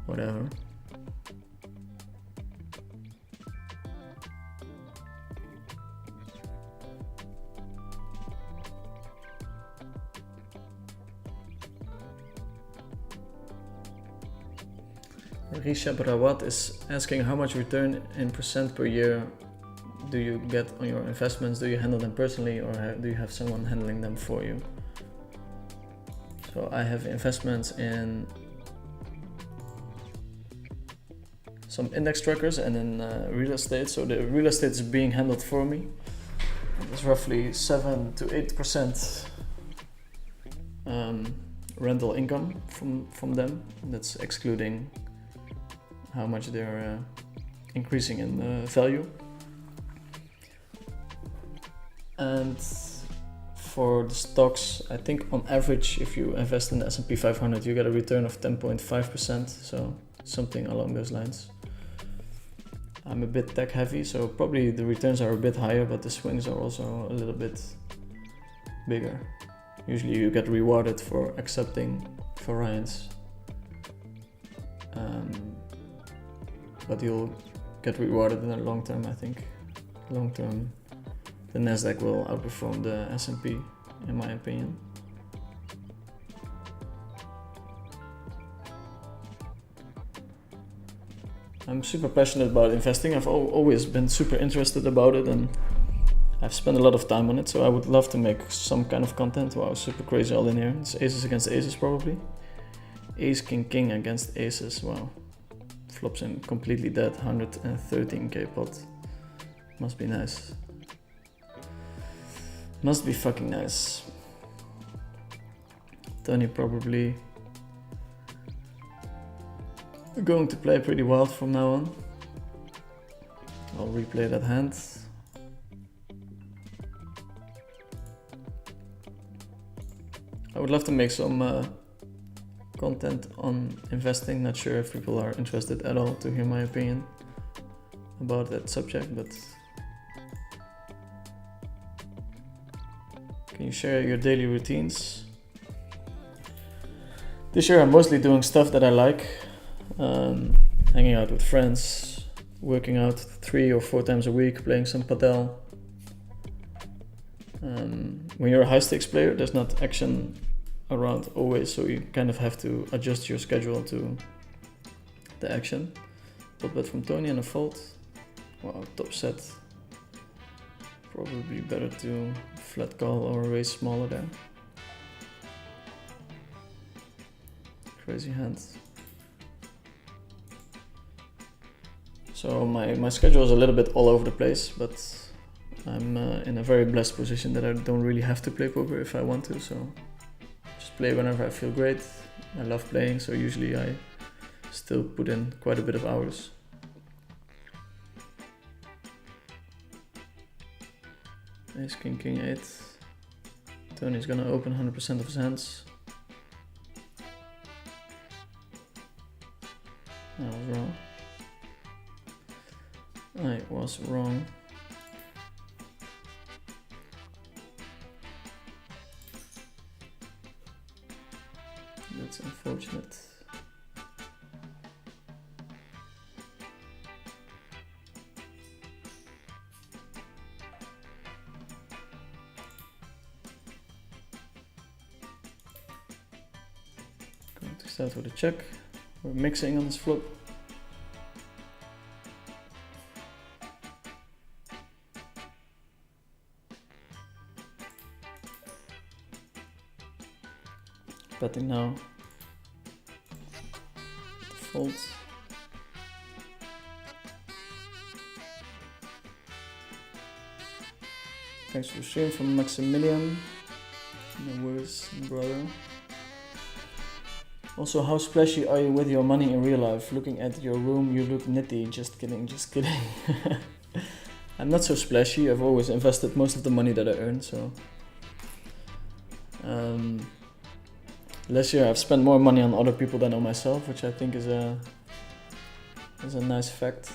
whatever. Rishabh Rawat is asking how much return in percent per year do you get on your investments? Do you handle them personally or do you have someone handling them for you? So I have investments in some index trackers and in real estate. So the real estate is being handled for me. It's roughly 7 to 8% rental income from them. That's excluding how much they're increasing in value. And for the stocks, I think on average, if you invest in the S&P 500, you get a return of 10.5%, so something along those lines. I'm a bit tech heavy, so probably the returns are a bit higher, but the swings are also a little bit bigger. Usually you get rewarded for accepting variance, but you'll get rewarded in the long term, I think. Long term, the Nasdaq will outperform the S&P, in my opinion. I'm super passionate about investing. I've always been super interested about it and I've spent a lot of time on it, so I would love to make some kind of content. Wow, super crazy all in here. It's aces against aces probably. Ace, king, king against aces, wow. Flops in completely dead, 113k pot. Must be nice. Must be fucking nice. Tony probably going to play pretty wild from now on. I'll replay that hand. I would love to make some content on investing. Not sure if people are interested at all to hear my opinion about that subject, but can you share your daily routines? This year I'm mostly doing stuff that I like, hanging out with friends, working out 3 or 4 times a week, playing some padel. When you're a high stakes player, there's not action around always, so you kind of have to adjust your schedule to the action. Top bet from Tony and a fold. Wow, top set. Probably better to flat call or raise smaller there. Crazy hand. So my schedule is a little bit all over the place, but I'm in a very blessed position that I don't really have to play poker if I want to, so just play whenever I feel great. I love playing, so usually I still put in quite a bit of hours. Ace, king, king, 8. Tony's gonna open 100% of his hands. I was wrong. I was wrong. That's unfortunate. Going to start with a check. We're mixing on this flop. Betting now. Fold. Thanks for the stream from Maximilian. No worries, brother. Also, how splashy are you with your money in real life? Looking at your room, you look nitty. Just kidding, just kidding. I'm not so splashy. I've always invested most of the money that I earn, so. Last year I've spent more money on other people than on myself, which I think is a nice fact.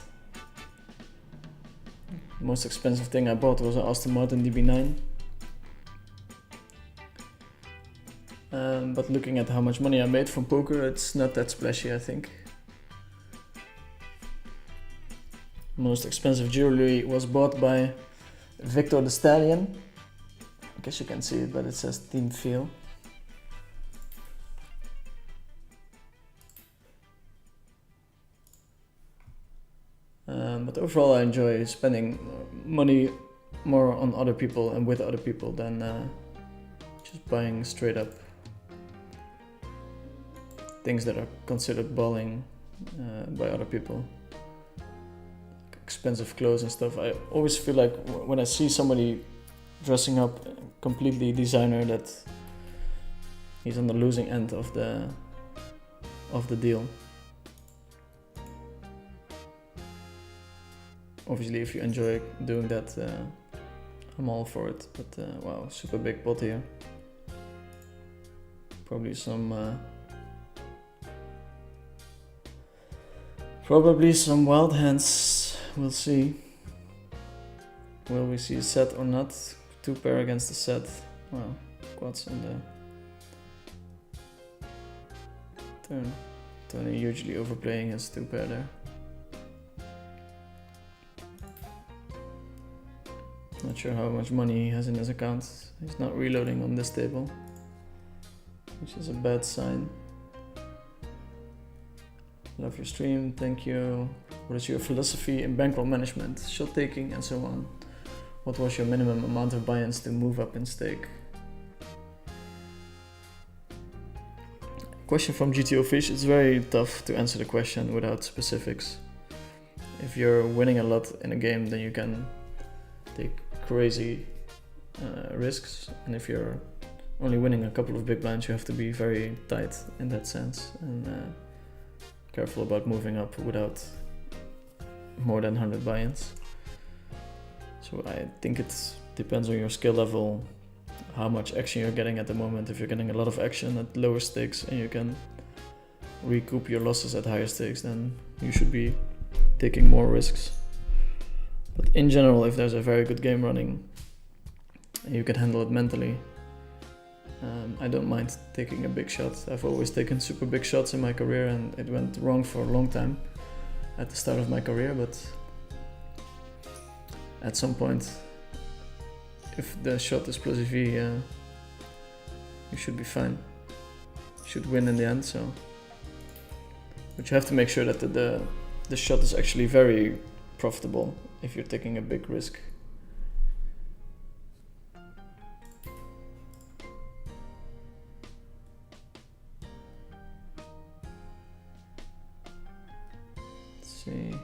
The most expensive thing I bought was an Aston Martin DB9. But looking at how much money I made from poker, it's not that splashy, I think. Most expensive jewelry was bought by Victor the Stallion. I guess you can see it, but it says Team Feel. But overall I enjoy spending money more on other people and with other people than just buying straight up things that are considered balling by other people. Expensive clothes and stuff. I always feel like when I see somebody dressing up completely designer, that he's on the losing end of the deal. Obviously, if you enjoy doing that, I'm all for it. But wow, super big pot here. Probably some wild hands. We'll see. Will we see a set or not? 2 pair against the set. Wow, quads on the turn. Tony usually overplaying his 2 pair there. Not sure how much money he has in his account. He's not reloading on this table, which is a bad sign. Love your stream, thank you. What is your philosophy in bankroll management, shot taking and so on? What was your minimum amount of buy-ins to move up in stake? Question from GTO Fish. It's very tough to answer the question without specifics. If you're winning a lot in a game, then you can take crazy risks, and if you're only winning a couple of big blinds, you have to be very tight in that sense, and careful about moving up without more than 100 buy-ins. So I think it depends on your skill level, how much action you're getting at the moment. If you're getting a lot of action at lower stakes and you can recoup your losses at higher stakes, then you should be taking more risks. But in general, if there's a very good game running and you can handle it mentally, I don't mind taking a big shot. I've always taken super big shots in my career and it went wrong for a long time at the start of my career, but at some point, if the shot is plus EV, you should be fine. You should win in the end, so. But you have to make sure that the shot is actually very profitable if you're taking a big risk. Let's see.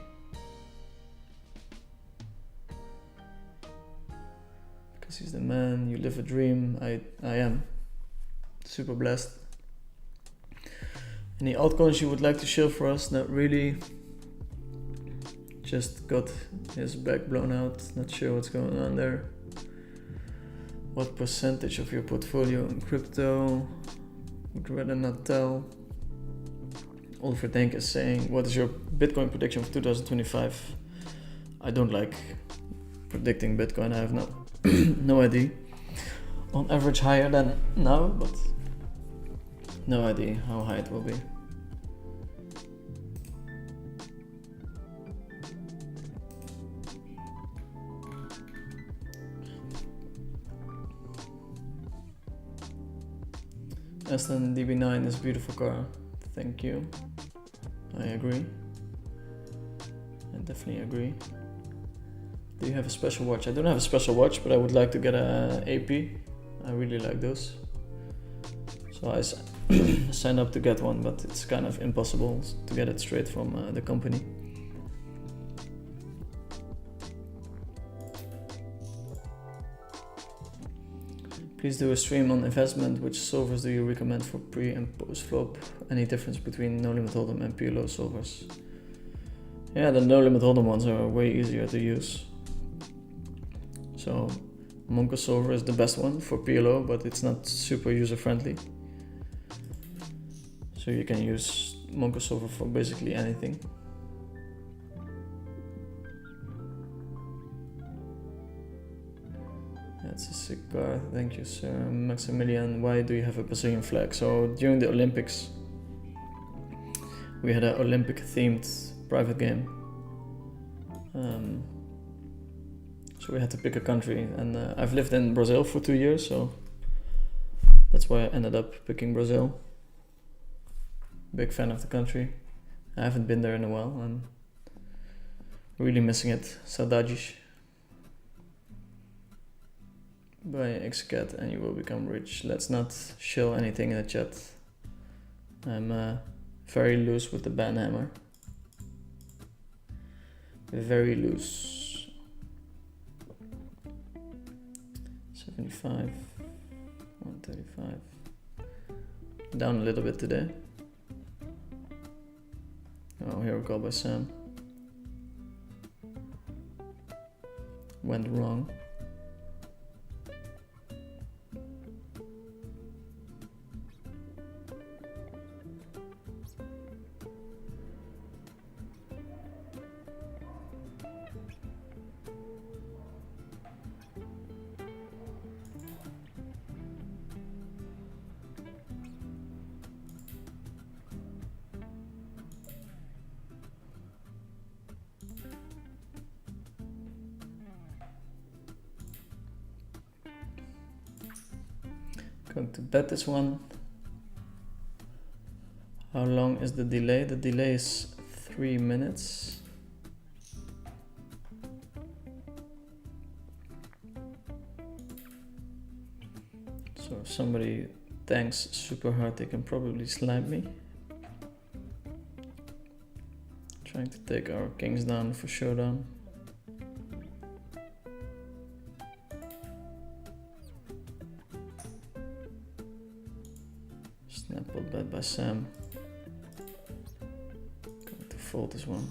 Because he's the man, you live a dream. I am super blessed. Any altcoins you would like to show for us? Not really. Just got his back blown out. Not sure what's going on there. What percentage of your portfolio in crypto? Would rather not tell. Oliver Denk is saying, what is your Bitcoin prediction for 2025? I don't like predicting Bitcoin. I have no idea. On average higher than now, but no idea how high it will be. Aston DB9 is a beautiful car. Thank you. I agree. I definitely agree. Do you have a special watch? I don't have a special watch, but I would like to get a AP. I really like those. So I signed up to get one, but it's kind of impossible to get it straight from the company. Please do a stream on investment. Which solvers do you recommend for pre and post flop? Any difference between no limit hold'em and PLO solvers? Yeah, the no limit hold'em ones are way easier to use. So Monka solver is the best one for PLO, but it's not super user friendly. So you can use Monka solver for basically anything. That's a sick car, thank you sir. Maximilian, why do you have a Brazilian flag? So during the Olympics, we had an Olympic themed private game. So we had to pick a country, and I've lived in Brazil for 2 years, so that's why I ended up picking Brazil. Big fan of the country. I haven't been there in a while. I'm really missing it. Saudades. Buy XCAT and you will become rich. Let's not shill anything in the chat. I'm very loose with the ban hammer. Very loose. 75. 135. Down a little bit today. Oh, here we go by Sam. Went wrong. Going to bet this one. How long is the delay? The delay is 3 minutes. So if somebody tanks super hard, they can probably slime me. Trying to take our kings down for showdown. Snapple bet by Sam. fold this one.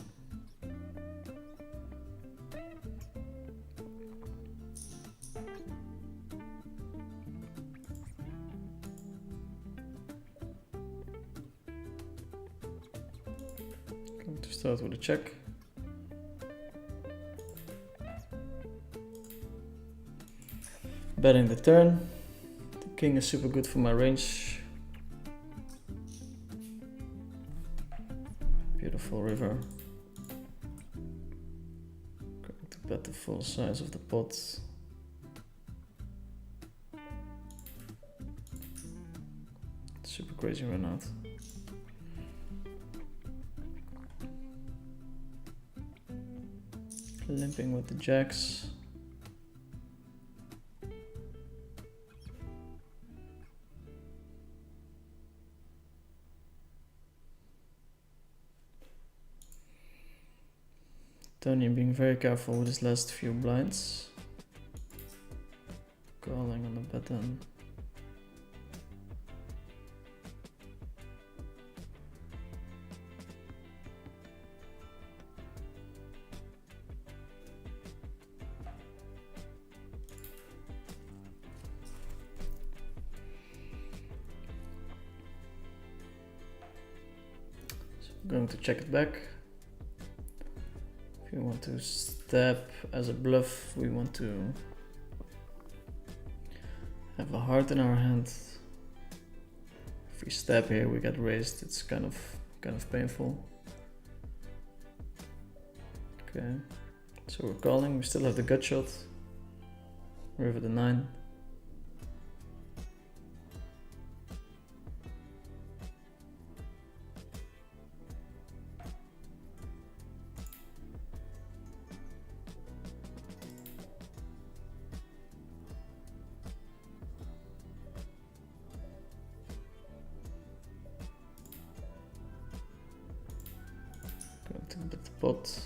Going to start with a check. Betting the turn. The king is super good for my range. Beautiful river. Going to bet the full size of the pot. Super crazy run out. Limping with the jacks. Tony being very careful with his last few blinds. Calling on the button. So I'm going to check it back. If we want to step as a bluff, we want to have a heart in our hand. If we step here, we get raised. It's kind of painful. Okay, so we're calling. We still have the gut shot. River the 9. Going to bet the pot.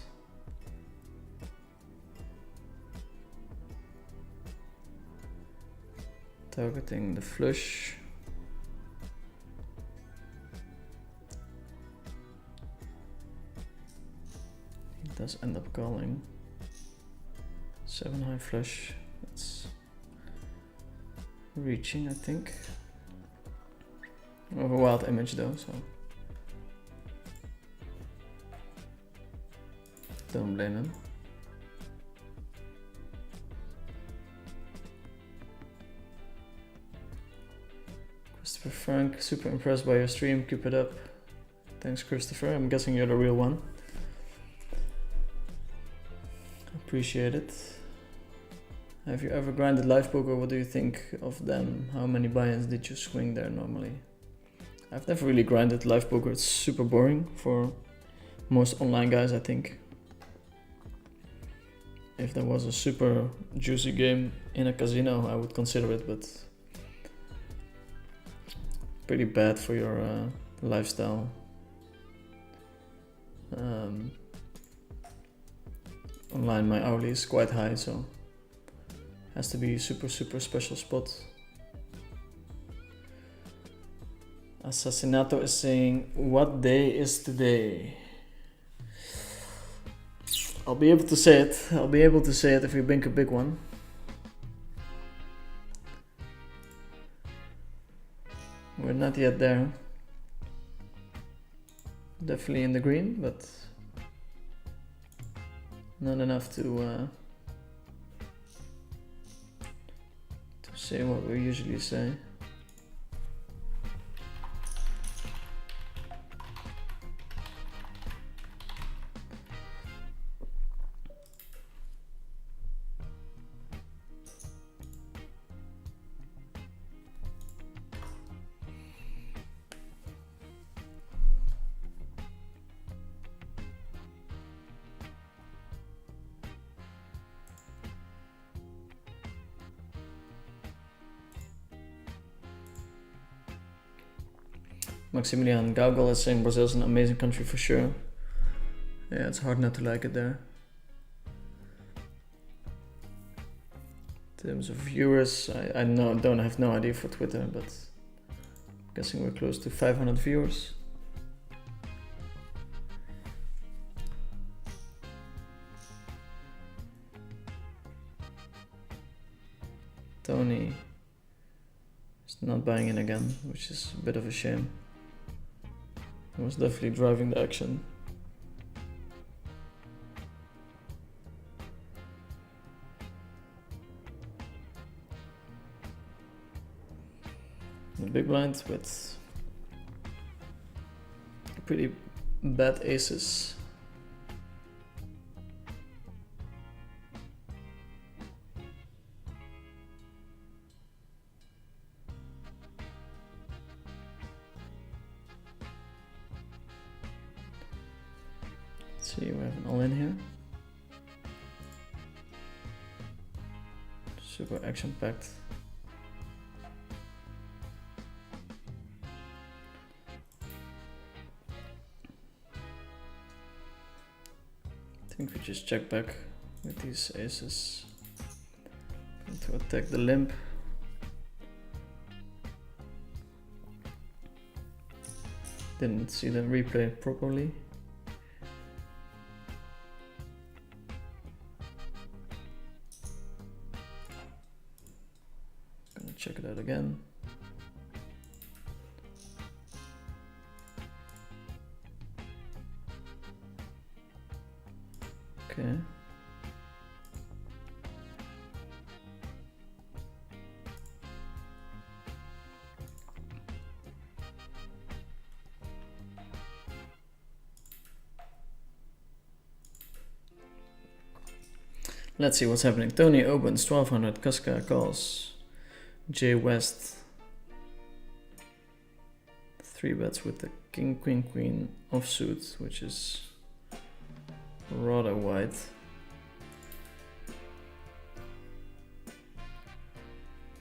Targeting the flush. He does end up calling. 7 high flush. That's reaching, I think. Of a wild image though, so don't blame him. Christopher Frank, super impressed by your stream. Keep it up. Thanks, Christopher. I'm guessing you're the real one. Appreciate it. Have you ever grinded live poker? What do you think of them? How many buy-ins did you swing there normally? I've never really grinded live poker. It's super boring for most online guys, I think. If there was a super juicy game in a casino, I would consider it, but pretty bad for your lifestyle. Online, my hourly is quite high, so has to be super special spot. Assassinato is saying, what day is today? I'll be able to say it. I'll be able to say it if we bank a big one. We're not yet there. Definitely in the green, but not enough to say what we usually say. Maximilian Gaugal is saying Brazil's an amazing country for sure. Yeah, it's hard not to like it there. In terms of viewers, I have no idea for Twitter, but I'm guessing we're close to 500 viewers. Tony is not buying in again, which is a bit of a shame. He was definitely driving the action. The big blind with pretty bad aces. Let's see, we have an all-in here. Super action-packed. I think we just check back with these aces. Going to attack the limp. Didn't see the replay properly. Gonna check it out again. Okay. Let's see what's happening. Tony opens 1200, Casca calls. J West 3 bets with the king, queen, queen offsuit, which is rather wide.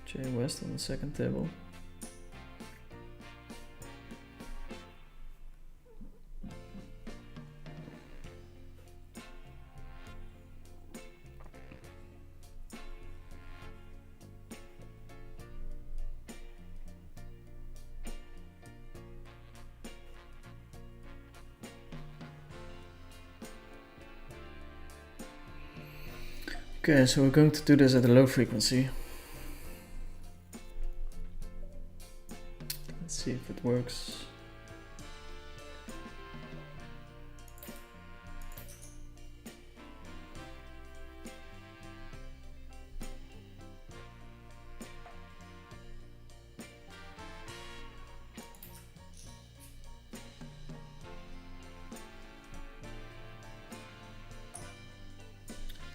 J West on the second table. Okay, so we're going to do this at a low frequency. Let's see if it works.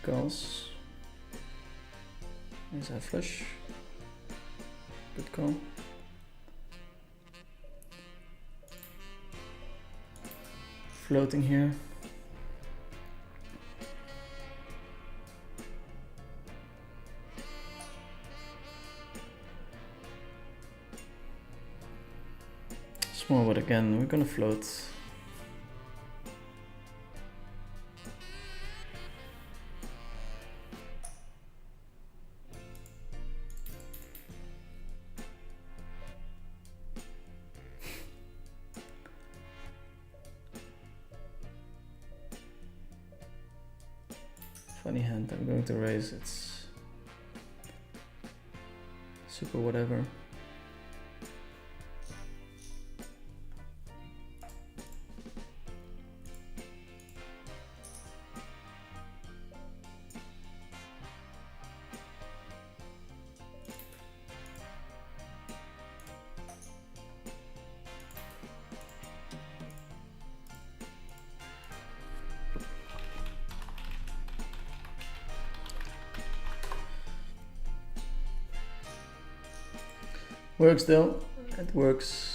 Calls. Is that flush? Good call. Floating here. Small, but again, we're gonna float. Funny hand, I'm going to raise, it's super whatever. Works though, it works.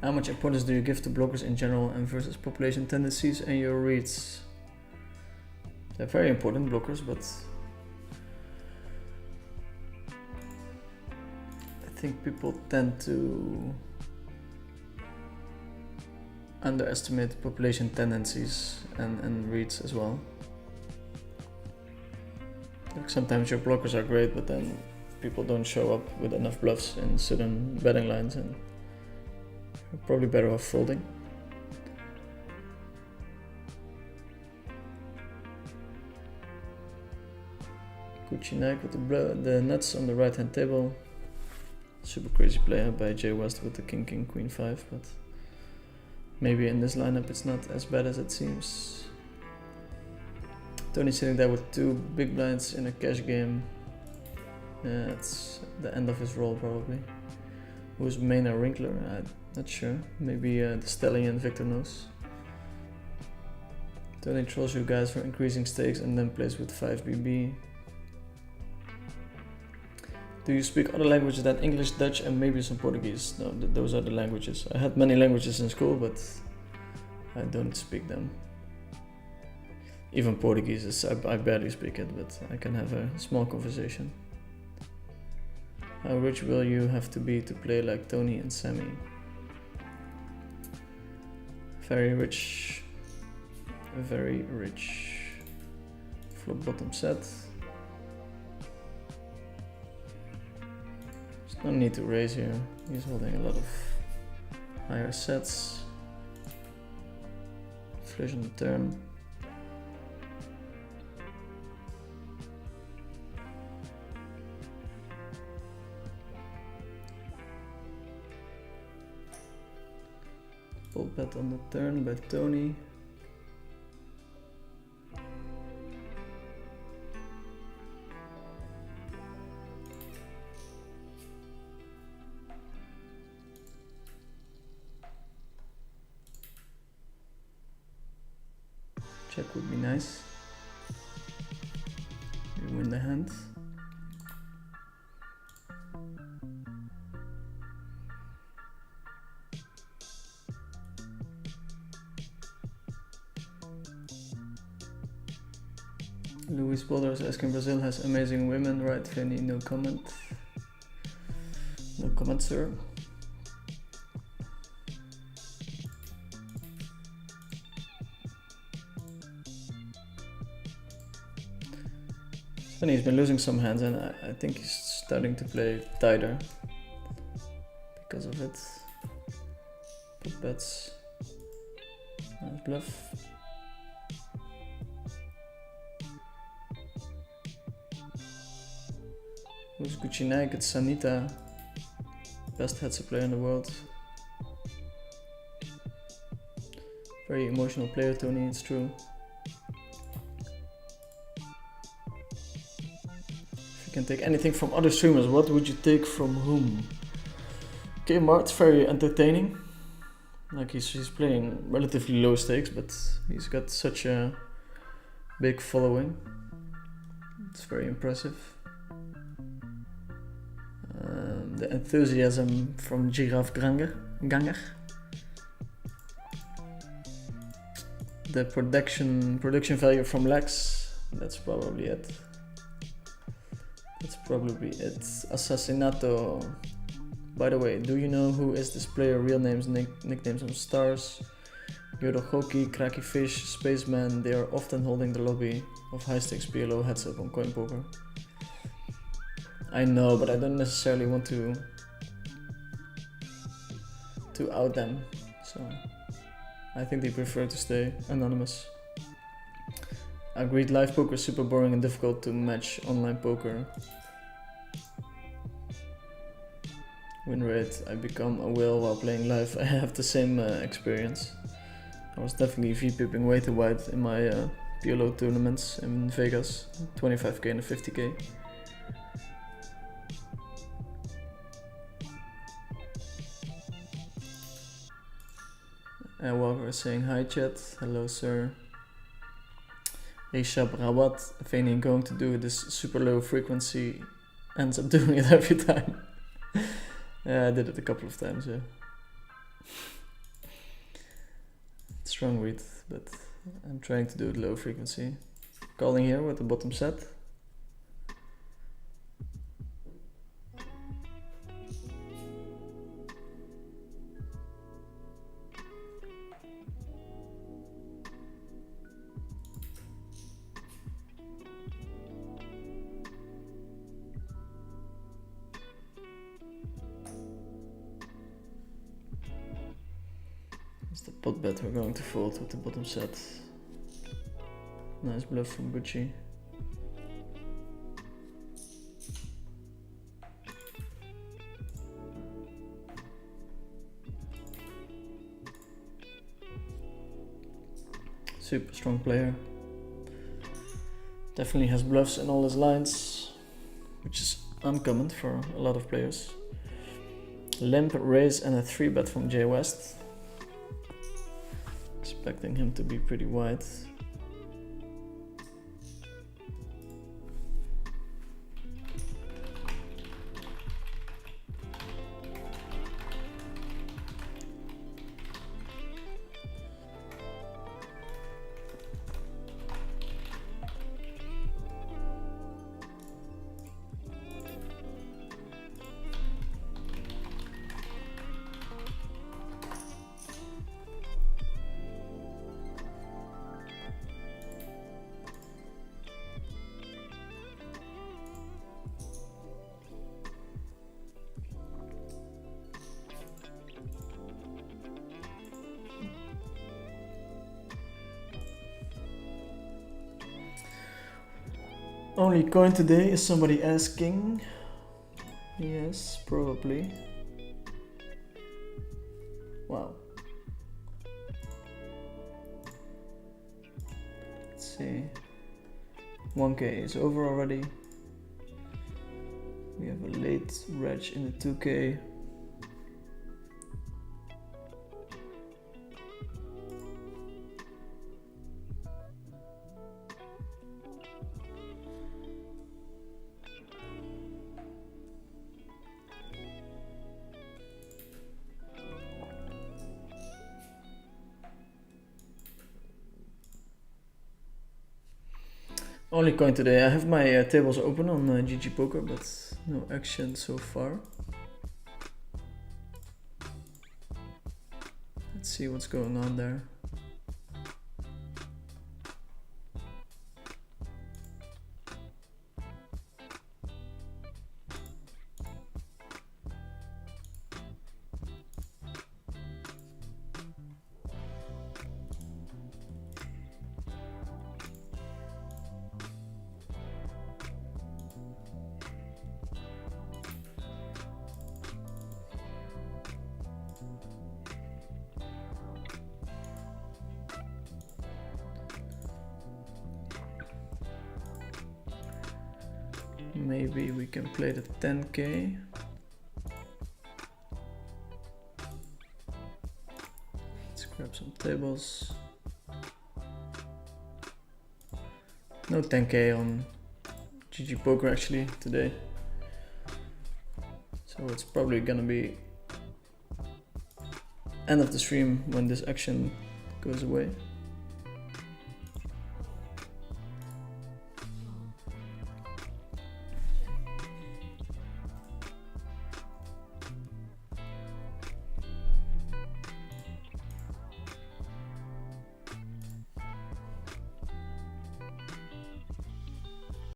How much importance do you give to blockers in general and versus population tendencies and your reads? They're very important, blockers, but I think people tend to underestimate population tendencies and reads as well. Like sometimes your blockers are great, but then people don't show up with enough bluffs in certain betting lines, and you're probably better off folding. Kuchinak with the nuts on the right hand table. Super crazy play by Jay West with the king king queen 5, but maybe in this lineup it's not as bad as it seems. Tony's sitting there with 2 big blinds in a cash game. Yeah, it's the end of his role probably. Who's Maynard Winkler? I'm not sure. Maybe the Stallion Victor knows. Tony trolls you guys for increasing stakes and then plays with 5 BB. Do you speak other languages than English, Dutch, and maybe some Portuguese? No, those are the languages. I had many languages in school, but I don't speak them. Even Portuguese, I barely speak it, but I can have a small conversation. How rich will you have to be to play like Tony and Sammy? Very rich. Very rich. Flop bottom set. No need to raise here, he's holding a lot of higher sets. Flush on the turn. Full bet on the turn by Tony. Check would be nice. We win the hand. Luis Boulder is asking Brazil has amazing women, right? Vinny, no comment. No comment, sir. And he's been losing some hands, and I think he's starting to play tighter because of it. Put bets. Nice bluff. Who's Kuchinak? It's Sanita. Best heads player in the world. Very emotional player, Tony, it's true. Can take anything from other streamers, what would you take from whom? Kmart's very entertaining. Like he's playing relatively low stakes, but he's got such a big following. It's very impressive. The enthusiasm from Giraffe Ganger. The production value from Lex. That's probably it. That's probably it. Assassinato. By the way, do you know who is this player? Real names, nicknames on stars. Yorohoki, Cracky Fish, Spaceman. They are often holding the lobby of high stakes PLO heads up on coinpoker. I know, but I don't necessarily want to out them. So I think they prefer to stay anonymous. Agreed, live poker is super boring and difficult to match online poker. Win rate, I become a whale while playing live. I have the same experience. I was definitely V-pipping way too wide in my PLO tournaments in Vegas. 25k and 50k. Walker is saying hi chat. Hello sir. Rishab Rawat, Veni going to do this super low frequency, ends up doing it every time. Yeah, I did it a couple of times, yeah. Strong read, but I'm trying to do it low frequency. Calling here with the bottom set. It's the pot bet we're going to fold with the bottom set. Nice bluff from Gucci. Super strong player. Definitely has bluffs in all his lines, which is uncommon for a lot of players. Limp, raise and a 3-bet from Jay West. Expecting him to be pretty wide. Only coin today, is somebody asking? Yes, probably. Wow. Let's see. 1K is over already. We have a late reg in the 2K. Only coin today. I have my tables open on GG Poker, but no action so far. Let's see what's going on there. Maybe we can play the 10K. Let's grab some tables. No 10K on GG Poker actually today. So it's probably gonna be end of the stream when this action goes away.